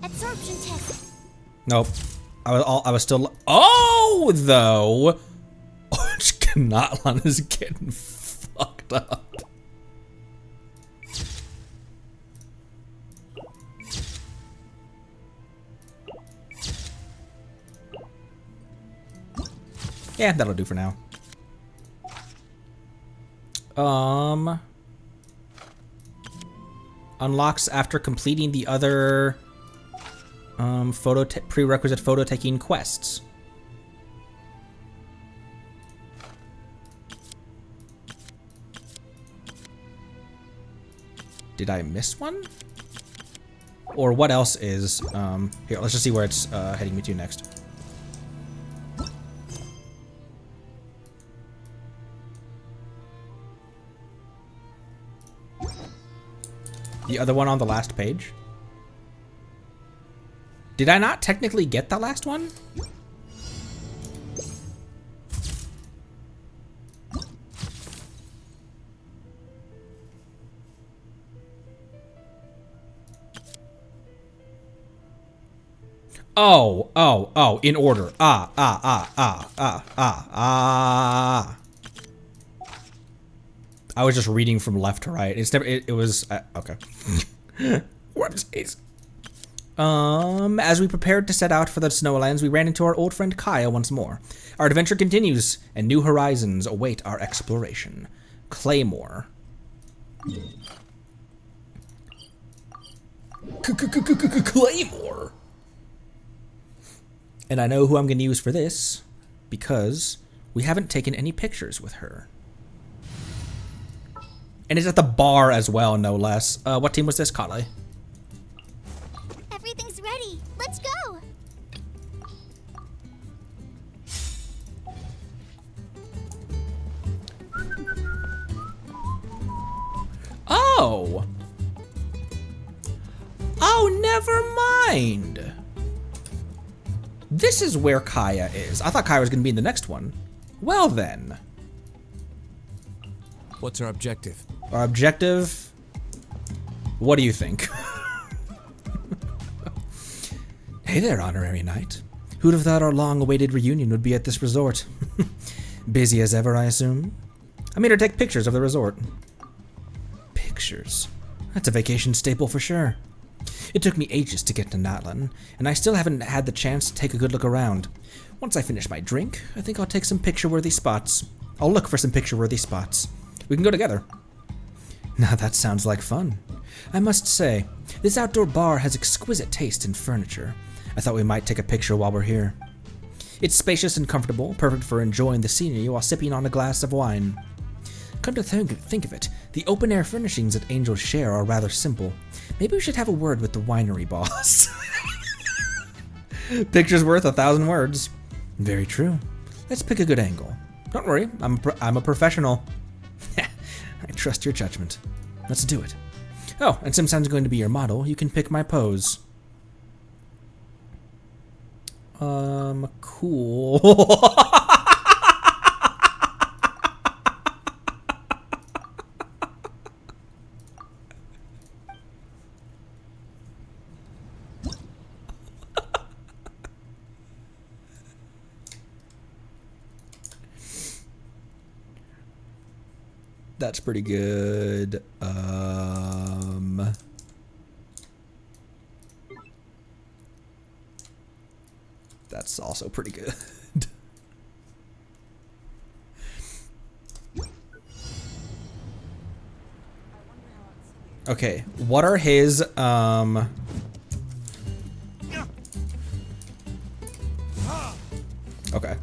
Absorption test. Nope. I was still. Oh, though. Orange Knotlun is getting fucked up. Yeah, that'll do for now. Unlocks after completing the other prerequisite photo taking quests. Did I miss one? Or what else is here, let's just see where it's heading me to next. The other one on the last page? Did I not technically get the last one? Oh, in order. I was just reading from left to right. It's never, it was, okay. Whoopsies. As we prepared to set out for the Snowlands, we ran into our old friend Kaya once more. Our adventure continues, and new horizons await our exploration. Claymore. Claymore. And I know who I'm going to use for this, because we haven't taken any pictures with her. And it's at the bar as well, no less. What team was this, Kale? Everything's ready. Let's go. Never mind. This is where Kaya is. I thought Kaya was going to be in the next one. Well then. What's our objective? Our objective? What do you think? Hey there, honorary knight. Who'd have thought our long-awaited reunion would be at this resort? Busy as ever, I assume? I made her take pictures of the resort. Pictures? That's a vacation staple for sure. It took me ages to get to Natlan, and I still haven't had the chance to take a good look around. Once I finish my drink, I think I'll take some picture-worthy spots. I'll look for some picture-worthy spots. We can go together. Now that sounds like fun. I must say, this outdoor bar has exquisite taste in furniture. I thought we might take a picture while we're here. It's spacious and comfortable, perfect for enjoying the scenery while sipping on a glass of wine. Come to think of it, the open-air furnishings at Angel's Share are rather simple. Maybe we should have a word with the winery boss. Picture's worth 1,000 words. Very true. Let's pick a good angle. Don't worry, I'm a professional. I trust your judgment. Let's do it. Oh, and since I'm going to be your model, you can pick my pose. Cool. That's pretty good. That's also pretty good. Okay, what are his okay.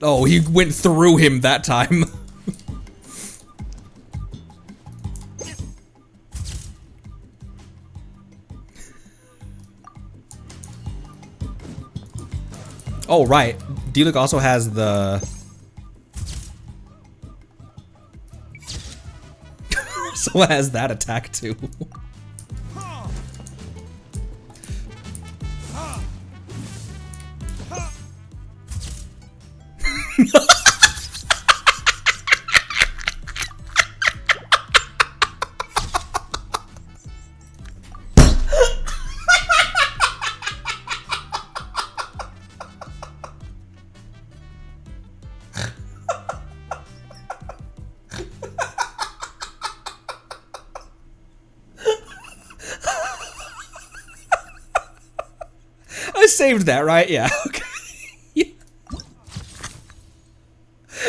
Oh, he went through him that time. Oh, right. D-Luke also has the... so it has that attack too. I saved that, right? Yeah, okay. Yeah.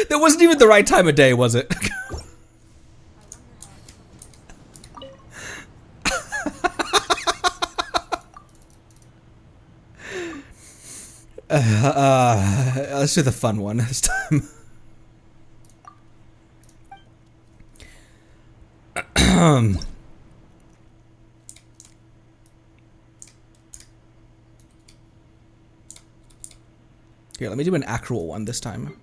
That wasn't even the right time of day, was it? Let's do the fun one this time. Here, let me do an actual one this time.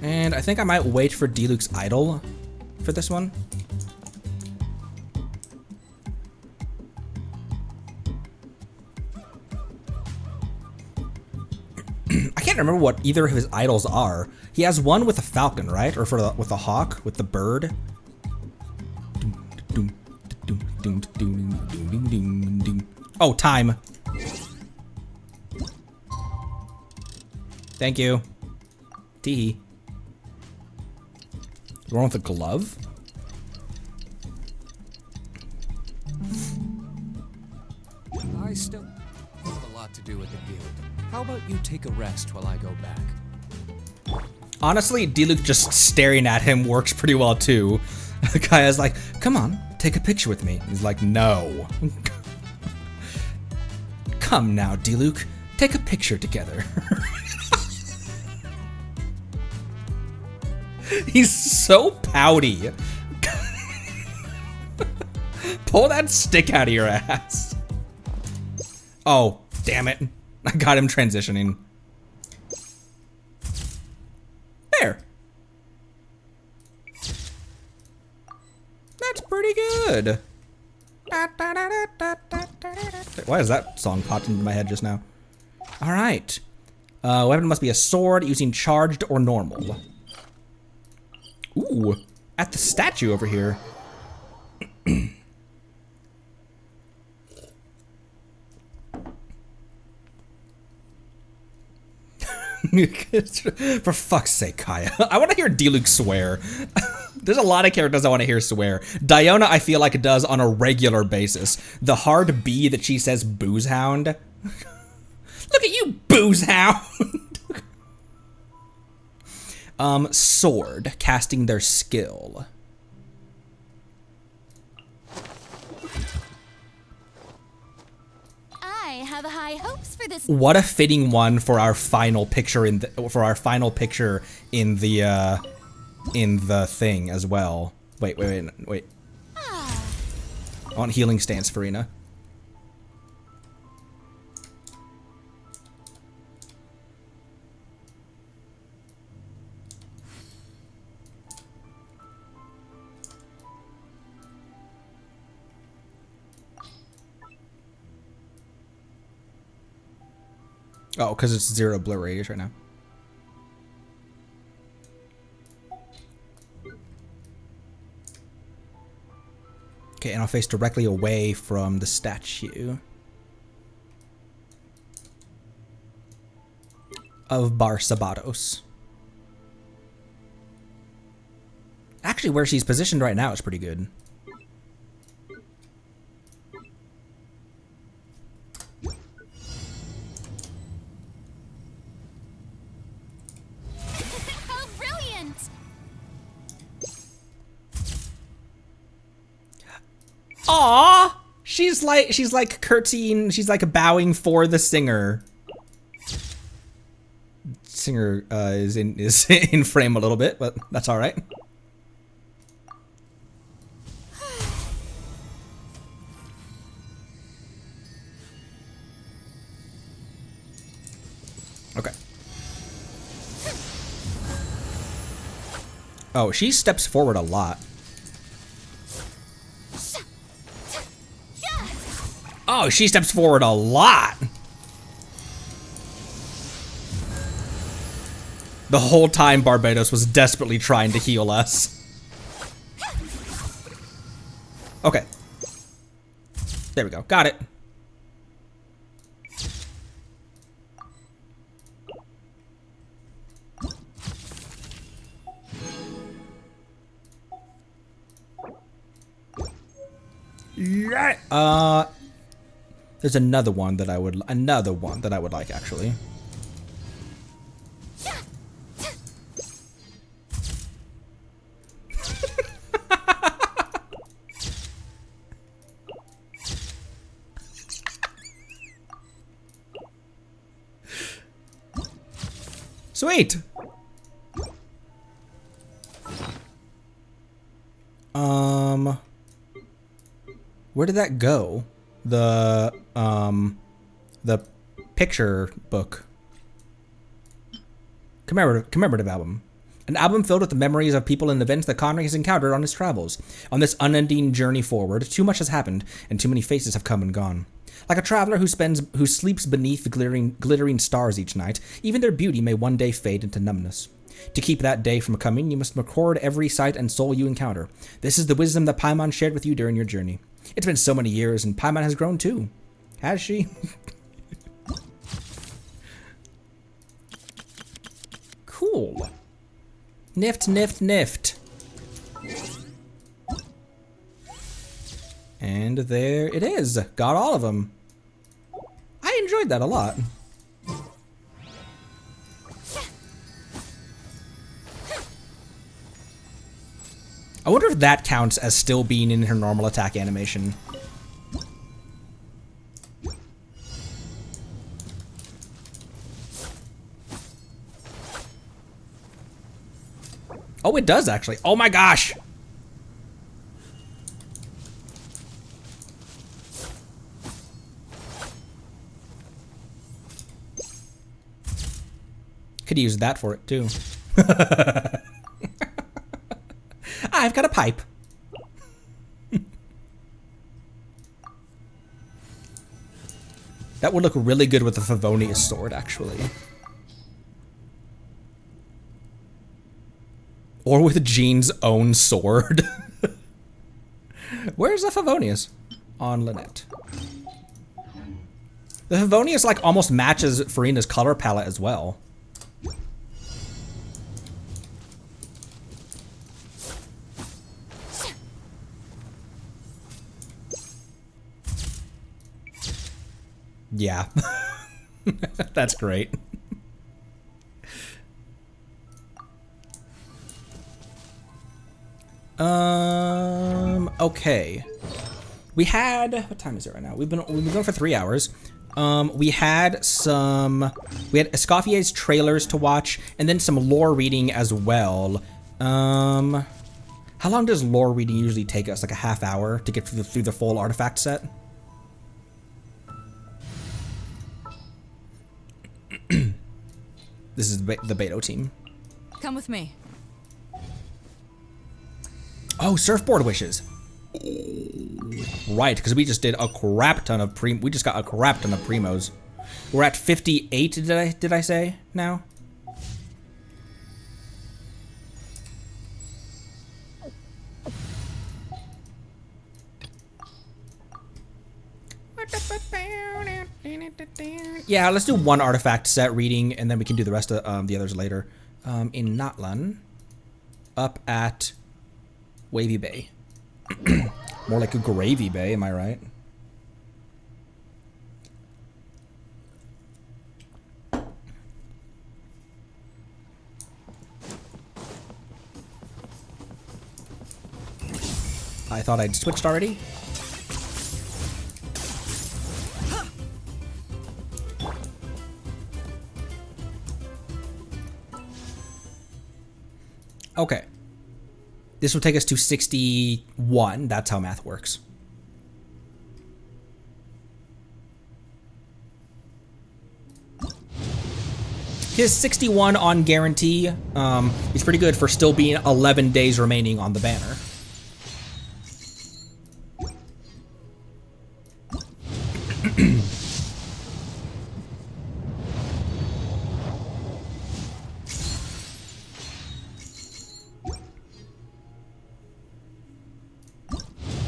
And I think I might wait for D-Luke's idol for this one. I can't remember what either of his idols are. He has one with a falcon, right? Or with a hawk, with the bird. Oh, time. Thank you. Teehee. You want the glove? I still have a lot to do with the guild. How about you take a rest while I go back? Honestly, Diluc just staring at him works pretty well too. Kaya's like, come on, take a picture with me. He's like, no. Come now, Diluc, take a picture together. He's so pouty. Pull that stick out of your ass. Oh, damn it. I got him transitioning. There. That's pretty good. Why is that song popped into my head just now? All right. Weapon must be a sword using charged or normal. Ooh, at the statue over here. For fuck's sake, Kaya. I want to hear Diluc swear. There's a lot of characters I want to hear swear. Diona, I feel like it does on a regular basis. The hard B that she says booze hound. Look at you, booze hound. Sword, casting their skill. I have high hopes for this. What a fitting one for our final picture in the thing as well. Wait. I want healing stance, Farina. Oh, because it's 0 blur radius right now. Okay, and I'll face directly away from the statue of Barsabatos. Actually, where she's positioned right now is pretty good. How brilliant! Aww! She's like curtsying, she's like bowing for the singer. Singer is in frame a little bit, but that's all right. Okay. Oh, she steps forward a lot. Oh, she steps forward a lot. The whole time Barbados was desperately trying to heal us. Okay. There we go. Got it. Yeah. There's another one that I would like actually. Sweet. Where did that go? The picture book. Commemorative album. An album filled with the memories of people and events that Connery has encountered on his travels. On this unending journey forward, too much has happened, and too many faces have come and gone. Like a traveler who sleeps beneath glittering stars each night, even their beauty may one day fade into numbness. To keep that day from coming, you must record every sight and soul you encounter. This is the wisdom that Paimon shared with you during your journey. It's been so many years, and Paimon has grown too. Has she? Cool. Nift, nift, nift. And there it is. Got all of them. I enjoyed that a lot. I wonder if that counts as still being in her normal attack animation. Oh, it does actually. Oh my gosh. Could use that for it too. I've got a pipe. That would look really good with the Favonius sword, actually. Or with Jean's own sword. Where's the Favonius? On Lynette. The Favonius like almost matches Farina's color palette as well. Yeah. That's great. Okay. We had, what time is it right now? We've been going for 3 hours. We had Escoffier's trailers to watch, and then some lore reading as well. How long does lore reading usually take us? Like a half hour to get through the full artifact set? This is the Beto team. Come with me. Oh, surfboard wishes. Right, because we just did a crap ton of we just got a crap ton of primos. We're at 58. Did I say now? Yeah, let's do one artifact set reading, and then we can do the rest of the others later. In Natlan, up at Wavy Bay. More like a Gravy Bay, am I right? I thought I'd switched already. Okay. This will take us to 61. That's how math works. His 61 on guarantee is pretty good for still being 11 days remaining on the banner.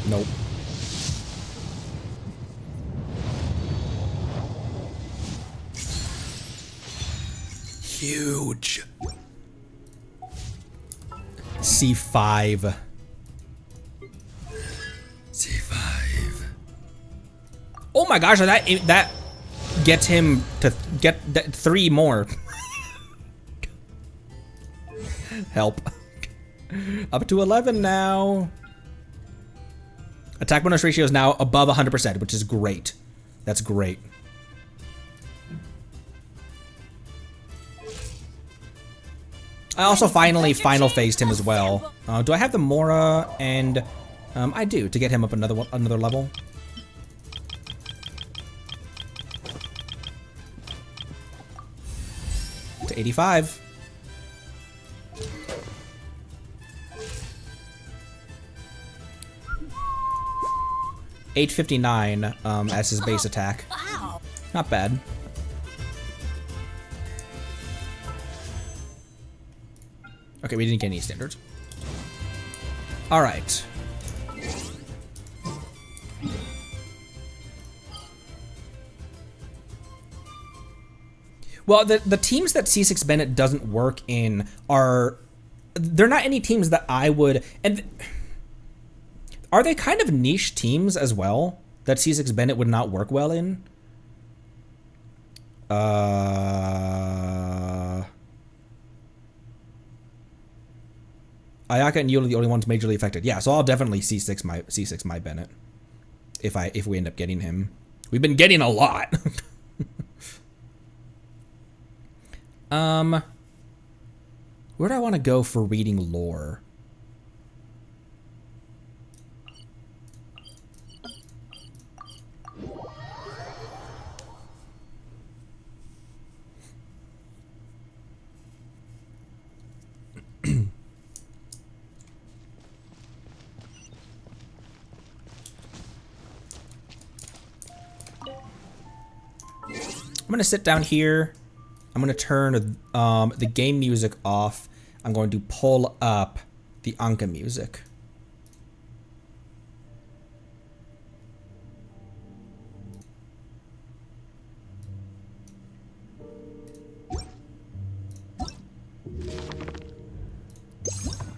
Nope. Huge. C5. C5. Oh my gosh, that gets him to get 3 more. Help. Up to 11 now. Attack bonus ratio is now above 100%, which is great. That's great. I also finally final phased him as well. Do I have the Mora? And I do, to get him up another level. To 85. $859 as his base attack. Wow. Not bad. Okay, we didn't get any standards. All right. Well, the teams that C6 Bennett doesn't work in are... They're not any teams that I would... And are they kind of niche teams as well that C6 Bennett would not work well in? Ayaka and Yul are the only ones majorly affected. Yeah, so I'll definitely C6 my Bennett if we end up getting him. We've been getting a lot. Where do I want to go for reading lore? I'm gonna sit down here. I'm gonna turn the game music off. I'm going to pull up the Anka music.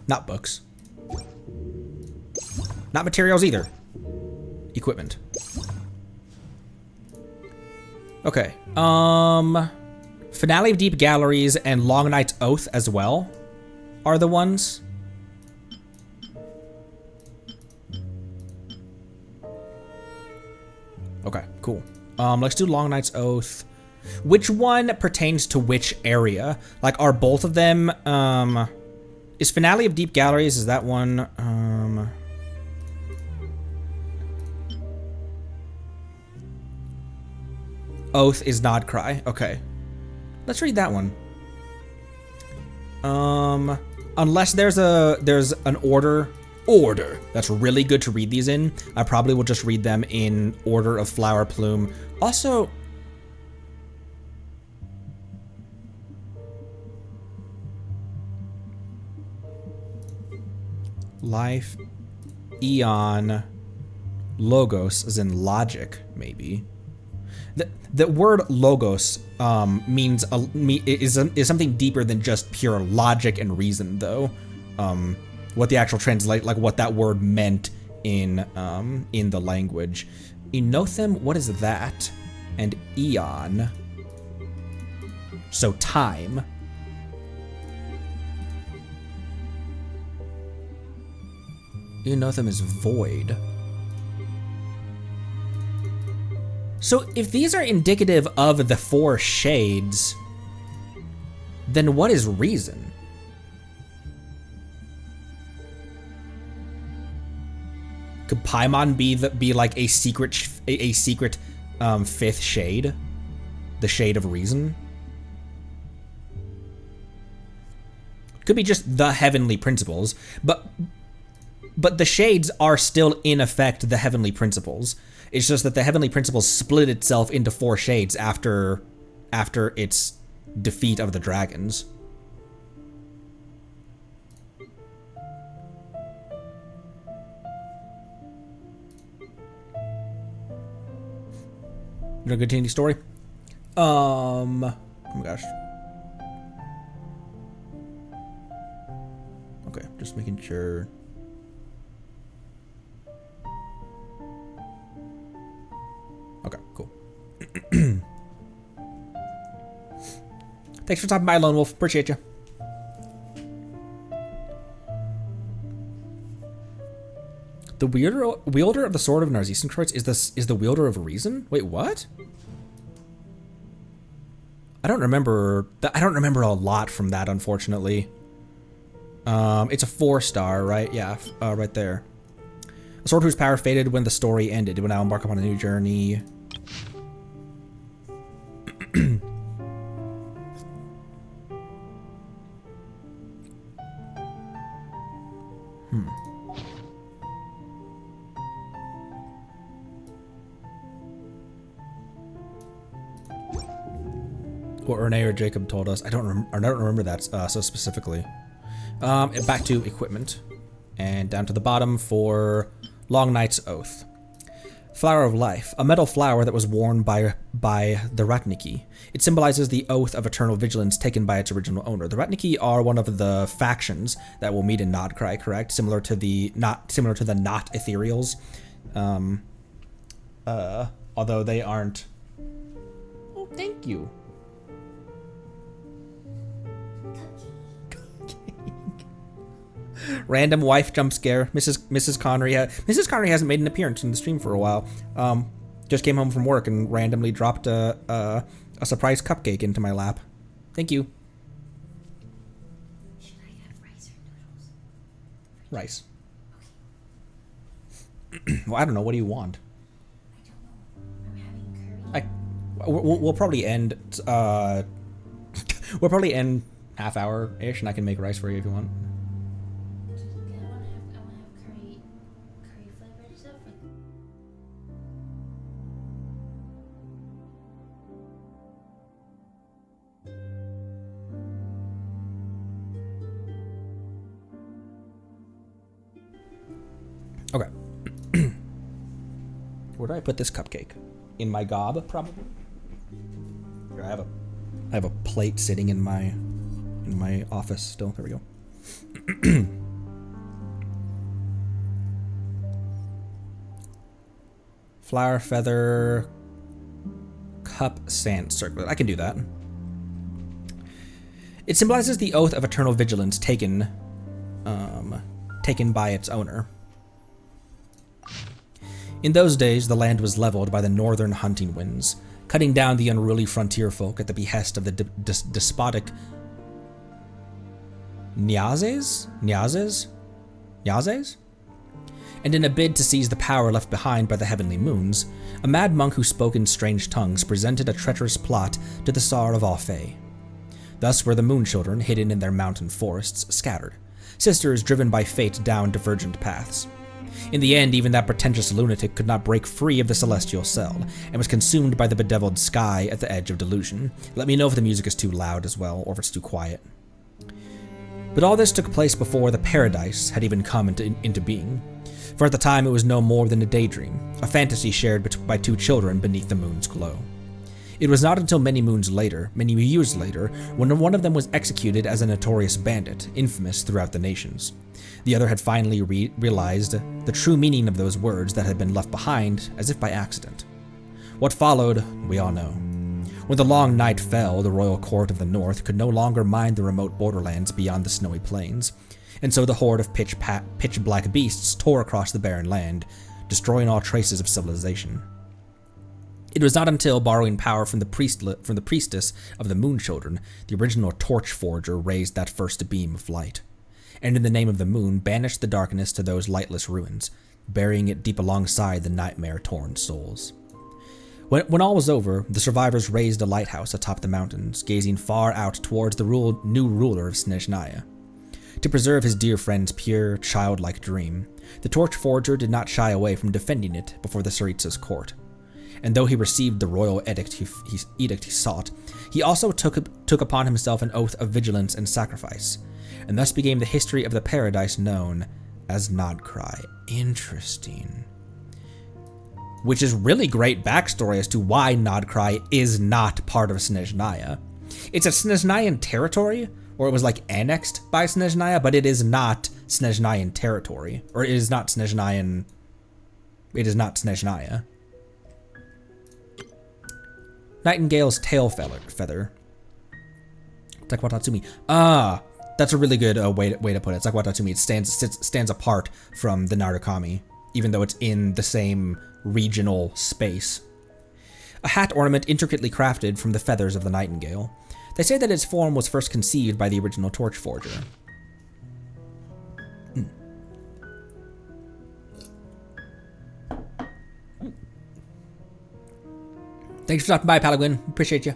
Not books. Not materials either. Equipment. Okay. Finale of Deep Galleries and Long Night's Oath as well are the ones. Okay, cool. Let's do Long Night's Oath. Which one pertains to which area? Like, are both of them, is Finale of Deep Galleries, is that one, Oath is Nod Cry. Okay. Let's read that one. Unless there's an order that's really good to read these in, I probably will just read them in order of Flower Plume. Also, Life, Eon, Logos, as in logic, maybe. The word logos means is something deeper than just pure logic and reason, though. What the actual like what that word meant in the language. Enothim, what is that? And eon. So time. Enothim is void. So if these are indicative of the four shades, then what is reason? Could Paimon be like a secret fifth shade, the shade of reason? Could be just the heavenly principles, but the shades are still in effect the heavenly principles. It's just that the heavenly principles split itself into four shades after its defeat of the dragons. You gonna continue the story? Oh my gosh. Okay, just making sure. Okay, cool. Thanks for stopping by, Lone Wolf. Appreciate you. The wielder of the Sword of Narzisenkreuz is the wielder of reason? Wait, what? I don't remember a lot from that, unfortunately. It's a 4-star, right? Yeah, right there. A sword whose power faded when the story ended. It will now embark upon a new journey. What Renee or Jacob told us. I don't remember that so specifically. Back to equipment. And down to the bottom for Long Night's Oath. Flower of Life, a metal flower that was worn by the Ratniki. It symbolizes the oath of eternal vigilance taken by its original owner. The Ratniki are one of the factions that will meet in Nodcry, correct? Similar to the not ethereals. Although they aren't. Oh, thank you. Random wife jump scare. Mrs. Connery. Mrs. Connery hasn't made an appearance in the stream for a while. Just came home from work and randomly dropped a surprise cupcake into my lap. Thank you. Should I have rice or noodles? Rice. Well, I don't know. What do you want? I don't know. I'm having curry. We'll probably end. We'll probably end half hour ish, and I can make rice for you if you want. I want to have curry flavored stuff. Okay. Where do I put this cupcake? In my gob, probably. Here, I have a plate sitting in my office still. There we go. Flower, feather, cup, sand, circlet. I can do that. It symbolizes the oath of eternal vigilance taken by its owner. In those days, the land was leveled by the northern hunting winds, cutting down the unruly frontier folk at the behest of the despotic Nyazes? And in a bid to seize the power left behind by the heavenly moons, a mad monk who spoke in strange tongues presented a treacherous plot to the Tsar of Alfei. Thus were the moon children, hidden in their mountain forests, scattered, sisters driven by fate down divergent paths. In the end, even that pretentious lunatic could not break free of the celestial cell, and was consumed by the bedeviled sky at the edge of delusion. Let me know if the music is too loud as well, or if it's too quiet. But all this took place before the paradise had even come into being, for at the time it was no more than a daydream, a fantasy shared by two children beneath the moon's glow. It was not until many years later, when one of them was executed as a notorious bandit, infamous throughout the nations. The other had finally realized the true meaning of those words that had been left behind as if by accident. What followed, we all know. When the long night fell, the royal court of the north could no longer mind the remote borderlands beyond the snowy plains, and so the horde of pitch-black beasts tore across the barren land, destroying all traces of civilization. It was not until, borrowing power from the priestess of the moon children, the original torch forger raised that first beam of light, and in the name of the moon banished the darkness to those lightless ruins, burying it deep alongside the nightmare-torn souls. When all was over, the survivors raised a lighthouse atop the mountains, gazing far out towards the new ruler of Snezhnaya. To preserve his dear friend's pure, childlike dream, the torch forger did not shy away from defending it before the Tsaritsa's court. And though he received the royal edict he sought, he also took upon himself an oath of vigilance and sacrifice, and thus began the history of the paradise known as Nodcry. Interesting. Which is really great backstory as to why Nodcry is not part of Snezhnaya. It's a Snezhnayan territory, or it was like annexed by Snezhnaya, but it is not Snezhnayan territory, or it is not Snezhnayan. It is not Snezhnaya. Nightingale's tail feather. Takwatatsumi. That's a really good way to put it. Takwatatsumi. It stands apart from the Narukami, even though it's in the same regional space. A hat ornament intricately crafted from the feathers of the nightingale. They say that its form was first conceived by the original torch forger. Thanks for stopping by, Palagwin. Appreciate you.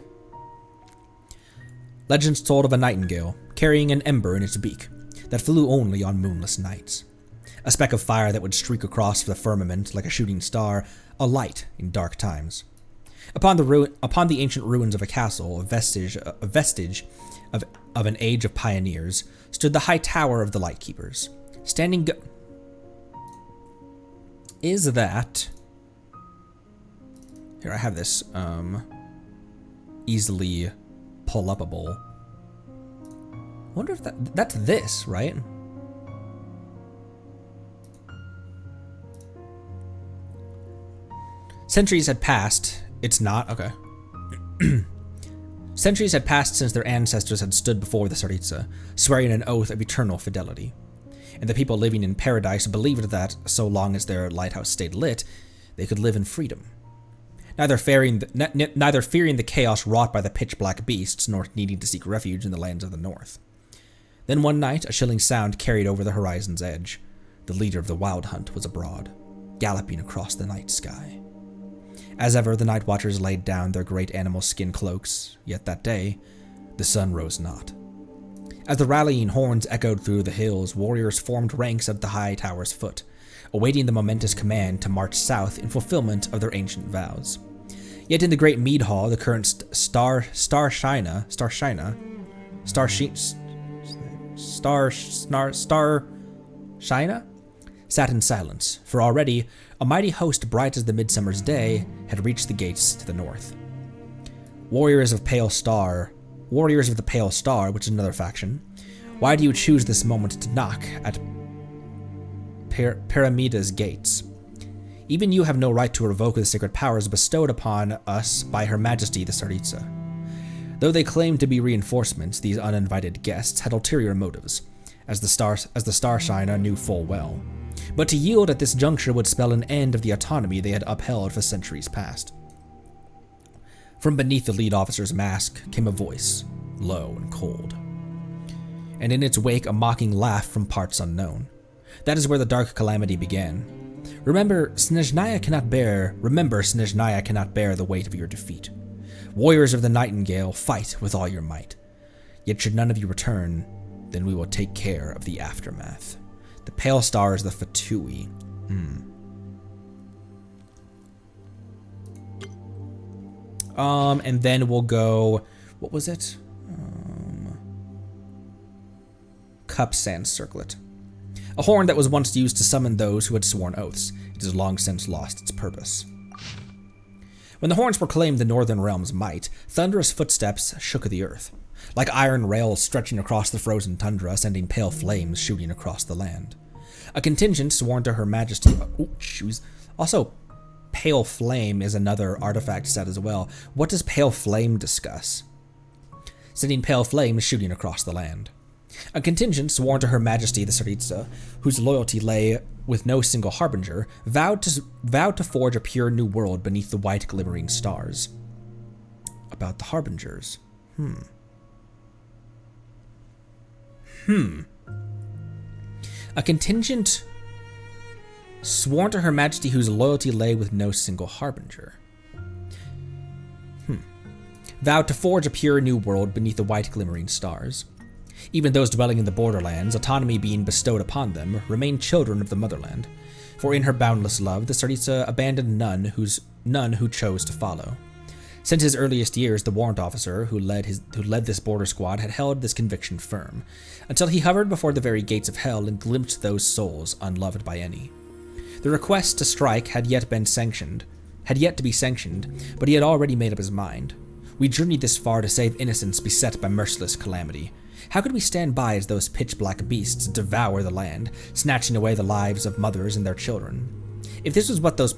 Legends told of a nightingale carrying an ember in its beak that flew only on moonless nights. A speck of fire that would streak across the firmament like a shooting star, a light in dark times. Upon the ancient ruins of a castle, a vestige of an age of pioneers, stood the high tower of the Lightkeepers. Is that Here, I have this easily pull-upable. Wonder if that's this, right? Centuries had passed. It's not? Okay. Centuries had passed since their ancestors had stood before the Tsaritsa, swearing an oath of eternal fidelity. And the people living in paradise believed that, so long as their lighthouse stayed lit, they could live in freedom. Neither fearing the chaos wrought by the pitch-black beasts, nor needing to seek refuge in the lands of the north. Then one night, a chilling sound carried over the horizon's edge. The leader of the Wild Hunt was abroad, galloping across the night sky. As ever, the Night Watchers laid down their great animal skin cloaks, yet that day, the sun rose not. As the rallying horns echoed through the hills, warriors formed ranks at the high tower's foot, awaiting the momentous command to march south in fulfillment of their ancient vows. Yet in the great mead hall, the current Starshina sat in silence, for already a mighty host bright as the midsummer's day had reached the gates to the north. Warriors of the Pale Star, which is another faction, why do you choose this moment to knock at Paramida's gates? Even you have no right to revoke the sacred powers bestowed upon us by Her Majesty the Tsaritsa. Though they claimed to be reinforcements, these uninvited guests had ulterior motives, as the Starshiner knew full well. But to yield at this juncture would spell an end of the autonomy they had upheld for centuries past. From beneath the lead officer's mask came a voice, low and cold. And in its wake a mocking laugh from parts unknown. That is where the dark calamity began. Remember, Snezhnaya cannot bear the weight of your defeat. Warriors of the Nightingale, fight with all your might. Yet should none of you return, then we will take care of the aftermath. The Pale Star is the Fatui. And then we'll go, what was it? Cup Sand Circlet. A horn that was once used to summon those who had sworn oaths. It has long since lost its purpose. When the horns proclaimed the northern realm's might, thunderous footsteps shook the earth, like iron rails stretching across the frozen tundra, sending pale flames shooting across the land. A contingent sworn to Her Majesty. Also, Pale Flame is another artifact set as well. What does Pale Flame discuss? Sending pale flames shooting across the land. A contingent sworn to Her Majesty the Tsaritsa, whose loyalty lay with no single harbinger, vowed to forge a pure new world beneath the white glimmering stars. About the harbingers. A contingent sworn to Her Majesty whose loyalty lay with no single harbinger. Vowed to forge a pure new world beneath the white glimmering stars. Even those dwelling in the borderlands, autonomy being bestowed upon them, remain children of the motherland. For in her boundless love, the Tsaritsa abandoned none who chose to follow. Since his earliest years, the warrant officer who led this border squad had held this conviction firm, until he hovered before the very gates of hell and glimpsed those souls unloved by any. The request to strike had yet to be sanctioned, but he had already made up his mind. We journeyed this far to save innocents beset by merciless calamity. How could we stand by as those pitch-black beasts devour the land, snatching away the lives of mothers and their children? If this was what those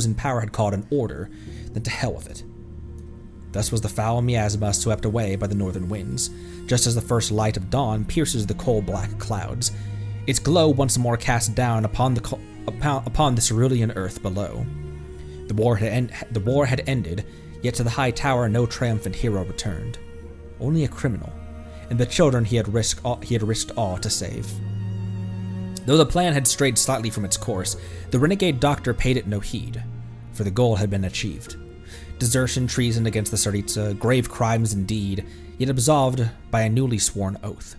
in power had called an order, then to hell with it. Thus was the foul miasma swept away by the northern winds, just as the first light of dawn pierces the coal-black clouds, its glow once more cast down upon the cerulean earth below. The war had ended, yet to the high tower no triumphant hero returned. Only a criminal, and the children he had risked all to save. Though the plan had strayed slightly from its course, the renegade doctor paid it no heed, for the goal had been achieved. Desertion, treason against the Tsaritsa, grave crimes indeed, yet absolved by a newly sworn oath.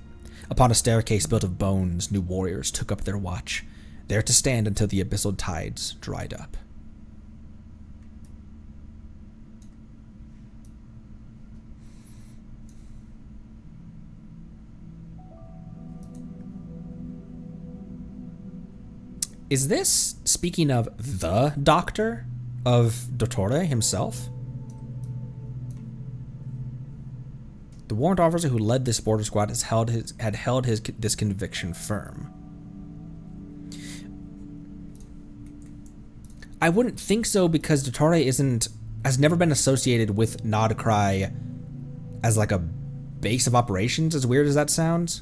Upon a staircase built of bones, new warriors took up their watch, there to stand until the abyssal tides dried up. Is this speaking of the Doctor, of Dottore himself? The warrant officer who led this border squad this conviction firm. I wouldn't think so because Dottore has never been associated with Nodcry as like a base of operations, as weird as that sounds.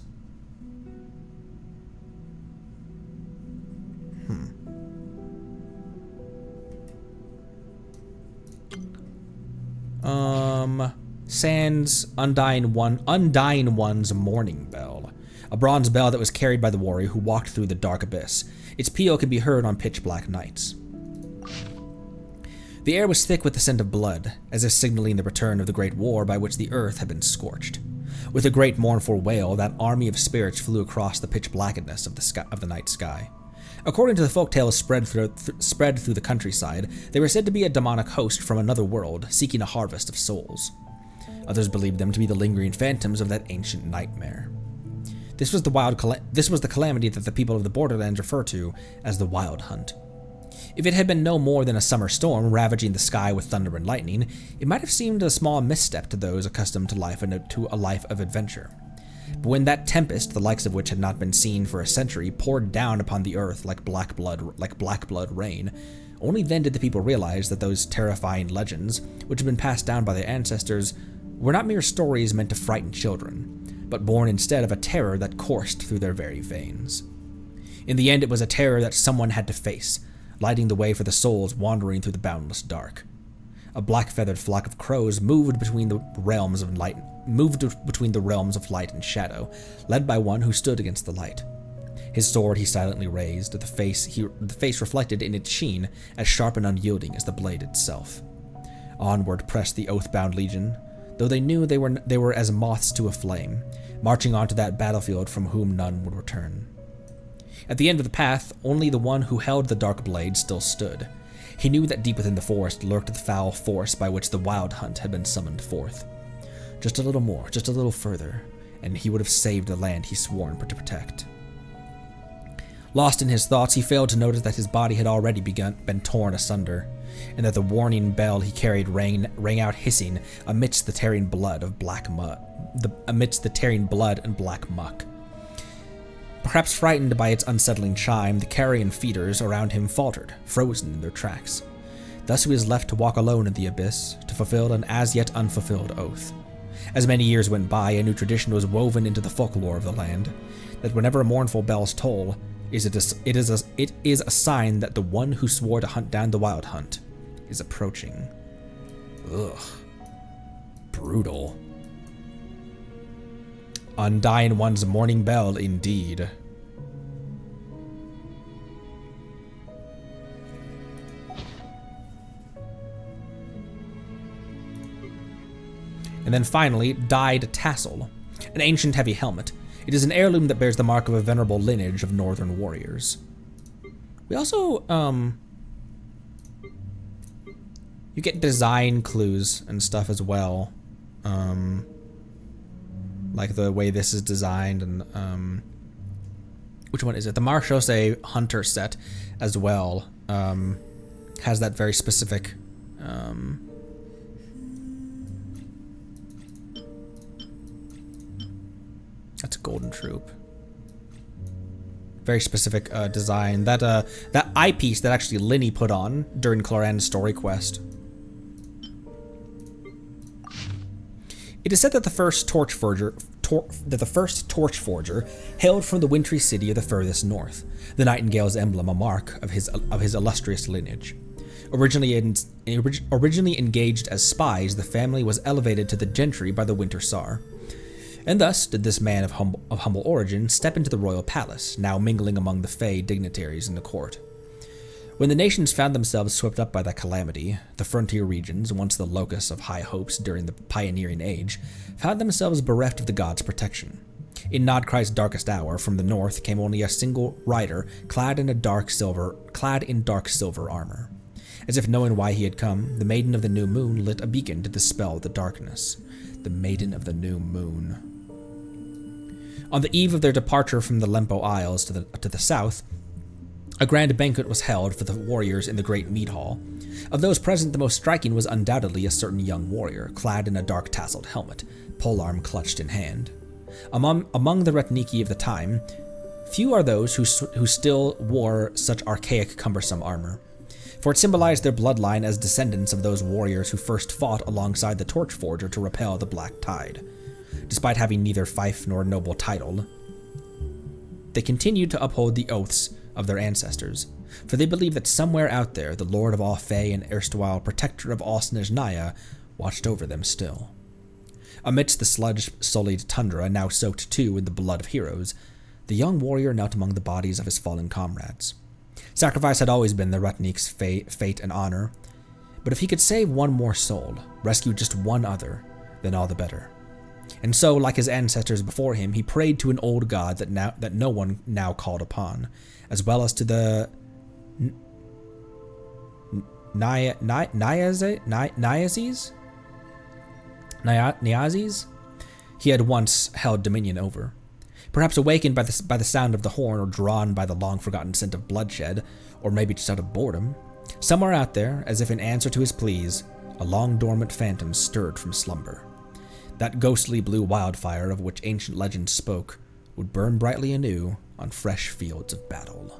Sans Undying One's mourning bell. A bronze bell that was carried by the warrior who walked through the dark abyss. Its peal could be heard on pitch black nights. The air was thick with the scent of blood, as if signaling the return of the great war by which the earth had been scorched. With a great mournful wail, that army of spirits flew across the pitch blackness of the night sky. According to the folktales spread through the countryside, they were said to be a demonic host from another world, seeking a harvest of souls. Others believed them to be the lingering phantoms of that ancient nightmare. This was the calamity that the people of the borderlands refer to as the Wild Hunt. If it had been no more than a summer storm ravaging the sky with thunder and lightning, it might have seemed a small misstep to those accustomed to a life of adventure. But when that tempest, the likes of which had not been seen for a century, poured down upon the earth like black blood rain, only then did the people realize that those terrifying legends, which had been passed down by their ancestors, were not mere stories meant to frighten children, but born instead of a terror that coursed through their very veins. In the end, it was a terror that someone had to face, lighting the way for the souls wandering through the boundless dark. A black-feathered flock of crows moved between the realms of light and shadow, led by one who stood against the light. His sword he silently raised, the face reflected in its sheen as sharp and unyielding as the blade itself. Onward pressed the oath-bound legion, though they knew they were as moths to a flame, marching on to that battlefield from whom none would return. At the end of the path, only the one who held the dark blade still stood. He knew that deep within the forest lurked the foul force by which the Wild Hunt had been summoned forth. Just a little more, just a little further, and he would have saved the land he sworn to protect. Lost in his thoughts, he failed to notice that his body had already been torn asunder, and that the warning bell he carried rang out hissing amidst the tearing blood and black muck. Perhaps frightened by its unsettling chime, the carrion feeders around him faltered, frozen in their tracks. Thus he was left to walk alone in the abyss, to fulfill an as yet unfulfilled oath. As many years went by, a new tradition was woven into the folklore of the land, that whenever mournful bells toll, it is a sign that the one who swore to hunt down the Wild Hunt is approaching. Ugh. Brutal. Undying One's mourning bell, indeed. And then finally, Dyed Tassel, an ancient heavy helmet. It is an heirloom that bears the mark of a venerable lineage of northern warriors. We also, you get design clues and stuff as well. Like the way this is designed, and which one is it? The Marchose Hunter set as well has that very specific that's a golden troop. Very specific design. That eyepiece that actually Linny put on during Cloran's story quest. It is said that the first torch forger hailed from the wintry city of the furthest north, the Nightingale's emblem, a mark of his illustrious lineage. Originally engaged as spies, the family was elevated to the gentry by the Winter Tsar. And thus did this man of humble origin step into the royal palace, now mingling among the fey dignitaries in the court. When the nations found themselves swept up by that calamity, the frontier regions, once the locus of high hopes during the pioneering age, found themselves bereft of the gods' protection. In Nodcry's darkest hour, from the north came only a single rider clad in dark silver armor. As if knowing why he had come, the Maiden of the New Moon lit a beacon to dispel the darkness. The Maiden of the New Moon. On the eve of their departure from the Lempo Isles to the south, A grand banquet was held for the warriors in the great mead hall. Of those present, the most striking was undoubtedly a certain young warrior, clad in a dark tasseled helmet, polearm clutched in hand. Among the Retniki of the time, few are those who still wore such archaic, cumbersome armor, for it symbolized their bloodline as descendants of those warriors who first fought alongside the Torchforger to repel the Black Tide. Despite having neither fief nor noble title, they continued to uphold the oaths of their ancestors, for they believed that somewhere out there, the Lord of all Fae and erstwhile protector of all Snezhnaya watched over them still. Amidst the sludge-sullied tundra, now soaked too in the blood of heroes, the young warrior knelt among the bodies of his fallen comrades. Sacrifice had always been the Retnik's fate and honor, but if he could save one more soul, rescue just one other, then all the better. And so, like his ancestors before him, he prayed to an old god that no one now called upon, as well as to the Nyazis he had once held dominion over. Perhaps awakened by the sound of the horn, or drawn by the long-forgotten scent of bloodshed, or maybe just out of boredom, somewhere out there, as if in answer to his pleas, a long-dormant phantom stirred from slumber. That ghostly blue wildfire of which ancient legends spoke would burn brightly anew on fresh fields of battle.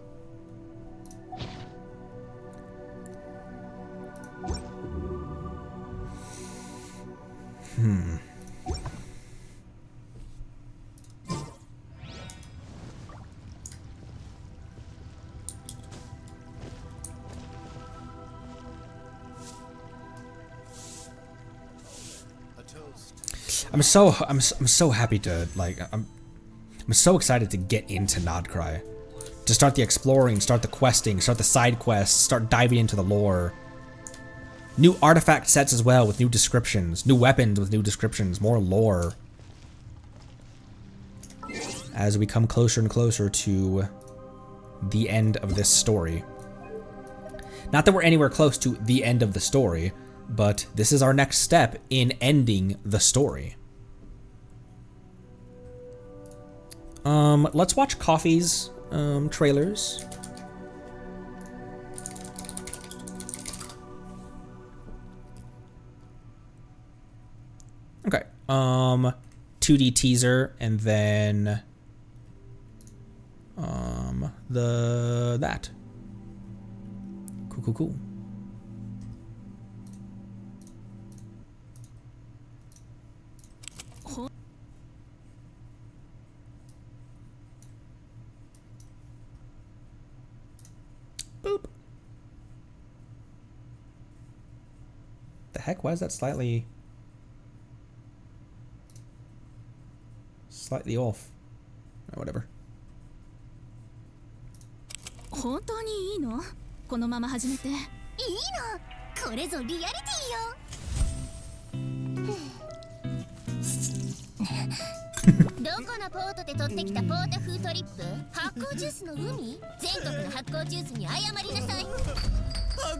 I'm so happy to I'm so excited to get into Nodcry, to start the exploring, start the questing, start the side quests, start diving into the lore. New artifact sets as well with new descriptions, new weapons with new descriptions, more lore. As we come closer and closer to the end of this story. Not that we're anywhere close to the end of the story, but this is our next step in ending the story. Let's watch Coffee's trailers. Okay. 2D teaser and then that. Cool. Boop. The heck? Why is that slightly off? Oh, whatever. 本当にいいの？このまま始めて。いいの。これぞリアリティよ。どこのポートで取ってきたポータフートリップ？発酵ジュースの海？全国の発酵ジュースに謝りなさい。発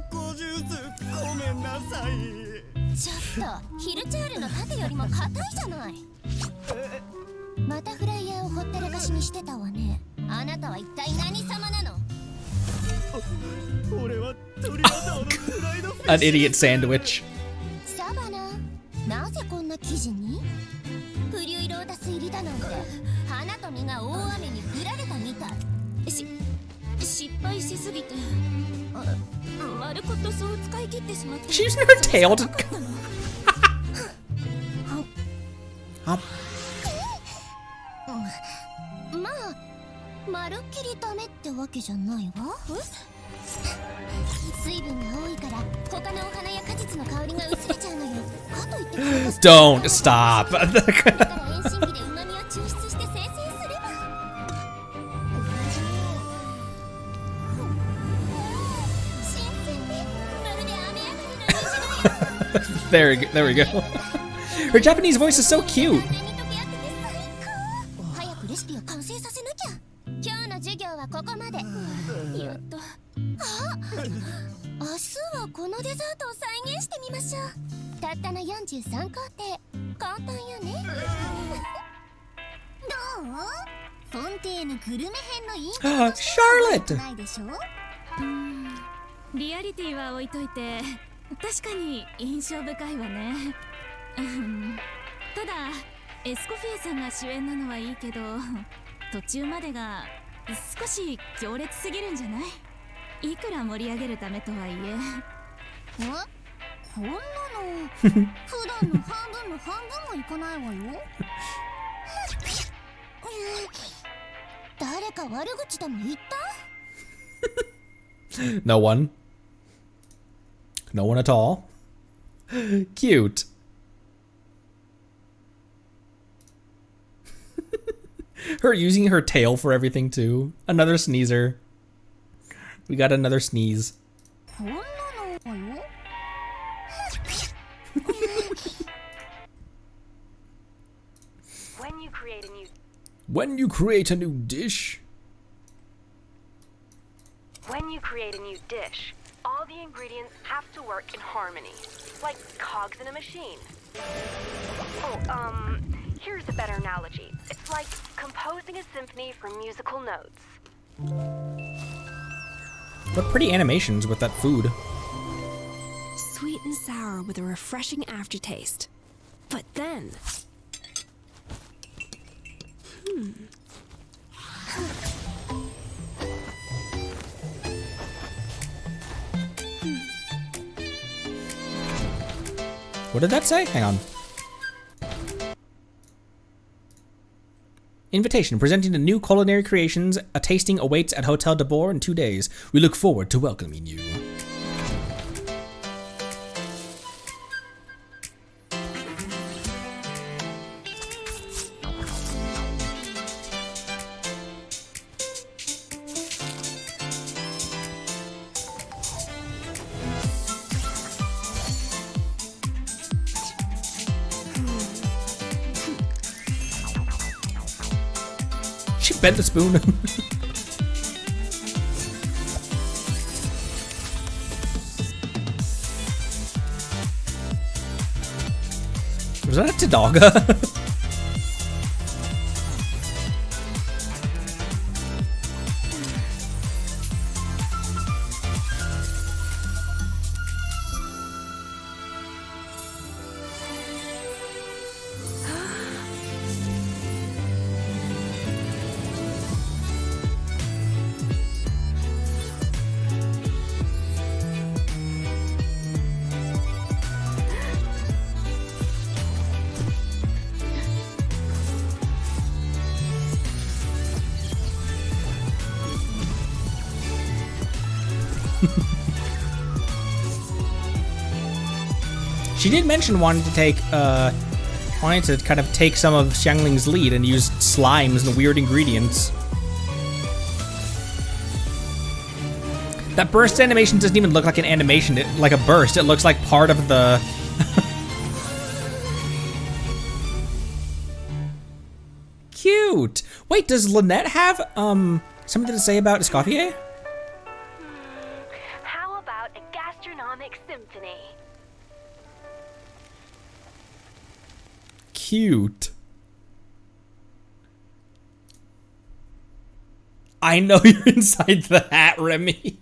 酵ジュース、ごめんなさい。ちょっと、ヒルチャールの盾よりも硬いじゃない。またフライヤーをほったらかしにしてたわね。あなたは一体何様なの？ An idiot sandwich. サバナ、なぜこんな生地に？プリュイロータス入りだなんて、花と実が大雨に降られたみたい。失敗しすぎて、丸ごとそう使い切ってしまって。She's never tailed. まあ、まるっきりダメってわけじゃないわ。水分が多いから他のお花や果実の香りが薄れちゃうのよ。かといって Don't stop. だから遠心機で旨味を抽出して生成すれば。新鮮でまるで雨上がりの虹のよう。There we go. Her Japanese voice is so cute. 早くレシピを完成させなきゃ。今日の授業はここまで。やっと。明日はこのデザートを再現してみましょう。たったの43工程。簡単よね。どう？本ティのグルメ編のイントロとしては悪くないでしょ。リアリティは置いといて確かに印象深いわね。ただエスコフィエさんが主演なのはいいけど途中までが少し強烈すぎるんじゃない？いくら盛り上げるためとはいえ。こんなの普段の半分の半分もいかないわよ。誰か悪口でも言った？ No one. No one at all. Cute. Her using her tail for everything too. Another sneezer. We got another sneeze. こんなのわよ。When you create a new When you create a new dish. When you create a new dish, all the ingredients have to work in harmony, like cogs in a machine. Oh, here's a better analogy. It's like composing a symphony from musical notes. What pretty animations with that food. Sweet and sour with a refreshing aftertaste. But then... What did that say? Hang on. Invitation presenting the new culinary creations. A tasting awaits at Hotel de Boer in 2 days. We look forward to welcoming you. She bent the spoon. Was that a Tadaga? She did mention wanting to kind of take some of Xiangling's lead and use slimes and weird ingredients. That burst animation doesn't even look like an animation, like a burst. It looks like part of the... Cute! Wait, does Lynette have, something to say about Escoffier? How about a gastronomic symphony? Cute. I know you're inside the hat, Remy.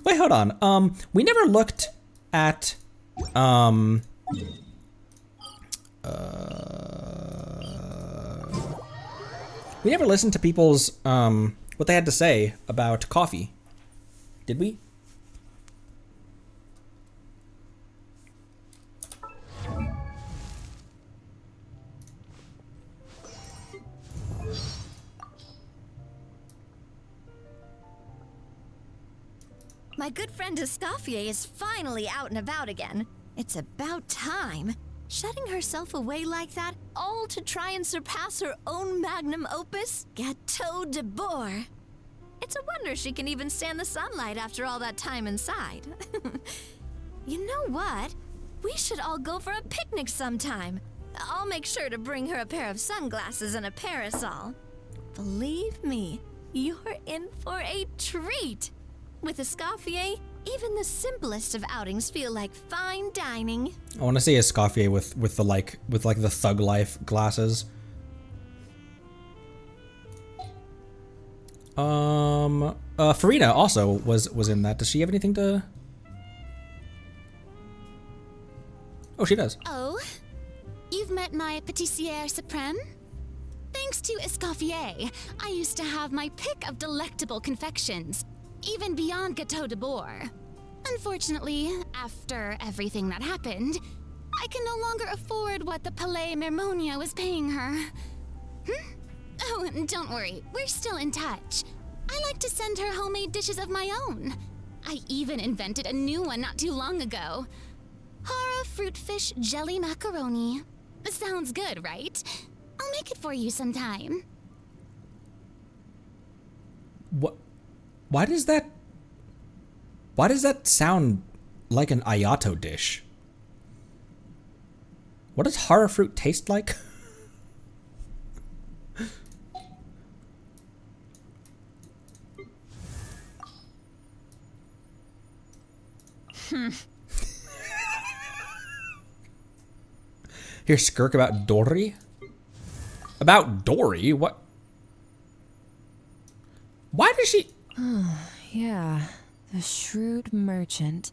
Wait, hold on. We never looked at, we never listened to people's, what they had to say about coffee. Did we? My good friend Escoffier is finally out and about again. It's about time. Shutting herself away like that, all to try and surpass her own magnum opus, Gâteau de Boer. It's a wonder she can even stand the sunlight after all that time inside. You know what? We should all go for a picnic sometime. I'll make sure to bring her a pair of sunglasses and a parasol. Believe me, you're in for a treat. With Escoffier, even the simplest of outings feel like fine dining. I want to see Escoffier with the thug life glasses. Farina also was in that. Does she have anything to? Oh, she does. Oh, you've met my pâtissière suprême? Thanks to Escoffier, I used to have my pick of delectable confections, even beyond Gâteau de Bourg. Unfortunately, after everything that happened, I can no longer afford what the Palais Mermonia was paying her. Oh, and don't worry, we're still in touch. I like to send her homemade dishes of my own. I even invented a new one not too long ago. Hara fruit fish jelly macaroni. Sounds good, right? I'll make it for you sometime. What? Why does that sound like an Ayato dish? What does Hara fruit taste like? Hear Skirk about Dory? About Dory? What? Why does she... Yeah, the shrewd merchant.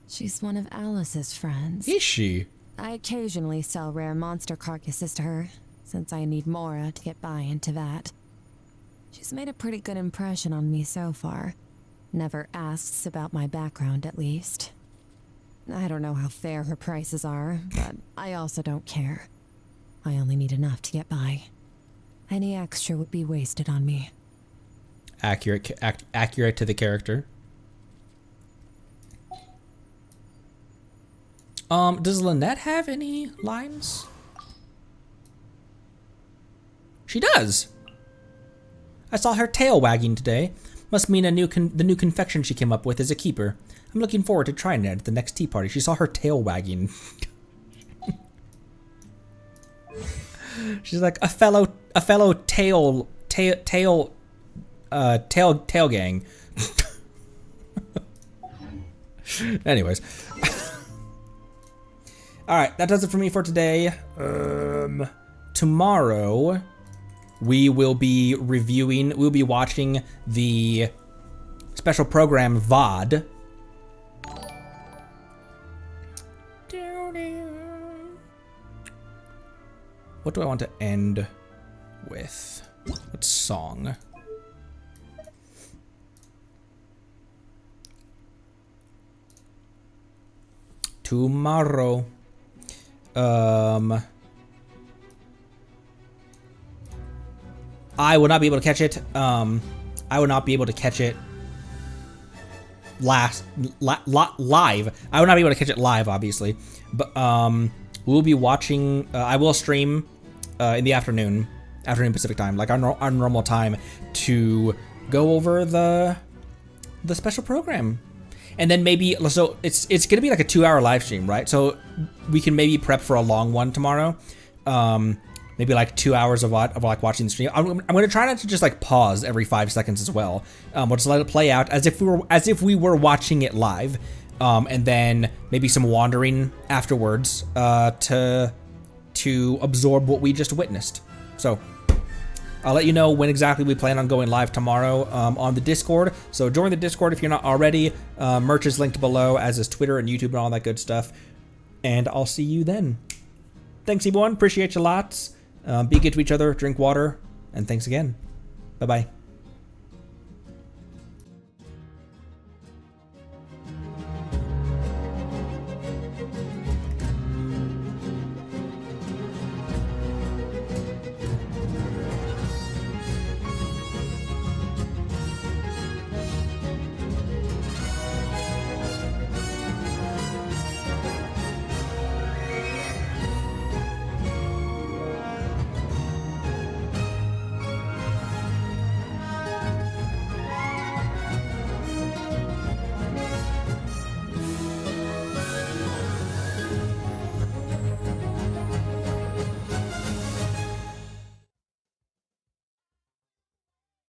She's one of Alice's friends. Is she? I occasionally sell rare monster carcasses to her, since I need Mora to get by into that. She's made a pretty good impression on me so far. Never asks about my background, at least. I don't know how fair her prices are, but I also don't care. I only need enough to get by. Any extra would be wasted on me. Accurate to the character. Does Lynette have any lines? She does. I saw her tail wagging today. Must mean the new confection she came up with is a keeper. I'm looking forward to trying it at the next tea party. She saw her tail wagging. She's like a fellow tail gang. Anyways. All right, that does it for me for today. Tomorrow we will be we'll be watching the special program VOD. What do I want to end with? What song? Tomorrow. I will not be able to catch it. I will not be able to catch it live. I will not be able to catch it live, obviously. But we'll be watching. I will stream in the afternoon Pacific time, like our normal time, to go over the special program. And then maybe, so it's gonna be like a 2-hour live stream, right? So we can maybe prep for a long one tomorrow. Maybe like 2 hours of like watching the stream. I'm gonna try not to just like pause every 5 seconds as well. We'll just let it play out as if we were watching it live, and then maybe some wandering afterwards to absorb what we just witnessed. So I'll let you know when exactly we plan on going live tomorrow on the Discord. So join the Discord if you're not already. Merch is linked below, as is Twitter and YouTube and all that good stuff. And I'll see you then. Thanks, everyone. Appreciate you lots. Be good to each other. Drink water. And thanks again. Bye-bye.